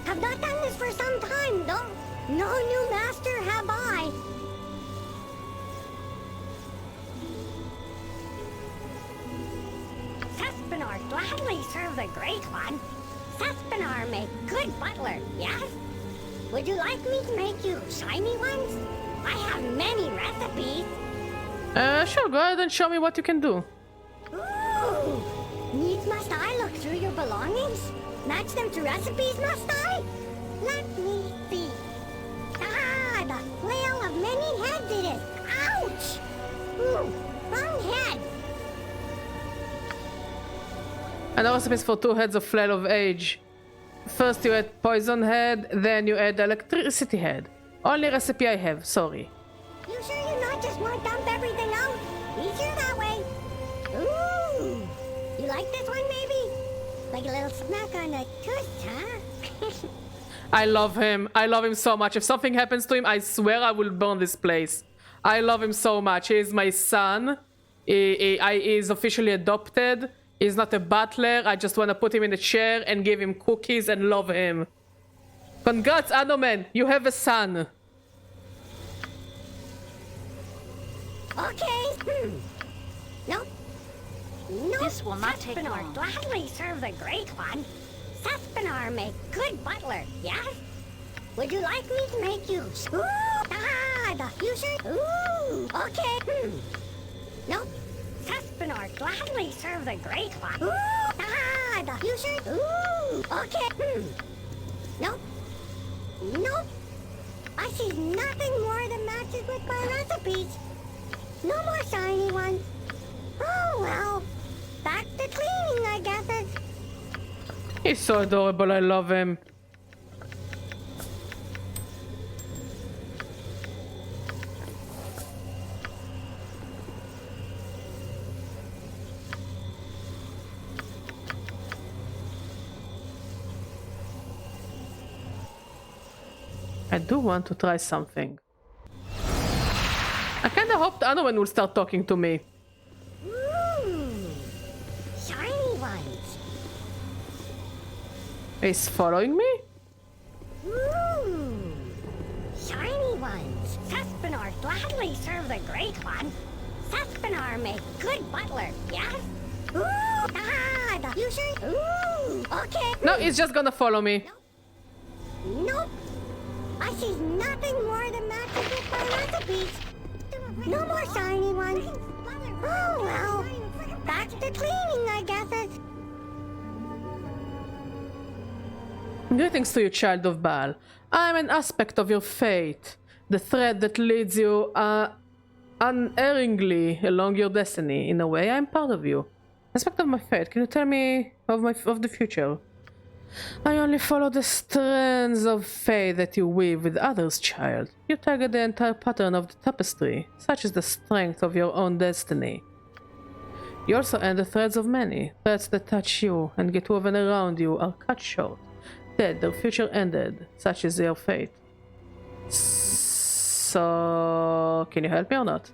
Have not done this for some time, though. No new master have I. Saspinar gladly serve the great one. Saspinar make good butler, yes? Would you like me to make you shiny ones? I have many recipes. Sure, go ahead and show me what you can do. Ooh! Needs must I look through your belongings? Match them to recipes, must I? Let me see. Ah, the flail of many heads it is. Ouch! Ooh, wrong head. And the recipe is for 2 heads of flail of age. First you add poison head, then you add electricity head. Only recipe I have, sorry. You sure you not just want to dump everything out? Easier that way. Ooh! You like this one, maybe? Like a little smack on the tooth, huh? I love him. I love him so much. If something happens to him, I swear I will burn this place. I love him so much. He is my son. He is officially adopted. He's not a butler. I just want to put him in a chair and give him cookies and love him. Congrats, Anomen. You have a son. Okay. Nope. Nope. This will not take long. Gladly serve the great one. Saspinar make good butler, yes? Would you like me to make you... Ooh! Ah, the fusion? Ooh! Okay. Nope. Saspinar gladly serve the great one. Ooh! Ah, the fusion? Ooh! Okay. Nope. Nope. I see nothing more that matches with my recipes. No more shiny ones. Oh well. Back to cleaning, I guess. He's so adorable. I love him. I do want to try something. I kinda hope the other one will start talking to me. Shiny ones. He's following me? Shiny ones. Saspinar gladly serve the great one. Saspinar make good butler, yes? Ooh! Ah, the fusion? Ooh! Okay. No, he's just gonna follow me. Nope. I see nothing more that matches with my recipes. No more shiny ones. Oh well. Back to cleaning, I guess. Greetings to you, child of Baal. I am an aspect of your fate, the thread that leads you unerringly along your destiny. In a way, I am part of you. Aspect of my fate. Can you tell me of the future? I only follow the strands of fate that you weave with others, child. You target the entire pattern of the tapestry. Such is the strength of your own destiny. You also end the threads of many. Threads that touch you and get woven around you are cut short. Dead, their future ended. Such is your fate. So... can you help me or not?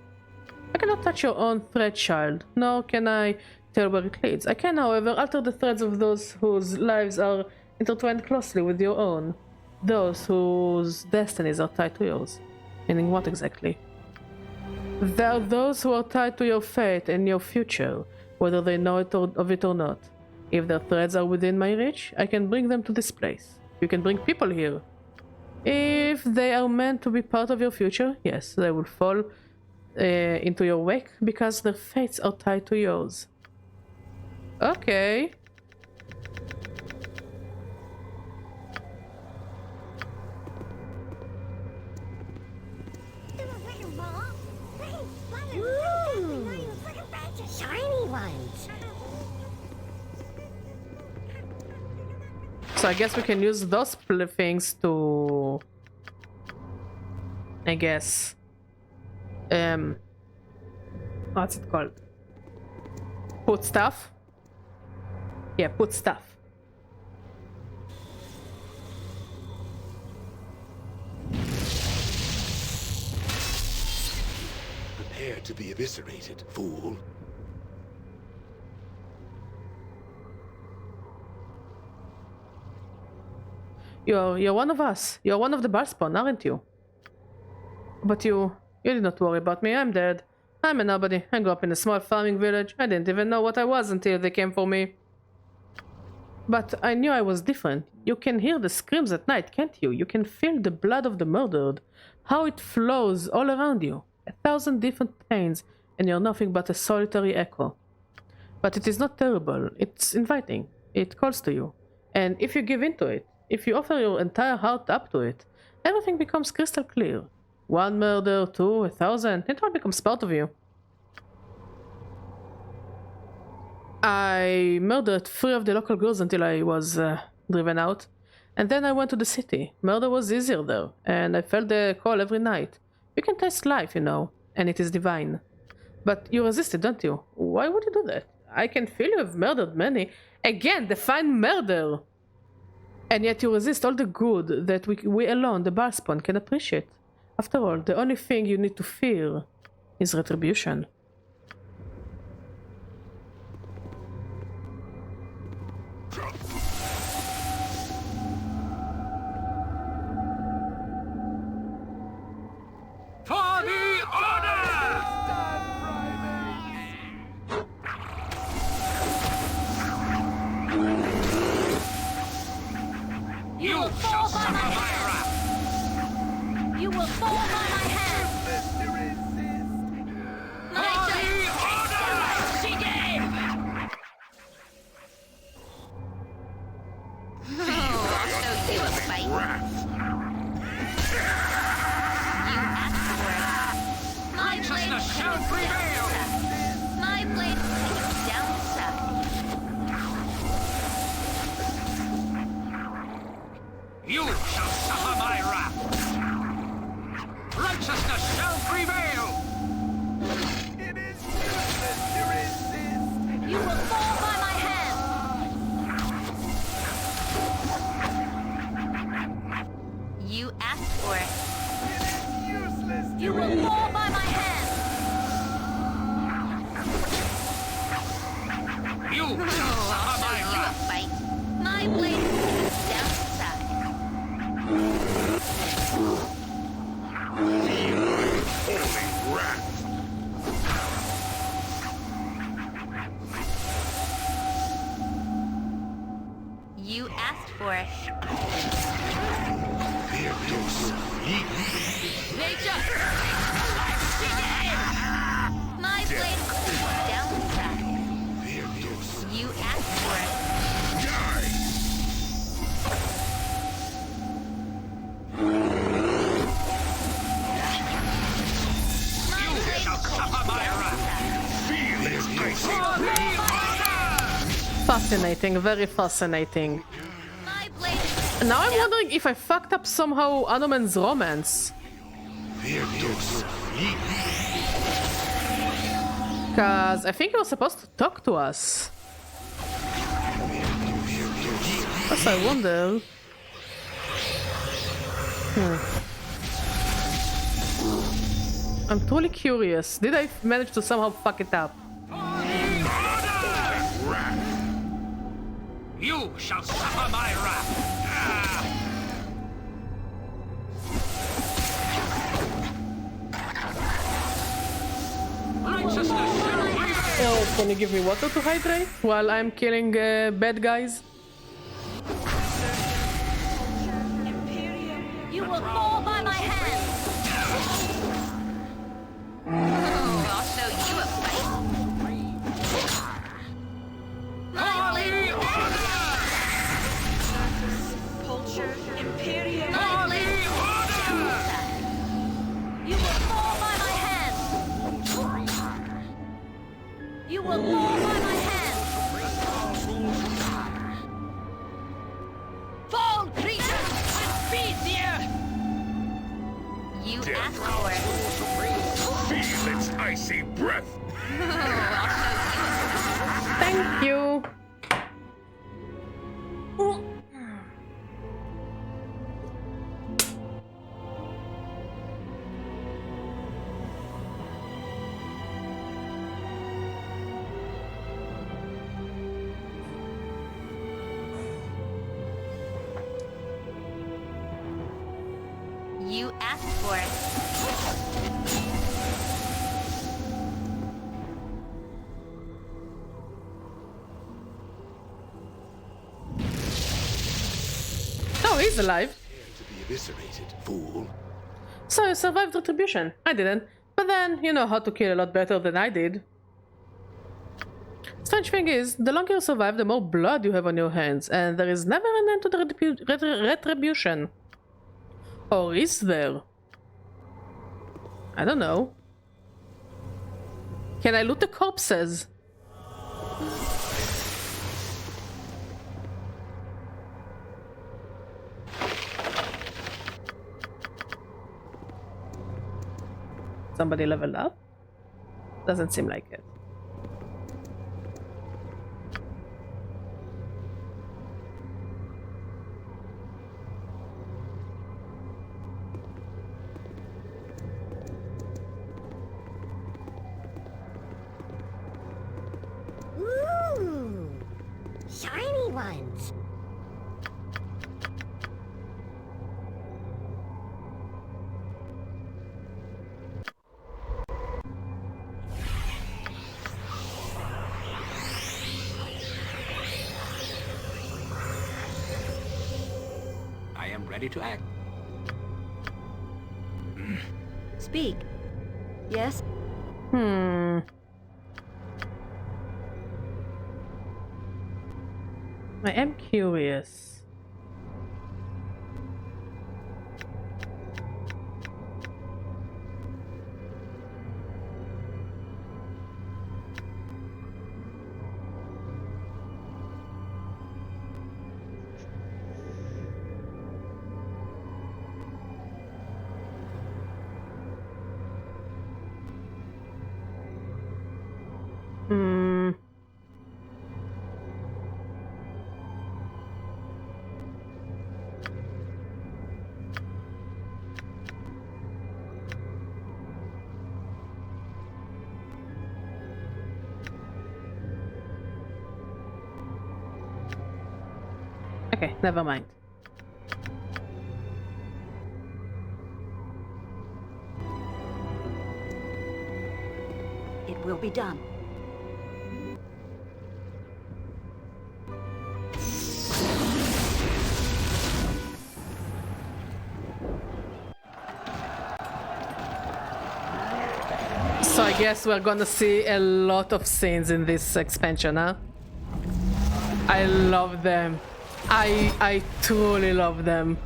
I cannot touch your own thread, child, nor can I tell where it leads. I can, however, alter the threads of those whose lives are intertwined closely with your own. those whose destinies are tied to yours. Meaning what exactly? There are those who are tied to your fate and your future, whether they know of it or not. If their threads are within my reach, I can bring them to this place. You can bring people here. If they are meant to be part of your future, yes, they will fall into your wake because their fates are tied to yours. Okay. Shiny ones. So I guess we can use those things to, I guess, what's it called? Put stuff? Yeah, put stuff. Prepare to be eviscerated, fool. You're one of us. You're one of the Balspawn, aren't you? But you did not worry about me. I'm dead. I'm a nobody. I grew up in a small farming village. I didn't even know what I was until they came for me. But I knew I was different. You can hear the screams at night, can't you? You can feel the blood of the murdered. How it flows all around you. 1,000 different pains, and you're nothing but a solitary echo. But it is not terrible. It's inviting. It calls to you. And if you give in to it, if you offer your entire heart up to it, everything becomes crystal clear. 1 murder, 2, 1,000, it all becomes part of you. I murdered 3 of the local girls until I was driven out. And then I went to the city. Murder was easier there, and I felt the call every night. You can taste life, you know, and it is divine. But you resisted, don't you? Why would you do that? I can feel you have murdered many. Again, define murder! And yet you resist all the good that we alone, the Balspawn, can appreciate. After all, the only thing you need to fear is retribution. For the order! You will fall by my hand! You will fall by my hand! My giant she gave! Oh, I'll show you a fight. You asked for it. My blade shall prevail! My blade down the side. You shall suffer my wrath! Righteousness shall prevail! It is useless to resist! You will fall by my hand! You asked for it. It is useless to You will fall by my hand! You shall suffer my wrath! Fight. My blade is down the side. Holy wrath! You asked for it. Nature! My blade is down the side. You asked for it. Fascinating, very fascinating. Now I'm wondering if I fucked up somehow Anomen's romance. Cause I think he was supposed to talk to us. Plus I wonder... I'm truly curious. Did I manage to somehow fuck it up? You shall suffer my wrath! Oh, can you give me water to hydrate while I'm killing bad guys? You will fall by my hand! Oh, I'll show you a fight. Holy order! Culture, Imperium. Holy order! You will fall by my hand! You will fall by my hand! Fall, creatures! Feed here! You asked for it. Feel its icy breath! Thank you. You asked for it. Oh, he's alive. To be eviscerated, fool. So you survived retribution. I didn't. But then, you know how to kill a lot better than I did. Strange thing is, the longer you survive, the more blood you have on your hands, and there is never an end to the retribution. Or is there? I don't know. Can I loot the corpses? Somebody leveled up? Doesn't seem like it. Ooh, shiny ones. I am ready to act. Speak. Yes? I am curious. Okay, never mind. It will be done. So I guess we're gonna see a lot of scenes in this expansion, huh? I love them. I truly love them.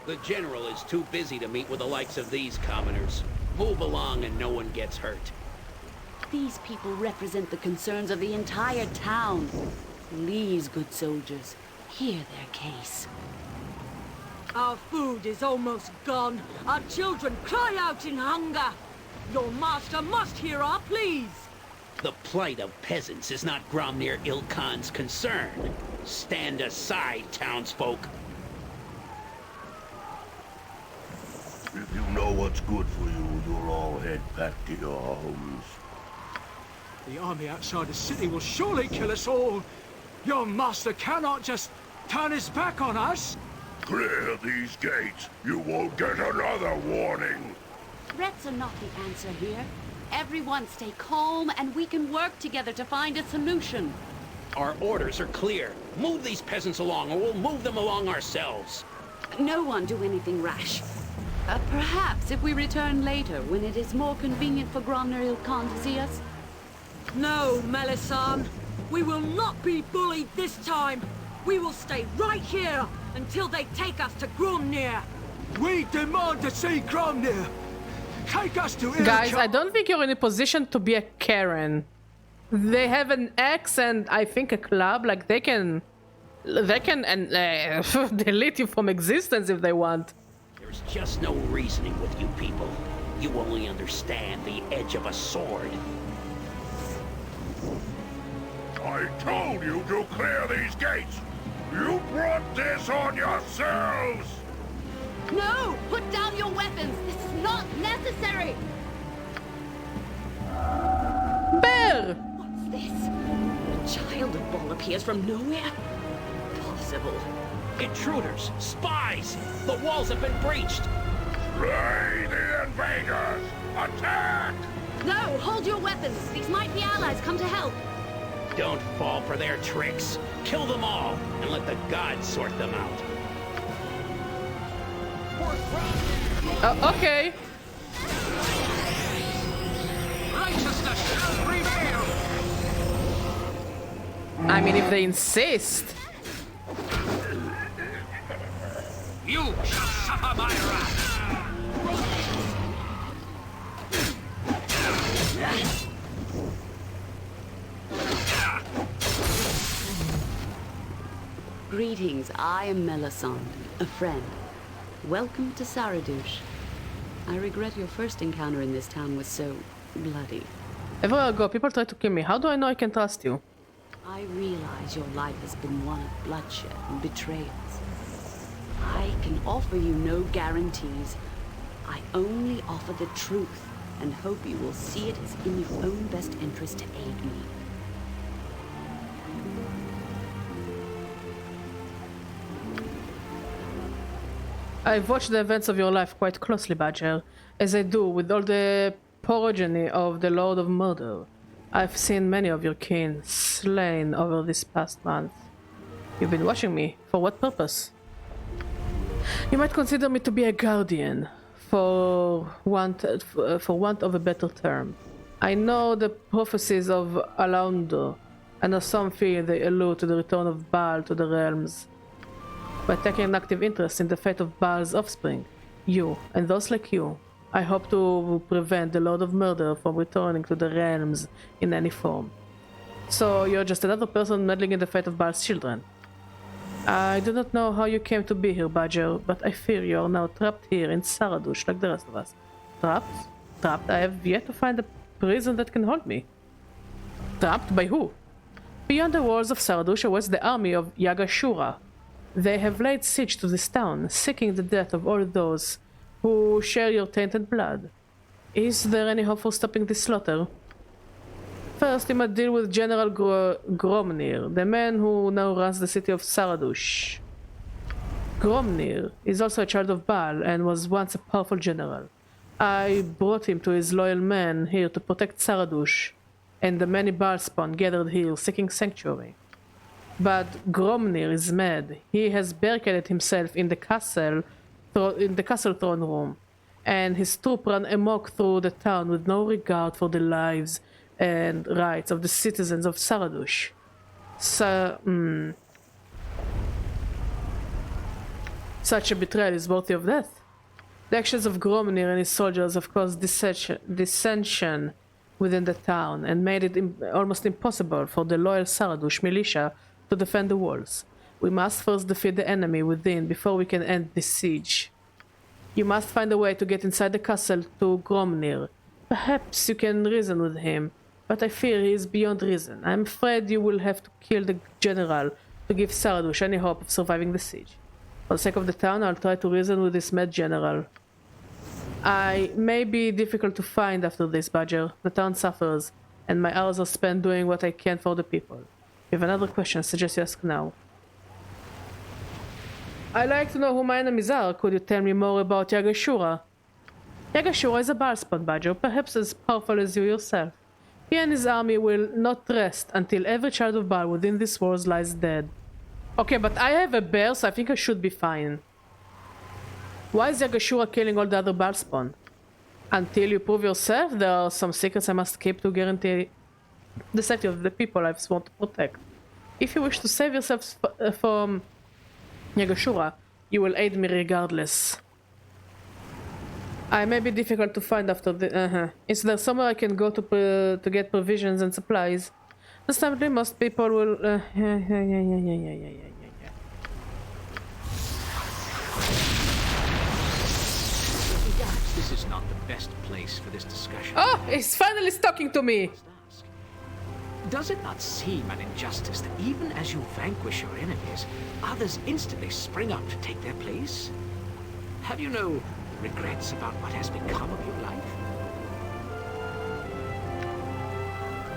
The General is too busy to meet with the likes of these commoners. Move along and no one gets hurt. These people represent the concerns of the entire town. Please, good soldiers, hear their case. Our food is almost gone. Our children cry out in hunger. Your master must hear our pleas. The plight of peasants is not Gromnir Ilkhan's concern. Stand aside, townsfolk. If you know what's good for you, you'll all head back to your homes. The army outside the city will surely kill us all. Your master cannot just turn his back on us. Clear these gates. You won't get another warning. Threats are not the answer here. Everyone stay calm and we can work together to find a solution. Our orders are clear. Move these peasants along or we'll move them along ourselves. No one do anything rash. Perhaps if we return later, when it is more convenient for Gromner Khan to see us. No, Melisande. We will not be bullied this time. We will stay right here until they take us to Gromner. We demand to see Gromner. Take us to Guys, I don't think you're in a position to be a Karen. They have an axe and I think a club. Like they can delete you from existence if they want. There's just no reasoning with you people. You only understand the edge of a sword. I told you to clear these gates. You brought this on yourselves. No! Put down your weapons! This is not necessary! Bear! What's this? A child of Ball appears from nowhere? Possible. Intruders! Spies! The walls have been breached! Slay the invaders! Attack! No! Hold your weapons! These might be allies come to help! Don't fall for their tricks. Kill them all, and let the gods sort them out. Okay. Righteousness shall prevail. I mean, if they insist. You shall suffer my wrath. Greetings, I am Melisande, a friend. Welcome to Saradush. I regret your first encounter in this town was so bloody. Everywhere I go, people try to kill me. How do I know I can trust you? I realize your life has been one of bloodshed and betrayals. I can offer you no guarantees. I only offer the truth and hope you will see it as in your own best interest to aid me. I've watched the events of your life quite closely, Badger, as I do with all the progeny of the Lord of Murder. I've seen many of your kin slain over this past month. You've been watching me. For what purpose? You might consider me to be a guardian, for want of a better term. I know the prophecies of Baldur, and of some fear they allude to the return of Baal to the realms. By taking an active interest in the fate of Baal's offspring, you, and those like you, I hope to prevent the Lord of Murder from returning to the realms in any form. So you're just another person meddling in the fate of Baal's children. I do not know how you came to be here, Badger, but I fear you are now trapped here in Saradush like the rest of us. Trapped? Trapped? I have yet to find a prison that can hold me. Trapped by who? Beyond the walls of Saradush awaits the army of Yagashura. They have laid siege to this town, seeking the death of all those who share your tainted blood. Is there any hope for stopping this slaughter? First, you must deal with General Gromner, the man who now runs the city of Saradush. Gromner is also a child of Baal and was once a powerful general. I brought him to his loyal men here to protect Saradush and the many Baalspawn gathered here seeking sanctuary. But Gromner is mad. He has barricaded himself in the castle throne room, and his troops run amok through the town with no regard for the lives and rights of the citizens of Saradush. Such a betrayal is worthy of death. The actions of Gromner and his soldiers have caused dissension within the town and made it almost impossible for the loyal Saradush militia to defend the walls. We must first defeat the enemy within before we can end this siege. You must find a way to get inside the castle to Gromner. Perhaps you can reason with him, but I fear he is beyond reason. I am afraid you will have to kill the general to give Saradush any hope of surviving the siege. For the sake of the town, I'll try to reason with this mad general. I may be difficult to find after this, Badger. The town suffers, and my hours are spent doing what I can for the people. If you have another question, I suggest you ask now. I like to know who my enemies are. Could you tell me more about Yagashura? Yagashura is a Baalspawn, Badger, perhaps as powerful as you yourself. He and his army will not rest until every child of Baal within this world lies dead. Okay, but I have a bear, so I think I should be fine. Why is Yagashura killing all the other Baalspawn? Until you prove yourself, there are some secrets I must keep to guarantee the safety of the people I've sworn to protect. If you wish to save yourself from Yagashura, you will aid me regardless. I may be difficult to find after the... Is there somewhere I can go to get provisions and supplies? Understandably, most people will... This is not the best place for this discussion. Oh, he's finally talking to me! Does it not seem an injustice that even as you vanquish your enemies, others instantly spring up to take their place? Have you no regrets about what has become of your life?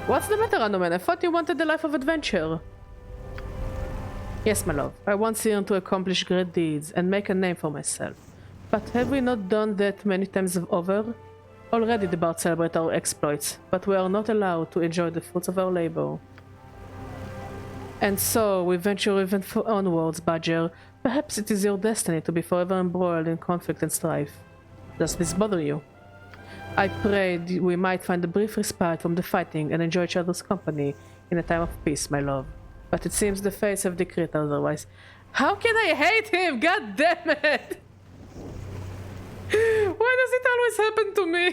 What's the matter, Anoman? I thought you wanted a life of adventure. Yes, my love. I once yearned to accomplish great deeds and make a name for myself. But have we not done that many times over? Already the bards celebrate our exploits, but we are not allowed to enjoy the fruits of our labor. And so we venture even onwards, Badger. Perhaps it is your destiny to be forever embroiled in conflict and strife. Does this bother you? I prayed we might find a brief respite from the fighting and enjoy each other's company in a time of peace, my love. But it seems the fates have decreed otherwise. How can I hate him? God damn it! Why does it always happen to me?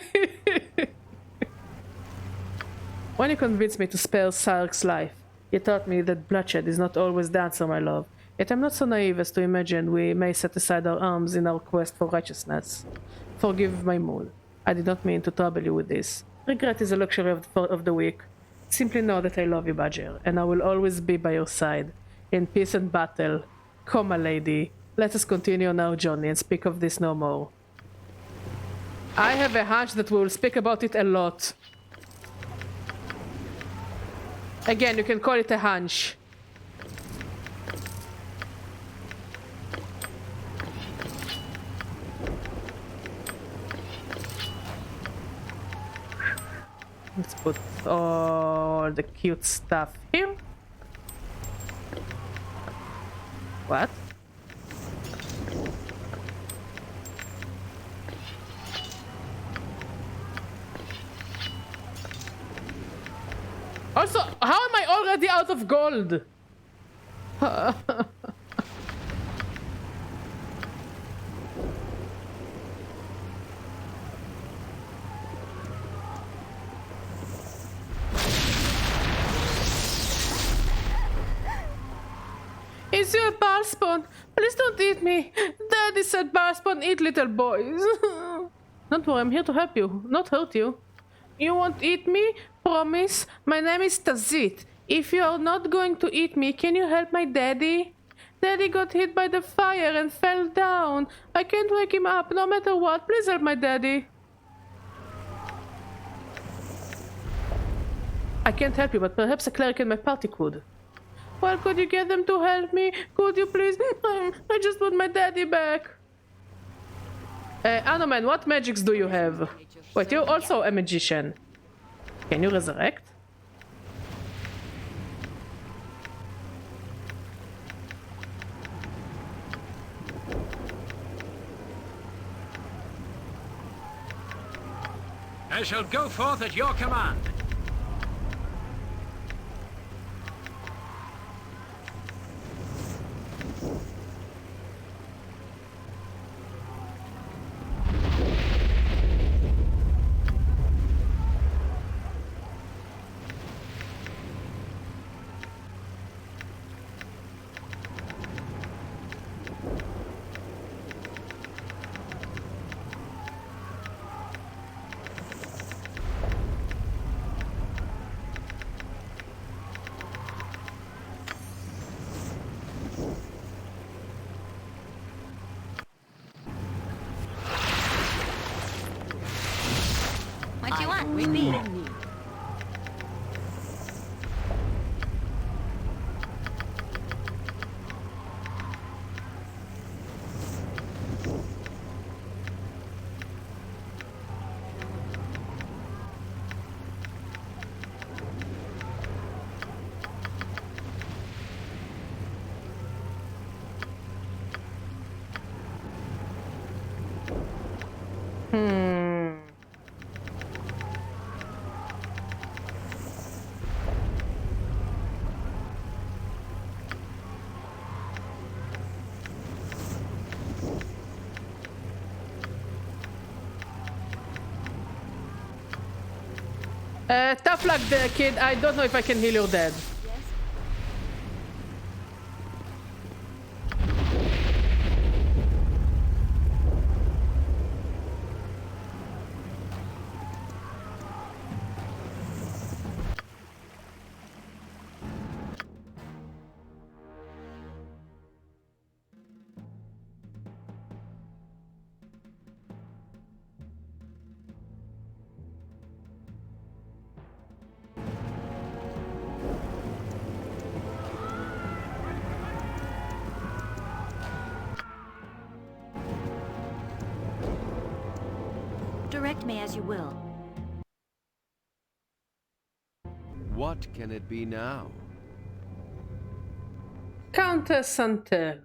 When you convinced me to spare Sark's life, you taught me that bloodshed is not always the answer, my love. Yet I'm not so naive as to imagine we may set aside our arms in our quest for righteousness. Forgive my mood. I did not mean to trouble you with this. Regret is a luxury of the weak. Simply know that I love you, Badger, and I will always be by your side, in peace and battle. Come, my lady, let us continue on our journey and speak of this no more. I have a hunch that we will speak about it a lot. Again, you can call it a hunch. Let's put all the cute stuff here. What? Also, how am I already out of gold? Is you a Baalspawn? Please don't eat me. Daddy said Baalspawn eat little boys. Don't worry, I'm here to help you, not hurt you. You won't eat me? Promise? My name is Tazit. If you are not going to eat me, can you help my daddy? Daddy got hit by the fire and fell down. I can't wake him up no matter what. Please help my daddy. I can't help you, but perhaps a cleric in my party could. Well, could you get them to help me? Could you please? I just want my daddy back. Anoman, what magics do you have? Wait, you're also a magician. Can you resurrect? I shall go forth at your command. on, speed. Tough luck there, kid. I don't know if I can heal your dad. Direct me as you will. What can it be now? Countess Santel.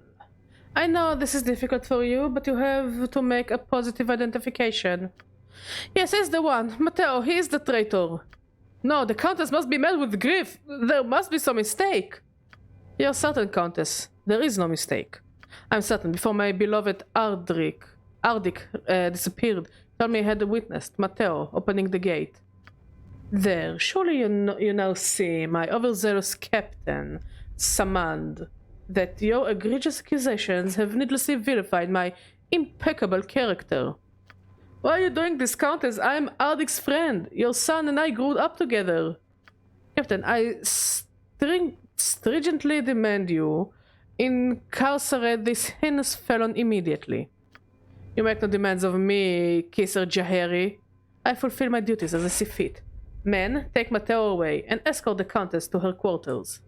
I know this is difficult for you, but you have to make a positive identification. Yes, he's the one. Matteo, he is the traitor. No, the Countess must be met with grief. There must be some mistake. You're certain, Countess. There is no mistake. I'm certain. Before my beloved Ardic disappeared, told me he had witnessed Matteo opening the gate. There, surely you now see, my overzealous captain, Samand, that your egregious accusations have needlessly vilified my impeccable character. Why are you doing this, Countess? I am Ardic's friend. Your son and I grew up together. Captain, I stringently demand you incarcerate this heinous felon immediately. You make no demands of me, Kisser Jaheri. I fulfill my duties as I see fit. Men, take Matteo away and escort the Countess to her quarters.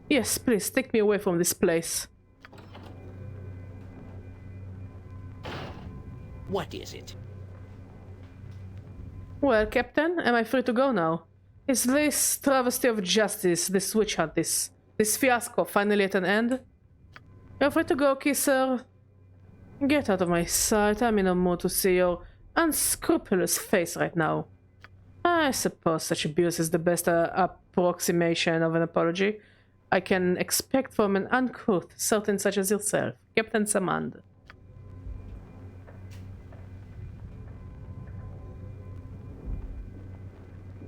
Yes, please, take me away from this place. What is it? Well, Captain, am I free to go now? Is this travesty of justice, this witch hunt, this fiasco finally at an end? You're free to go, Kisser. Get out of my sight. I'm in a mood to see your unscrupulous face right now. I suppose such abuse is the best approximation of an apology I can expect from an uncouth certain such as yourself, Captain Samand.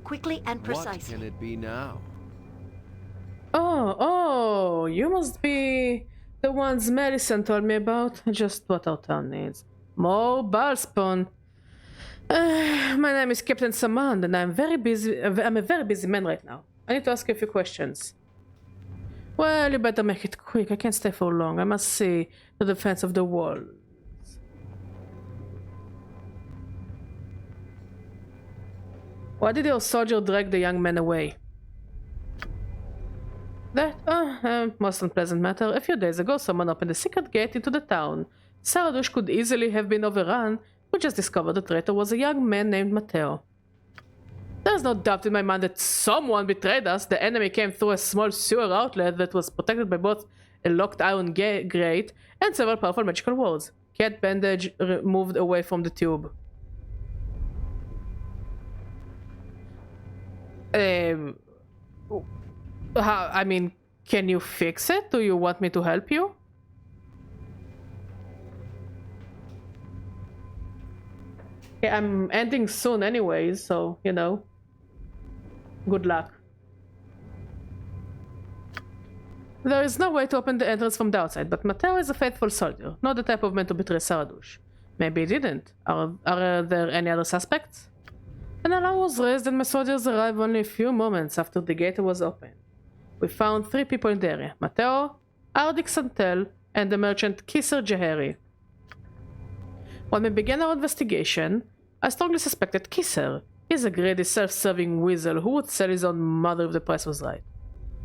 Quickly and precisely. What can it be now? Oh, you must be the ones Medicine told me about. Just what our town needs. More ballspawn. My name is Captain Samand, and I'm a very busy man right now. I need to ask you a few questions. Well, you better make it quick. I can't stay for long. I must see the defense of the walls. Why did your soldier drag the young man away? That, most unpleasant matter. A few days ago, someone opened a secret gate into the town. Saradush could easily have been overrun. We just discovered the traitor was a young man named Matteo. There's no doubt in my mind that someone betrayed us. The enemy came through a small sewer outlet that was protected by both a locked iron grate and several powerful magical wards. Cat bandage moved away from the tube. I mean, can you fix it? Do you want me to help you? Okay, I'm ending soon anyways, so, you know. Good luck. There is no way to open the entrance from the outside, but Matteo is a faithful soldier, not the type of man to betray Saradush. Maybe he didn't. Are there any other suspects? An alarm was raised and my soldiers arrived only a few moments after the gate was opened. We found 3 people in the area: Matteo, Ardic Santel, and the merchant Kisser Jaheri. When we began our investigation, I strongly suspected Kisser. He's a greedy, self-serving weasel who would sell his own mother if the price was right.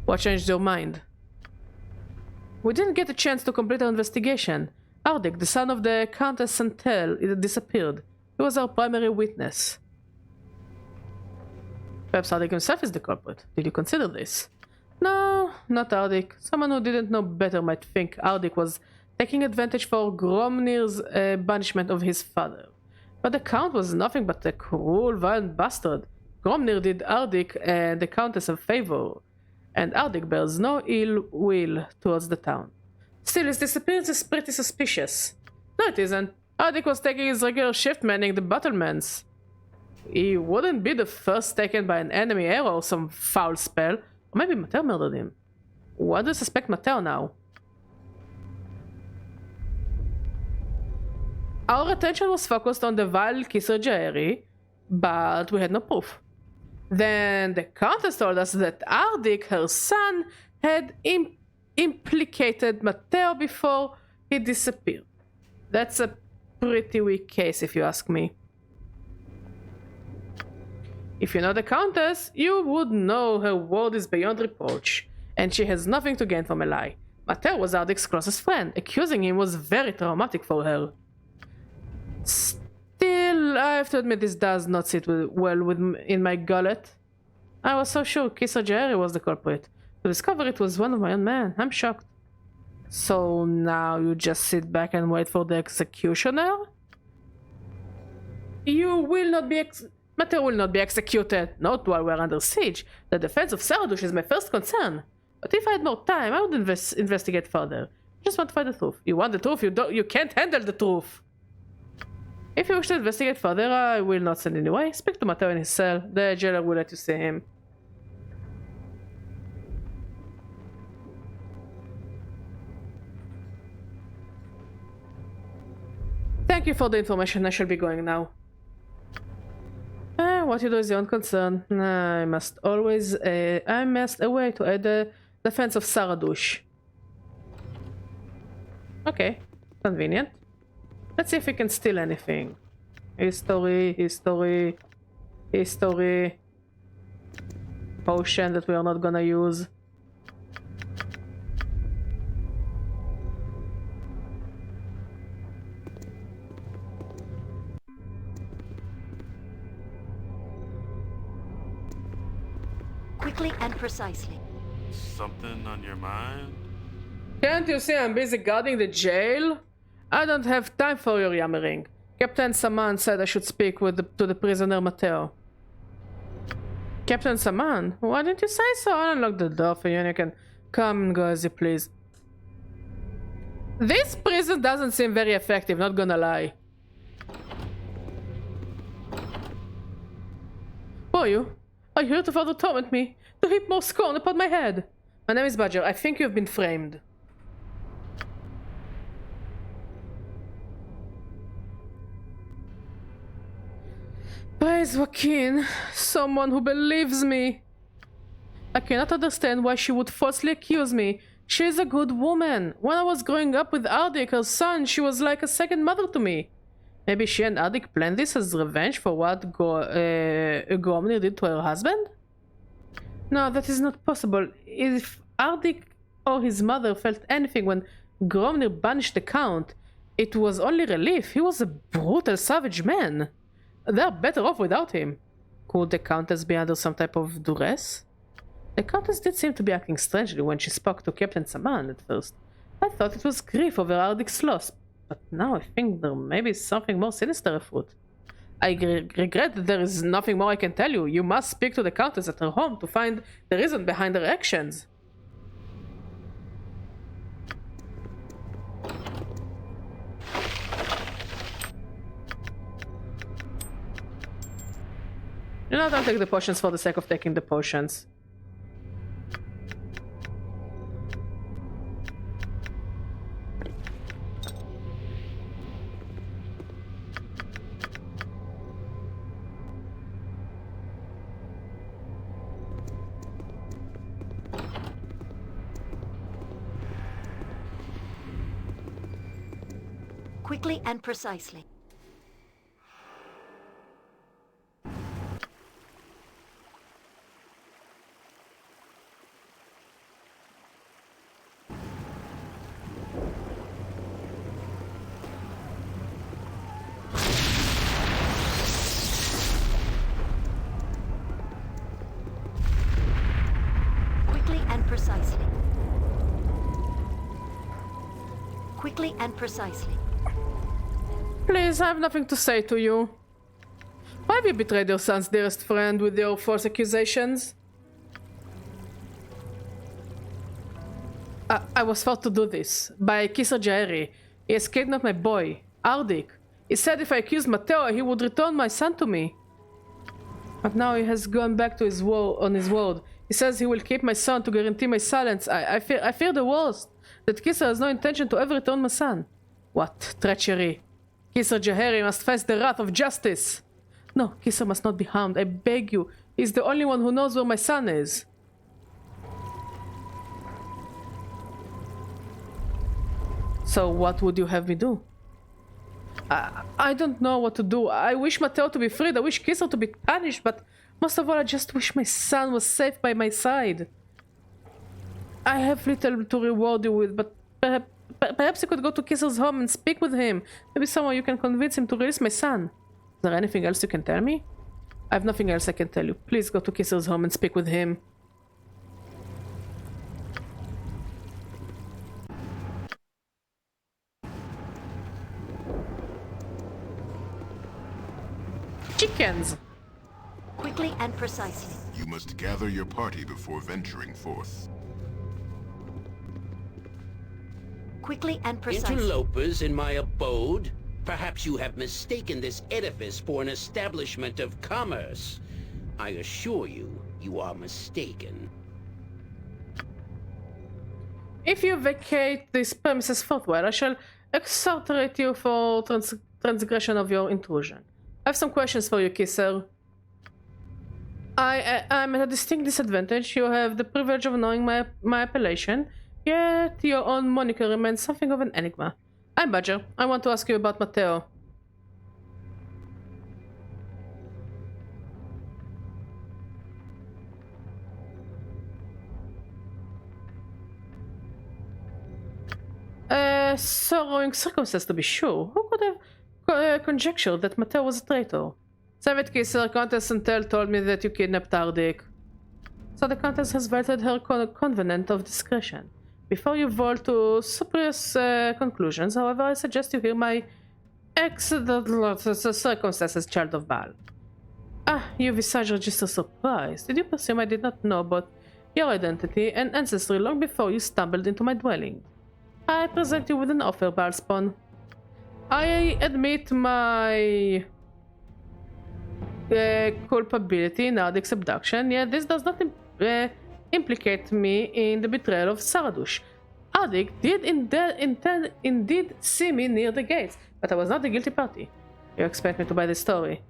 What changed your mind? We didn't get a chance to complete our investigation. Ardik, the son of the Countess Santel, disappeared. He was our primary witness. Perhaps Ardik himself is the culprit. Did you consider this? No, not Ardik. Someone who didn't know better might think Ardik was taking advantage for Gromnir's banishment of his father. But the Count was nothing but a cruel, violent bastard. Gromnir did Ardik and the Countess a favor, and Ardik bears no ill will towards the town. Still, his disappearance is pretty suspicious. No, it isn't. Ardik was taking his regular shift manning the battlements. He wouldn't be the first taken by an enemy arrow or some foul spell. Or maybe Mateo murdered him. Why do you suspect Mateo now? Our attention was focused on the vile Kisser Jaeri, but we had no proof. Then the Countess told us that Ardik, her son, had implicated Mateo before he disappeared. That's a pretty weak case if you ask me. If you know the Countess, you would know her word is beyond reproach, and she has nothing to gain from a lie. Mateo was Ardik's closest friend. Accusing him was very traumatic for her. Still, I have to admit this does not sit well in my gullet. I was so sure Kisser Jaeri was the culprit. To discover it was one of my own men, I'm shocked. So now you just sit back and wait for the executioner? Mateo will not be executed, not while we're under siege. The defense of Saradush is my first concern. But if I had more time, I would investigate further. I just want to find the truth. You want the truth, you can't handle the truth. If you wish to investigate further, I will not send anyway. Speak to Mateo in his cell. The jailer will let you see him. Thank you for the information. I shall be going now. What you do is your own concern. I must away to aid the defense of Saradush. Okay, convenient. Let's see if we can steal anything. History. Potion that we are not gonna use. Quickly and precisely. Something on your mind? Can't you see I'm busy guarding the jail? I don't have time for your yammering. Captain Saman said I should speak to the prisoner Mateo. Captain Saman? Why didn't you say so? I'll unlock the door for you and you can come and go as you please. This prison doesn't seem very effective, not gonna lie. Who are you? Are you here to further torment me? To heap more scorn upon my head? My name is Badger. I think you have been framed. Praise Joaquin, someone who believes me. I cannot understand why she would falsely accuse me. She is a good woman. When I was growing up with Ardik, her son, she was like a second mother to me. Maybe she and Ardik planned this as revenge for what Gromnir did to her husband? No, that is not possible. If Ardik or his mother felt anything when Gromnir banished the Count, it was only relief. He was a brutal, savage man. They are better off without him. Could the Countess be under some type of duress? The Countess did seem to be acting strangely when she spoke to Captain Saman at first. I thought it was grief over Ardik's loss, but now I think there may be something more sinister afoot. I regret that there is nothing more I can tell you. You must speak to the Countess at her home to find the reason behind her actions. You know, don't take the potions for the sake of taking the potions. Quickly and precisely. Quickly and precisely. Please, I have nothing to say to you. Why have you betrayed your son's dearest friend with your false accusations? I was forced to do this by Kisser Jairi. He has kidnapped my boy, Ardik. He said if I accused Matteo, he would return my son to me. But now he has gone back to his word. He says he will keep my son to guarantee my silence. I fear the worst. That Kisser has no intention to ever return my son. What treachery! Kisser Jairi must face the wrath of justice. No, Kisser must not be harmed. I beg you. He's the only one who knows where my son is. So what would you have me do? I don't know what to do. I wish Matteo to be freed. I wish Kisser to be punished. But most of all, I just wish my son was safe by my side. I have little to reward you with, but perhaps you could go to Kisser's home and speak with him. Maybe somehow you can convince him to release my son. Is there anything else you can tell me? I have nothing else I can tell you. Please go to Kisser's home and speak with him. Chickens! Quickly and precisely. You must gather your party before venturing forth. Quickly and precisely. Interlopers in my abode? Perhaps you have mistaken this edifice for an establishment of commerce. I assure you, you are mistaken. If you vacate these premises forthwith, I shall exonerate you for transgression of your intrusion. I have some questions for you, Kisser. I'm at a distinct disadvantage. You have the privilege of knowing my appellation, yet your own moniker remains something of an enigma. I'm Badger. I want to ask you about Matteo. Sorrowing circumstance to be sure. Who could have conjectured that Matteo was a traitor? Savage Kisser, Countess Santel told me that you kidnapped Ardik. So the Countess has vetted her covenant of discretion. Before you vault to superious conclusions, however, I suggest you hear my circumstances, child of Baal. Ah, you visage register surprise. Did you presume I did not know about your identity and ancestry long before you stumbled into my dwelling? I present you with an offer, Baalspawn. I admit my culpability in Ardik's abduction, yet this does not implicate me in the betrayal of Saradush. Ardik did indeed see me near the gates, but I was not the guilty party. You expect me to buy the story?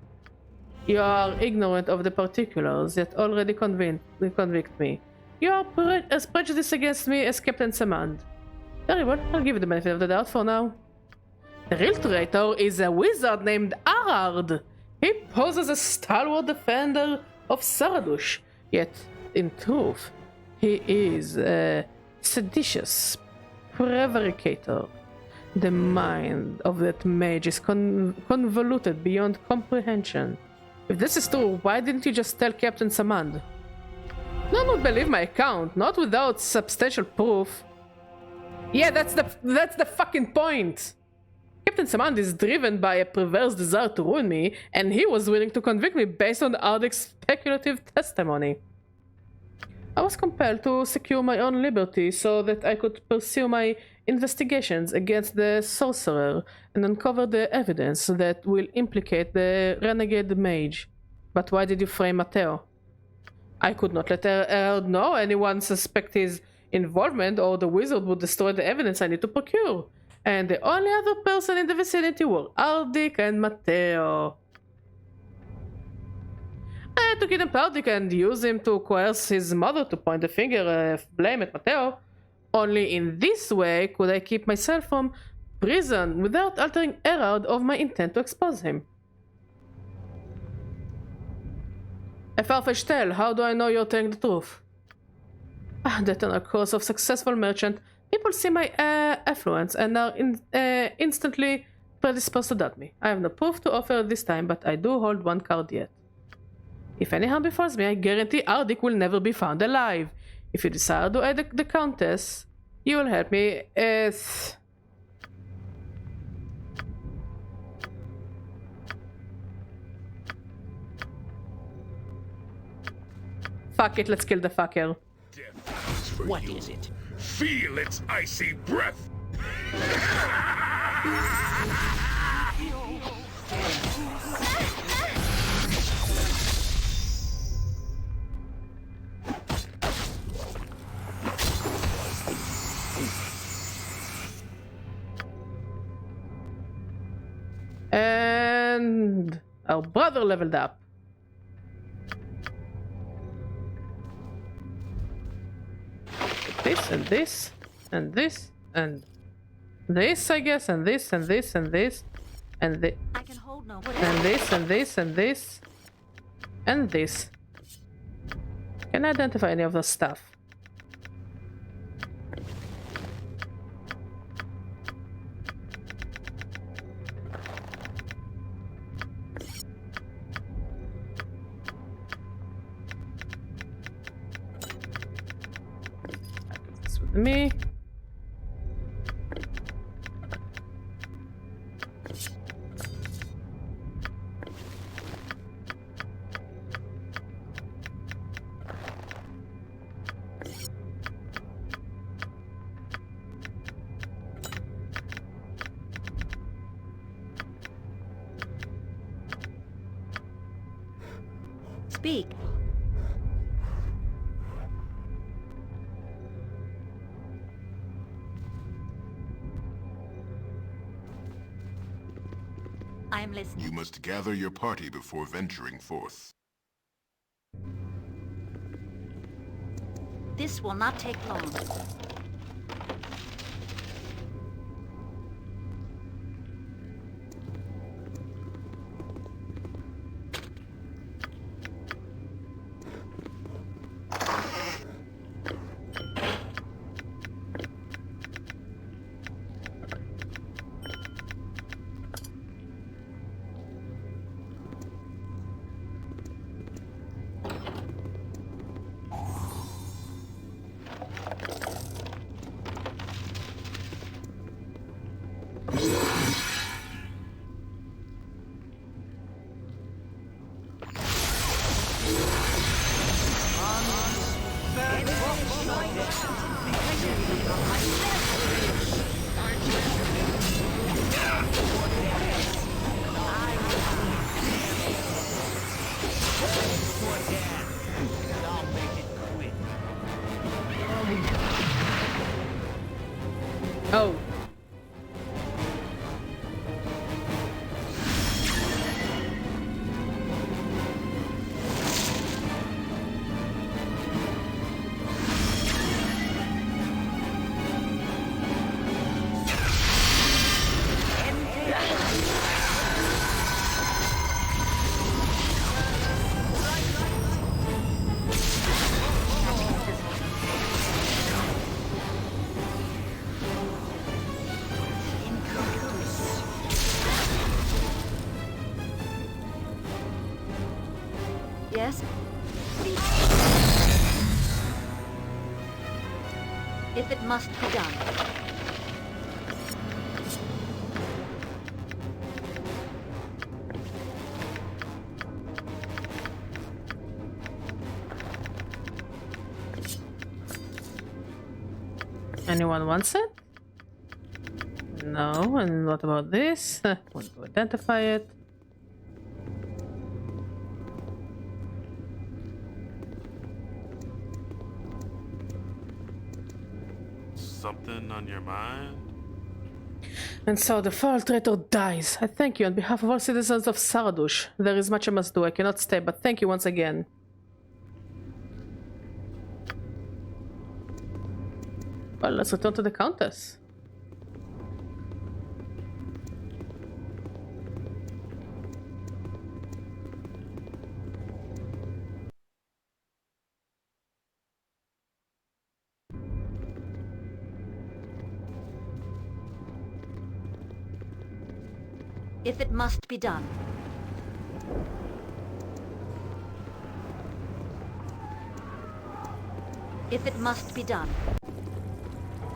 You are ignorant of the particulars, yet already convict me. You are as prejudiced against me as Captain Samand. Very well, I'll give you the benefit of the doubt for now. The real traitor is a wizard named Arard. He poses a stalwart defender of Saradush, yet, in truth, he is a seditious prevaricator. The mind of that mage is convoluted beyond comprehension. If this is true, why didn't you just tell Captain Samand? No one would believe my account, not without substantial proof. Yeah, that's the fucking point! Captain Samand is driven by a perverse desire to ruin me, and he was willing to convict me based on Ardik's speculative testimony. I was compelled to secure my own liberty so that I could pursue my investigations against the sorcerer and uncover the evidence that will implicate the renegade mage. But why did you frame Matteo? I could not let Erard know anyone suspect his involvement, or the wizard would destroy the evidence I need to procure. And the only other person in the vicinity were Ardik and Matteo. I had to kidnap Ardik and use him to coerce his mother to point the finger of blame at Matteo. Only in this way could I keep myself from prison without altering Erard of my intent to expose him. A far-fetched tale. How do I know you're telling the truth? The eternal course of successful merchant. People see my affluence and are instantly predisposed to doubt me. I have no proof to offer at this time, but I do hold one card yet. If any harm befalls me, I guarantee Ardik will never be found alive. If you desire to aid the Countess, you will help me Fuck it, let's kill the fucker. What is it? Feel its icy breath! And our brother leveled up. This and this and this and this, I guess, and this and this and this and this and this and this and this and this. Can I identify any of the stuff? Me. Speak. I am listening. You must gather your party before venturing forth. This will not take long. Oh. Yes? If it must be done. Anyone wants it? No, and what about this? Want to identify it? Something on your mind? And so the foul traitor dies. I thank you on behalf of all citizens of Sardush. There is much I must do. I cannot stay, but thank you once again. Well, let's return to the Countess. If it must be done. If it must be done.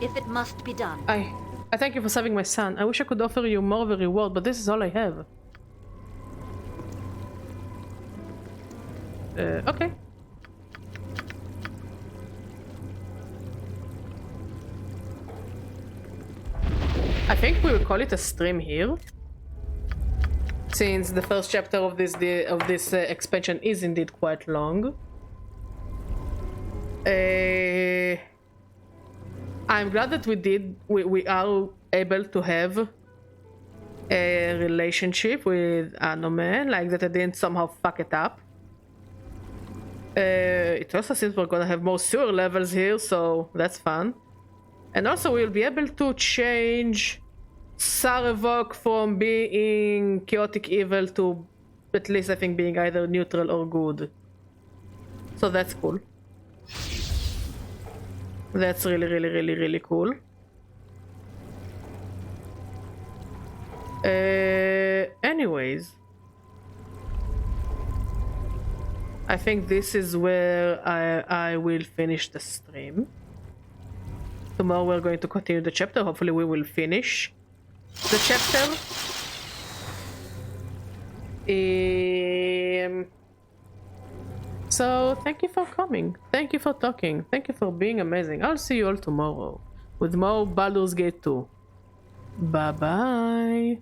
If it must be done. I thank you for saving my son. I wish I could offer you more of a reward, but this is all I have. Okay. I think we will call it a stream here, since the first chapter of this expansion is indeed quite long. I'm glad that we are able to have a relationship with Anoman, like that I didn't somehow fuck it up. It also seems we're gonna have more sewer levels here, so that's fun. And also we'll be able to change Sarevok from being chaotic evil to at least I think being either neutral or good. So that's cool. That's really cool. Anyways, I think this is where I will finish the stream. Tomorrow we're going to continue the chapter. Hopefully we will finish the chapter. So thank you for coming. Thank you for talking. Thank you for being amazing. I'll see you all tomorrow with more Baldur's Gate 2. Bye bye.